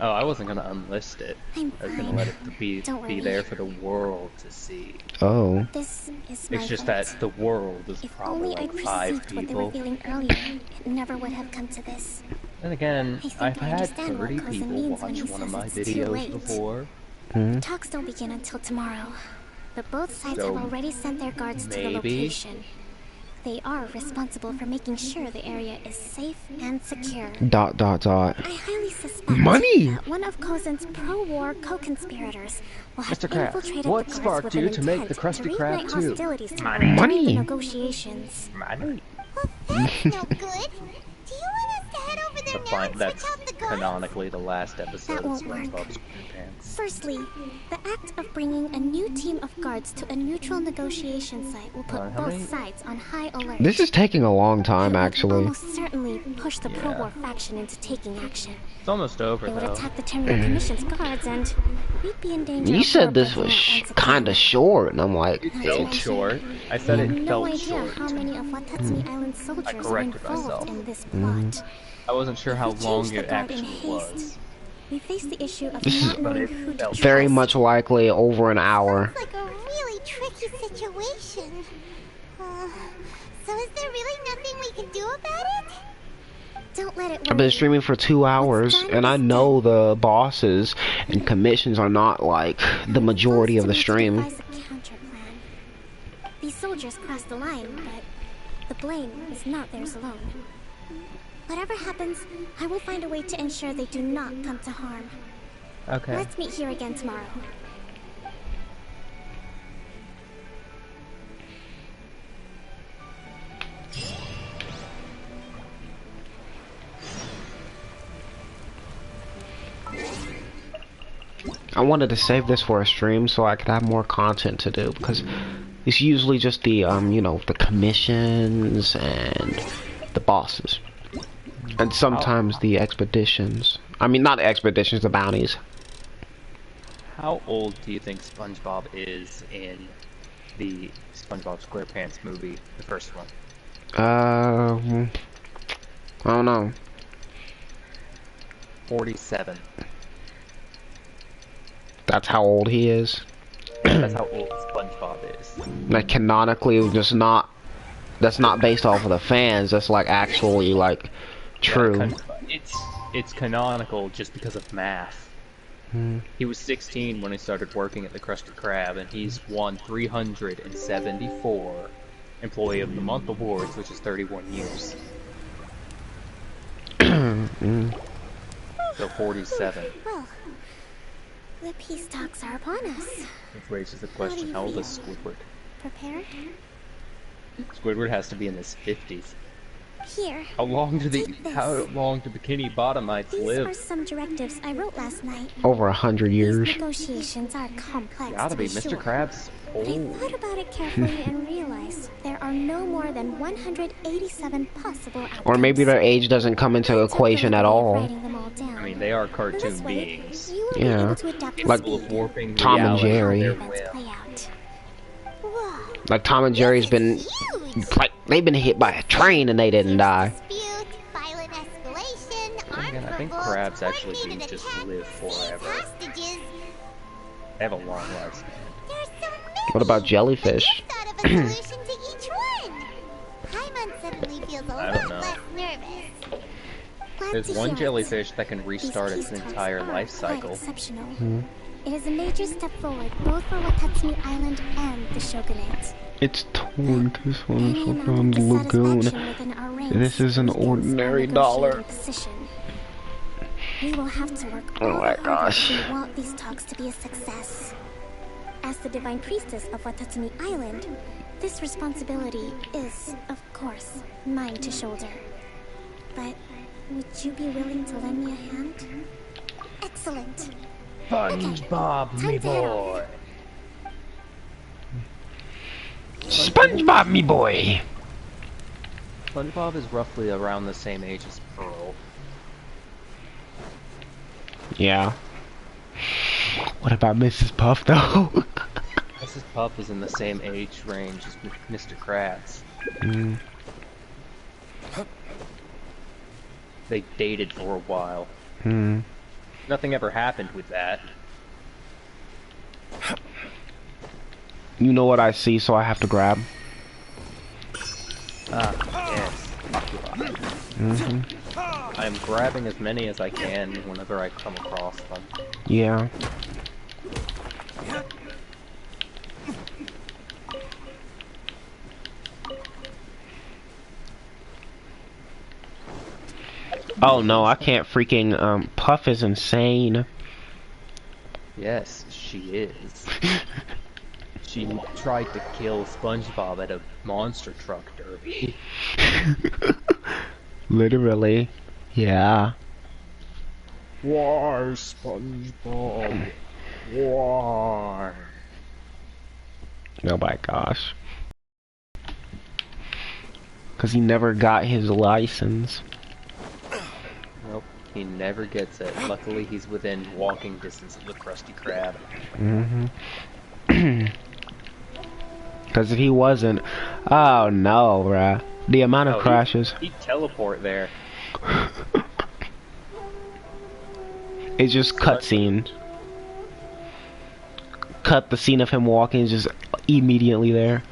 Oh, I wasn't gonna unlist it. I was gonna let it be there for the world to see. Oh. This is It's just that the world is probably like 5 people. what they were feeling earlier, it never would have come to this. And again, I've had understand what 30 Cousin people means when watch he one of says my it's too videos late. before. Talks don't begin until tomorrow, but both sides So, have already sent their guards to the maybe? location. They are responsible for making sure the area is safe and secure. ... I highly suspect Money! that one of Kozen's pro-war co-conspirators will have Mr. Kraft, infiltrated what the guards sparked with you an to make intent the Krusty to Krab reignite 2? hostilities Money. during Money. the negotiations. Money. That's no good. Do you want us to head over there now and That's switch out the guards? canonically the last episode That of won't work. SpongeBob SquarePants. Firstly, the act of bringing a new team of guards to a neutral negotiation site will put How many- both sides on high alert. This is taking a long time, It would actually. almost certainly push the pro-war faction into taking action. It's almost over, They would though. attack the Tenryo Commission's guards, and we'd be in danger. You of said this horrible was violence again. kinda short, and I'm like... It felt short. I said I have it no felt idea short. how many of Watatsumi Island soldiers are corrected involved myself. in this plot. I wasn't sure how If we long change the it guard in actually haste, was. We face the issue of This not is knowing who to trust. very much likely over an hour. It's like a really tricky situation. So is there really nothing we can do about it? Don't let it worry. I've been streaming for 2 hours, and I know the bosses and commissions are not like the majority of the stream. These soldiers crossed the line, but the blame is not theirs alone. Whatever happens, I will find a way to ensure they do not come to harm. Okay. Let's meet here again tomorrow. I wanted to save this for a stream so I could have more content to do, because it's usually just the you know, the commissions and the bosses. And sometimes the expeditions. I mean, not the expeditions, the bounties. How old do you think SpongeBob is in the SpongeBob SquarePants movie, the first one? I don't know. 47. That's how old he is. That's how old SpongeBob is. Like, canonically, just not. That's not based off of the fans. That's like actually like true. Yeah, it's canonical just because of math. He was 16 when he started working at the Krusty Krab, and he's won 374 Employee of the Month awards, which is 31 years. So 47. Well, the peace talks are upon us. Which raises the question, how old is Squidward? Prepared? Squidward has to be in his 50s. Here. How long do the Bikini Bottomites These live? are some directives I wrote last night. Over 100 years. These negotiations are complex. Gotta be. Mr. Krabs But I old. thought about it carefully and realized there are no more than 187 possible outcomes. Or maybe their age doesn't come into equation at all. I mean, they are cartoon beings. Yeah, like Tom and Jerry. Like Tom and Jerry's been, like they've been hit by a train and they didn't die. Again, I think crabs actually do just live forever. They have a long lifespan. What about jellyfish? Paimon suddenly feels a I little don't know. less nervous. There's one jellyfish that can restart its entire life cycle. Exceptional. It is a major step forward both for Watatsumi Island and the Shogunate. It's torn this one from the lagoon. This is an ordinary dollar. We will have to work Oh all my the harder gosh. if we want these talks to be a success. As the Divine Priestess of Watatsumi Island, this responsibility is, of course, mine to shoulder. But would you be willing to lend me a hand? Excellent. SpongeBob, me boy. SpongeBob, me boy. SpongeBob is roughly around the same age as Pearl. Yeah. What about Mrs. Puff though? Mrs. Puff is in the same age range as Mr. Krabs. They dated for a while. Nothing ever happened with that. You know what I see, so I have to grab. Yes. I'm grabbing as many as I can whenever I come across them. Yeah. Oh no, I can't freaking, Puff is insane. Yes, she is. She tried to kill SpongeBob at a monster truck derby. Literally. Yeah. Why, SpongeBob? Why? Oh my gosh. Cause he never got his license. Nope, he never gets it. Luckily, he's within walking distance of the Krusty Krab. Cause if he wasn't, oh no, bruh. The amount of crashes. He'd teleport there. It's just cutscene. Cut the scene of him walking, just immediately there.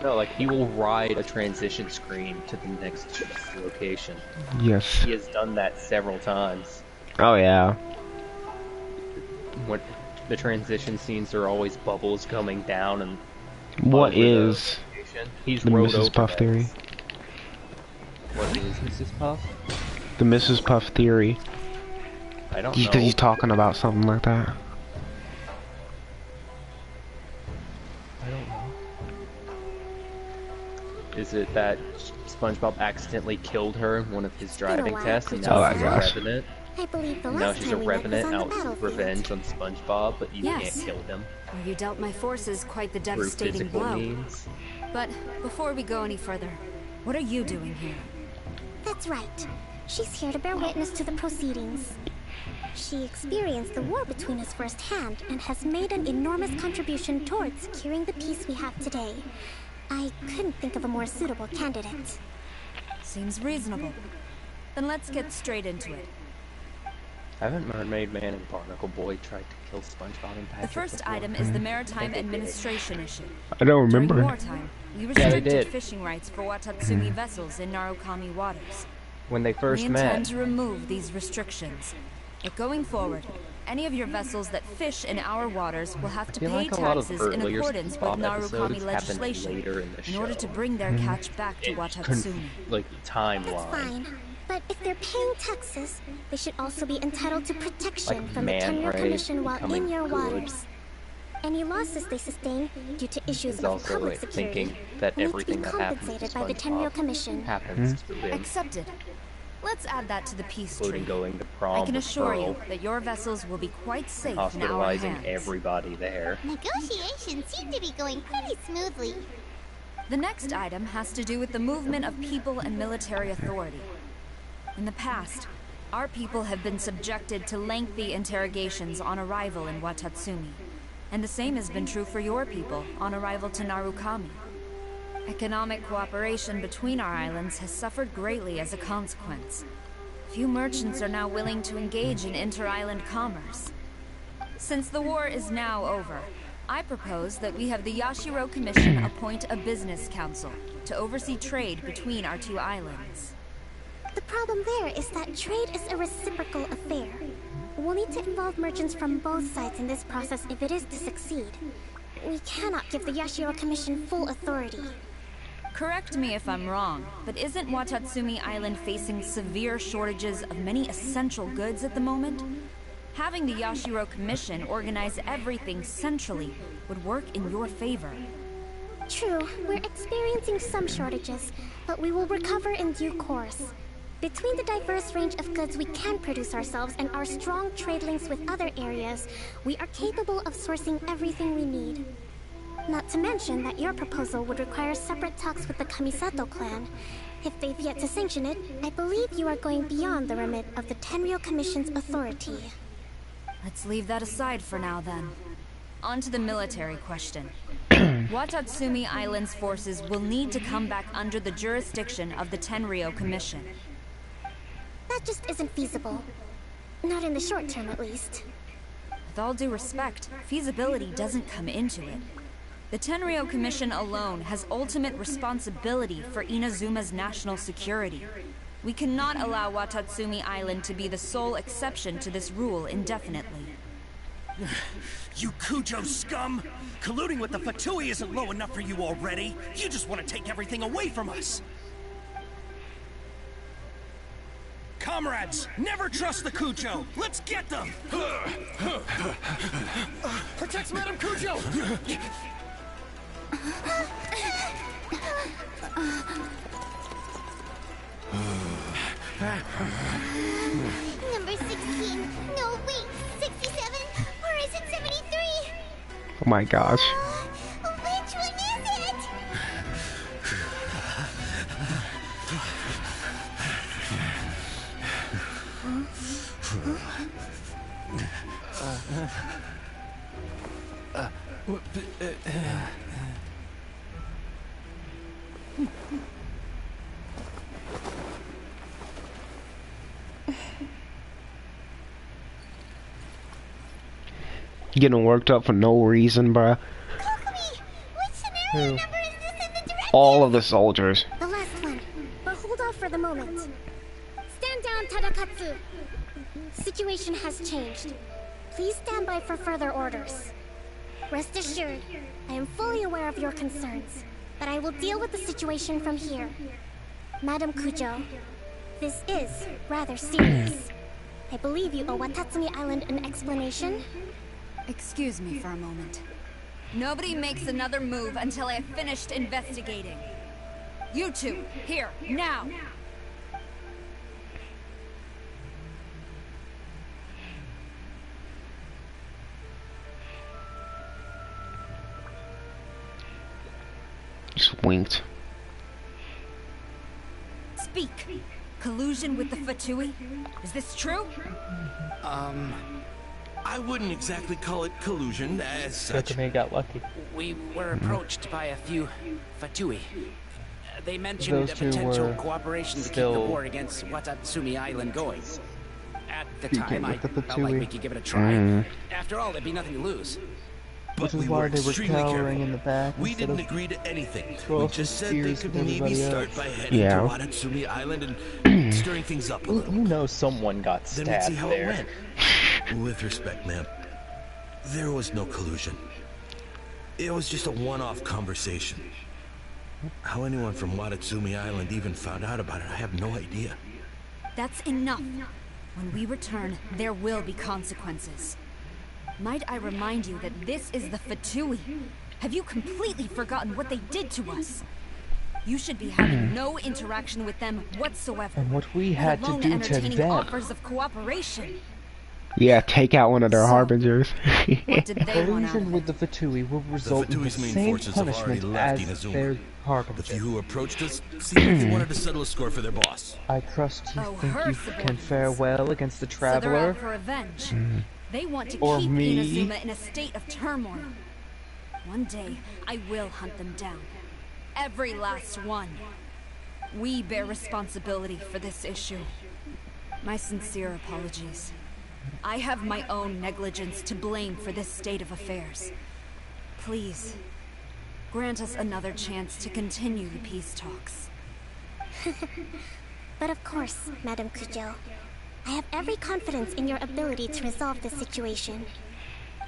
No, like he will ride a transition screen to the next location. Yes. He has done that several times. Oh yeah. When the transition scenes are always bubbles coming down and. What is He's the rode Mrs. over Puff that. theory? What is Mrs. Puff? The Mrs. Puff theory. I don't know. Because he's talking about something like that. I don't know. Is it that SpongeBob accidentally killed her in one of his driving tests, and now she's a revenant? I believe the Now last she's a time we met was revenant on the out battlefield. revenge on SpongeBob, but you Yes. can't kill him Well, you dealt my forces quite the through devastating physical blow. means. But before we go any further, what are you doing here? That's right. She's here to bear witness to the proceedings. She experienced the war between us firsthand and has made an enormous contribution towards securing the peace we have today. I couldn't think of a more suitable candidate. Seems reasonable. Then let's get straight into it. Haven't Mermaid Man and Barnacle Boy tried to kill SpongeBob and Patrick The first before? item is the Maritime Administration issue. I don't remember. During wartime, we Yeah, they restricted did. fishing rights for Watatsumi vessels in Narukami waters. When they first We intend met. to remove these restrictions. But going forward, any of your vessels that fish in our waters will have to I feel pay like a lot of taxes in earlier accordance with SpongeBob Narukami episodes happened legislation later in the in order to show. bring their catch back to Watatsumi. Like timeline. Fine. But if they're paying taxes, they should also be entitled to protection Like from the man Tenryou raid Commission while becoming in your good. waters. Any losses they sustain due to issues He's of also public like security thinking that will need to everything be that happens to compensated by the Tenryou SpongeBob Commission. happens to him, Accepted. Let's add that to the peace including treaty. going to prom I can with assure you Pearl, that your vessels will be quite safe in our hospitalizing hands. everybody there. Negotiations seem to be going pretty smoothly. The next item has to do with the movement of people and military authority. In the past, our people have been subjected to lengthy interrogations on arrival in Watatsumi, and the same has been true for your people on arrival to Narukami. Economic cooperation between our islands has suffered greatly as a consequence. Few merchants are now willing to engage in inter-island commerce. Since the war is now over, I propose that we have the Yashiro Commission appoint a business council to oversee trade between our two islands. The problem there is that trade is a reciprocal affair. We'll need to involve merchants from both sides in this process if it is to succeed. We cannot give the Yashiro Commission full authority. Correct me if I'm wrong, but isn't Watatsumi Island facing severe shortages of many essential goods at the moment? Having the Yashiro Commission organize everything centrally would work in your favor. True, we're experiencing some shortages, but we will recover in due course. Between the diverse range of goods we can produce ourselves and our strong trade links with other areas, we are capable of sourcing everything we need. Not to mention that your proposal would require separate talks with the Kamisato clan. If they've yet to sanction it, I believe you are going beyond the remit of the Tenryou Commission's authority. Let's leave that aside for now, then. On to the military question. Watatsumi Island's forces will need to come back under the jurisdiction of the Tenryou Commission. That just isn't feasible. Not in the short term, at least. With all due respect, feasibility doesn't come into it. The Tenryou Commission alone has ultimate responsibility for Inazuma's national security. We cannot allow Watatsumi Island to be the sole exception to this rule indefinitely. You Kujo scum! Colluding with the Fatui isn't low enough for you already. You just want to take everything away from us. Comrades, never trust the Kujo. Let's get them! Protect Madame Cujo! Number 16. No, wait. 67? Or is it 73? Oh my gosh. Which one is it? Getting worked up for no reason, bruh. Kokomi, which scenario number is this in the directive? All of the soldiers. The last one. But hold off for the moment. Stand down, Tadakatsu. Situation has changed. Please stand by for further orders. Rest assured, I am fully aware of your concerns, but I will deal with the situation from here. Madam Kujo, this is rather serious. I believe you owe Watatsumi Island an explanation. Excuse me for a moment. Nobody makes another move until I have finished investigating. You two, here, now! Just winked. Speak! Collusion with the Fatui? Is this true? I wouldn't exactly call it collusion as such. Kokomi got lucky. We were approached by a few Fatui. They mentioned Those a two potential were cooperation to keep still- the war against Watatsumi Island going. At the Speaking time, I with the felt like Fatui. we could give it a try. After all, there'd be nothing to lose. Which is we why were they were extremely cowering careful. in the back. We instead didn't of agree to anything. We crossing just said they spears could with maybe everybody start else. by heading Yeah. to Watatsumi Island and stirring things up a little. You know someone got Then we'd see stabbed how there. it went. With respect, ma'am, there was no collusion. It was just a one-off conversation. How anyone from Watatsumi Island even found out about it, I have no idea. That's enough. When we return, there will be consequences. Might I remind you that this is the Fatui? Have you completely forgotten what they did to us? You should be having no interaction with them whatsoever. And what we let had to alone do to entertaining them. offers of cooperation. Yeah, take out one of their harbingers. What did they want out Collusion of with the Fatui will result in the Fatui's main same forces have already punishment left as Inazuma. their The harbinger. few who approached us seemed like they wanted to settle a score for their boss. I trust you Oh, think her you can subordinates. fare well against the So they're traveler. out for revenge. They want to Or keep me. Inazuma in a state of turmoil. One day, I will hunt them down. Every last one. We bear responsibility for this issue. My sincere apologies. I have my own negligence to blame for this state of affairs. Please, grant us another chance to continue the peace talks. But of course, Madam Kujo. I have every confidence in your ability to resolve this situation.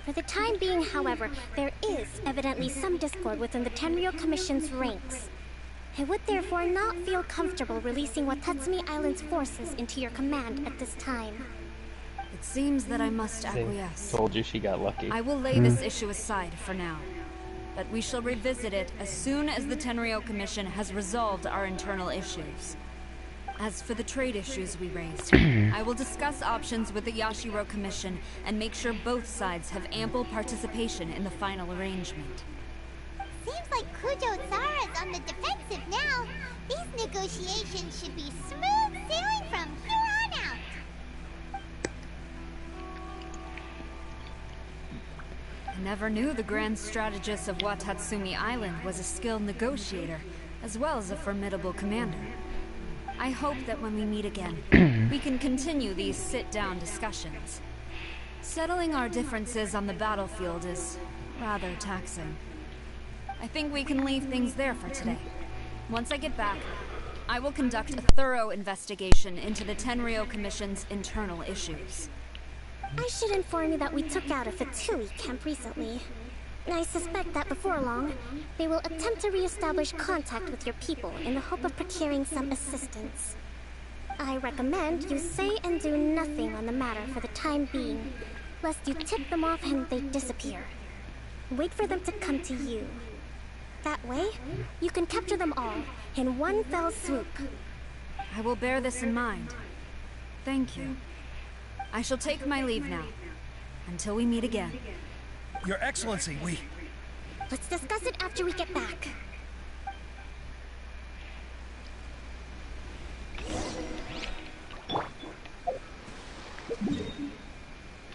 For the time being, however, there is evidently some discord within the Tenryou Commission's ranks. I would therefore not feel comfortable releasing Watatsumi Island's forces into your command at this time. It seems that I must acquiesce. Told you she got lucky. I will lay this issue aside for now, but we shall revisit it as soon as the Tenryou Commission has resolved our internal issues. As for the trade issues we raised, I will discuss options with the Yashiro Commission and make sure both sides have ample participation in the final arrangement. Seems like Kujo-Zara's on the defensive now. These negotiations should be smooth sailing from here on out. I never knew the grand strategist of Watatsumi Island was a skilled negotiator, as well as a formidable commander. I hope that when we meet again, we can continue these sit-down discussions. Settling our differences on the battlefield is rather taxing. I think we can leave things there for today. Once I get back, I will conduct a thorough investigation into the Tenryou Commission's internal issues. I should inform you that we took out a Fatui camp recently. I suspect that before long, they will attempt to re-establish contact with your people in the hope of procuring some assistance. I recommend you say and do nothing on the matter for the time being, lest you tip them off and they disappear. Wait for them to come to you. That way, you can capture them all in one fell swoop. I will bear this in mind. Thank you. I shall take my leave now. Until we meet again. Your Excellency, we... Let's discuss it after we get back.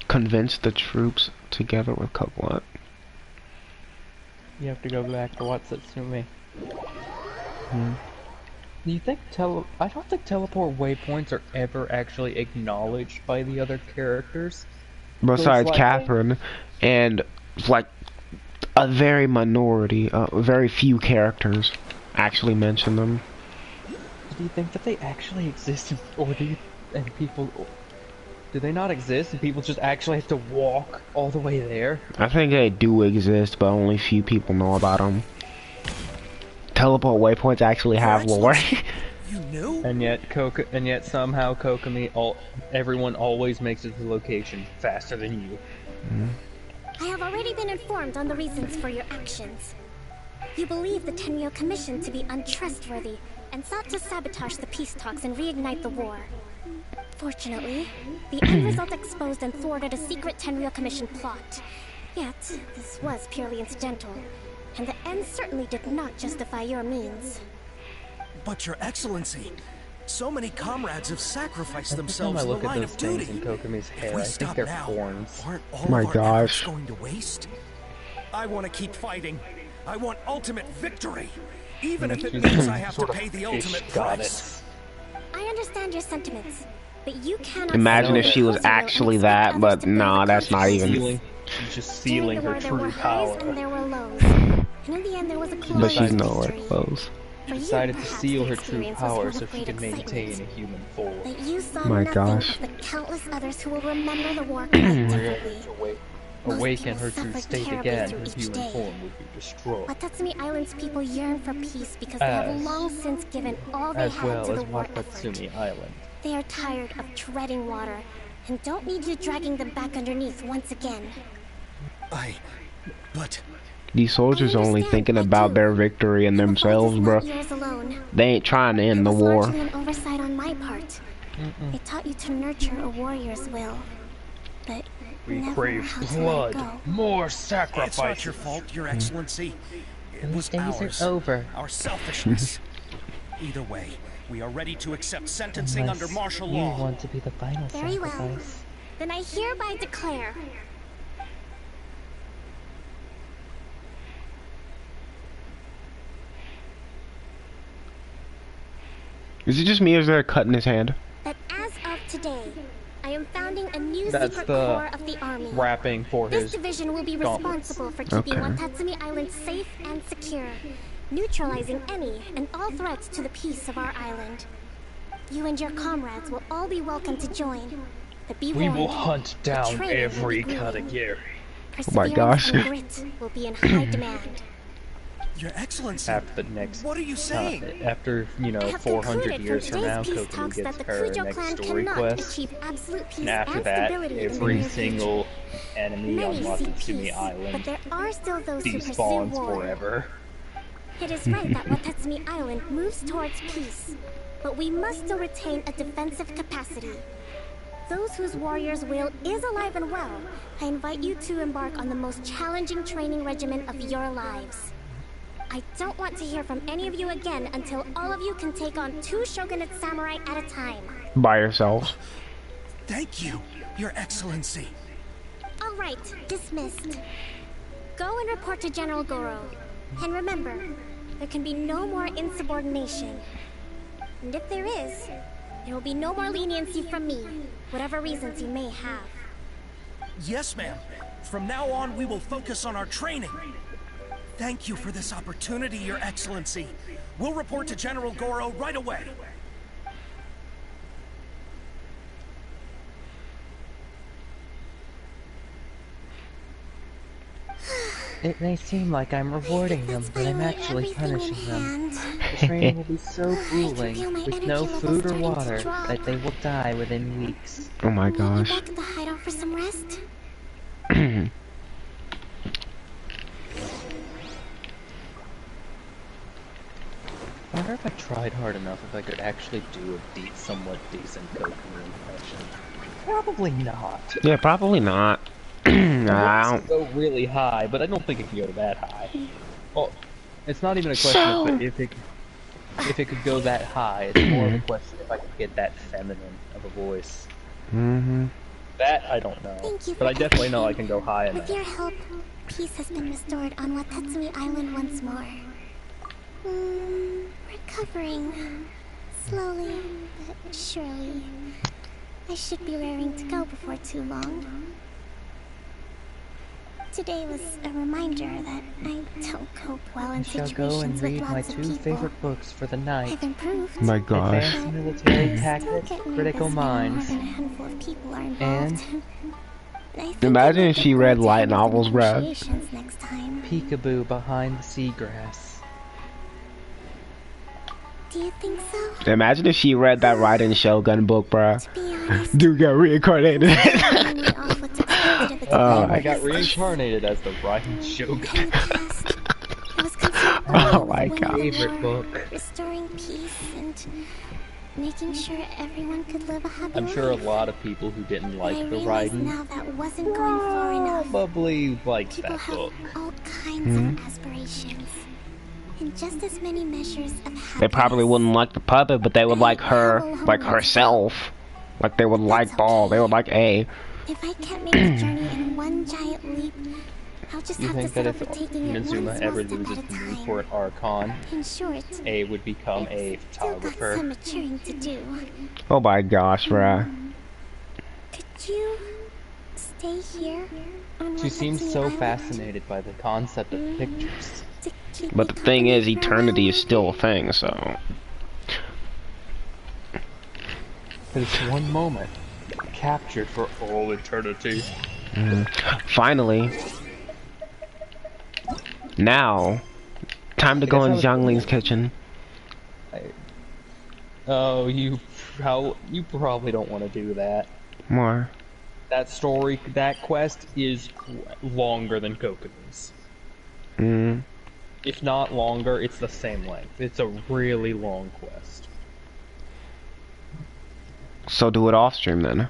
Convince the troops together with what? You have to go back to Watatsumi. Do you think I don't think teleport waypoints are ever actually acknowledged by the other characters. besides Catherine, and like a very minority, very few characters actually mention them. Do you think that they actually exist, or do they not exist, and people just actually have to walk all the way there? I think they do exist, but only few people know about them. Teleport waypoints actually have lore. You knew? And yet somehow Kokomi, everyone always makes it to the location faster than you. I have already been informed on the reasons for your actions. You believe the Tenryou Commission to be untrustworthy and sought to sabotage the peace talks and reignite the war. Fortunately, the end result exposed and thwarted a secret Tenryou Commission plot. Yet, this was purely incidental, and the end certainly did not justify your means. But Your Excellency, so many comrades have sacrificed Every time themselves I in the look at line those of things duty. in Kokomi's If hair, we I think stop they're now, horns. aren't all My of our gosh. efforts going to waste? I want to keep fighting. I want ultimate victory, even if it means I have to pay the ultimate price. I understand your sentiments, but you cannot. Imagine if she was actually that, but no, that's not even. She's just sealing her true power. And there were lows. And in the end, there was a But she's nowhere close. She decided to seal her true power so she could maintain a human form. But you saw My nothing gosh. of the countless others who will remember the war collectively. Awaken her true state again, her human form would be destroyed. Watatsumi Island's people yearn for peace because they have long since given all they had to the war effort. Watatsumi Island. They are tired of treading water and don't need you dragging them back underneath once again. But These soldiers are only thinking about their victory and themselves, bro. They ain't trying to end the war. Largely an oversight on my part. It taught you to nurture a warrior's will, but we never crave how to blood, let go. more sacrifices. It's not your fault, Your Excellency. It was days ours. are over. Our selfishness. Either way, we are ready to accept sentencing under martial law. You want to be the final Very well. sacrifice. Then I hereby declare. Is it just me or is there a cut in his hand? That as of today, I am founding a new That's secret the corps of the army. wrapping for This his division will be gauntlets. responsible for keeping Okay. Watatsumi Island safe and secure, neutralizing any and all threats to the peace of our island. You and your comrades will all be welcome to join. But be We warned, will hunt the down training will every be grueling. Katagiri. Oh my gosh. Perseverance and grit will be in high demand. Your Excellency, After the next, what are you saying? after, you know, I have 400 concluded years from now, today's peace Kokomi talks gets that the her Kujo next clan story cannot quest. achieve absolute peace And after and that, stability in the every near future. single enemy on Many seek Watatsumi peace, Island but there are still those who pursue despawns war. forever. It is right that Watatsumi Island moves towards peace, but we must still retain a defensive capacity. Those whose warrior's will is alive and well, I invite you to embark on the most challenging training regimen of your lives. I don't want to hear from any of you again until all of you can take on 2 shogunate samurai at a time. By yourselves. Thank you, Your Excellency. All right, dismissed. Go and report to General Goro. And remember, there can be no more insubordination. And if there is, there will be no more leniency from me, whatever reasons you may have. Yes, ma'am. From now on, we will focus on our training. Thank you for this opportunity, Your Excellency. We'll report to General Goro right away. It may seem like I'm rewarding them, but I'm actually punishing them. The training will be so grueling, with no food or water, that they will die within weeks. Oh my gosh. Back at the hideout for some rest? I wonder if I tried hard enough if I could actually do a somewhat decent Kokomi impression. Probably not. Yeah, probably not. I don't. Go really high, but I don't think it can go that high. Well, it's not even a question of if it could go that high. It's more of a question if I could get that feminine of a voice. That I don't know, but I definitely know I can go high enough. With your help, peace has been restored on Watatsumi Island once more. Recovering. Slowly, but surely. I should be raring to go before too long. Today was a reminder that I don't cope well in I shall situations go and with read my lots of 2 people. favorite books for the night. I've improved. My gosh. Advanced Military I Tactics, still get Critical nervous when more Minds, than a handful of people are and involved. I think Imagine I'd if like she the read board to light handle the novels, bruh. negotiations next time. Peekaboo Behind the Seagrass. Do you think so? Imagine if she read that Raiden Shogun book, bruh. Dude got reincarnated. I got reincarnated as the Raiden Shogun. Oh my god. Favorite book. Restoring peace and making sure everyone could live a happy I'm life. sure a lot of people who didn't like I the realize Raiden now that wasn't going far enough. probably liked People that have book. all kinds of aspirations. And just as many measures of happiness. They probably wouldn't like the puppet, but they would like her, like herself. Like they would like Ball, they would like A. If I can't make the journey in one giant leap, I'll just You have to think that settle if for taking it Mizuma one ever small step loses at a the need time. for an Archon, In short, A would become a still got some photographer? maturing to do. Oh my gosh, bruh. Could you stay here? On She seems Watatsumi so Island fascinated by the concept of pictures. to keep But me the thing is, company for a eternity while? is still a thing, so. But it's one moment, captured for all eternity. Finally. Now, time to go in Zhangling's kitchen. Oh, you probably don't want to do that. More. That story, that quest is longer than Kokomi's. If not longer, it's the same length. It's a really long quest. So do it off stream then.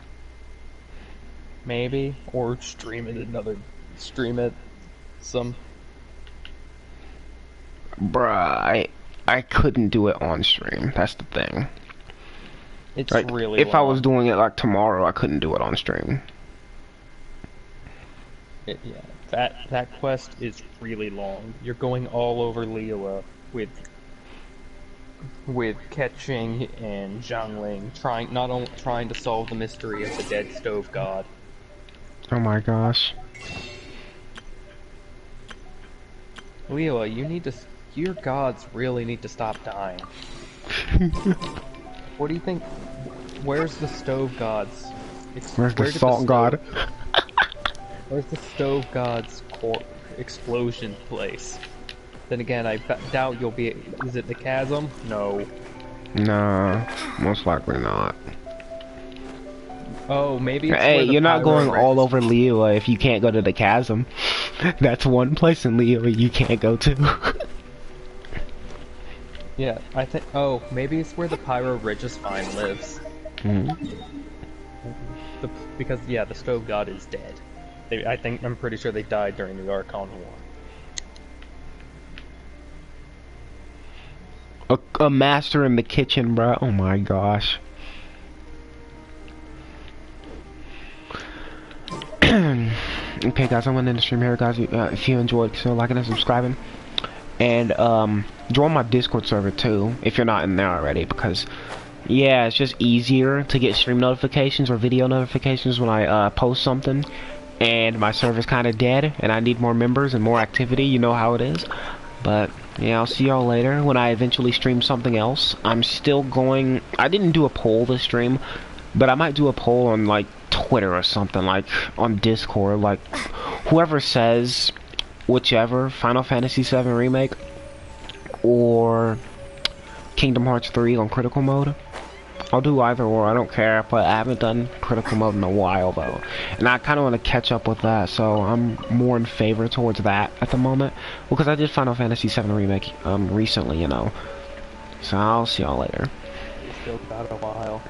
Maybe, or stream it some. Bruh, I couldn't do it on stream. That's the thing. It's like, really if I long. was doing it like tomorrow, I couldn't do it on stream. Yeah, that quest is really long. You're going all over Liyue with Ketching and Zhangling, trying to solve the mystery of the dead stove god. Oh my gosh. Liyue, your gods really need to stop dying. What do you think? Where's the stove gods? Where's the salt god? Where's the stove god's explosion place? Then again, I doubt you'll be. Is it the chasm? No. Nah, most likely not. Oh, maybe it's Hey, where the you're not going pyro all over Liyue if you can't go to the chasm. That's one place in Liyue you can't go to. Yeah, I think. Oh, maybe it's where the Pyro Registine lives. Because yeah, the stove god is dead. I'm pretty sure they died during the Archon War. A master in the kitchen, bro. Oh my gosh. Okay, guys, I'm gonna end the stream here, guys. If you enjoyed, consider liking and subscribing, and join my Discord server too if you're not in there already, because yeah, it's just easier to get stream notifications or video notifications when I post something, and my server's kind of dead, and I need more members and more activity. You know how it is. But yeah, I'll see y'all later when I eventually stream something else. I'm still going. I didn't do a poll this stream, but I might do a poll on like Twitter or something, like on Discord, like whoever says whichever Final Fantasy VII Remake or Kingdom Hearts 3 on critical mode. I'll do either or, I don't care, but I haven't done critical mode in a while though, and I kind of want to catch up with that, so I'm more in favor towards that at the moment, because I did Final Fantasy VII Remake recently, you know. So I'll see y'all later. Still got a while.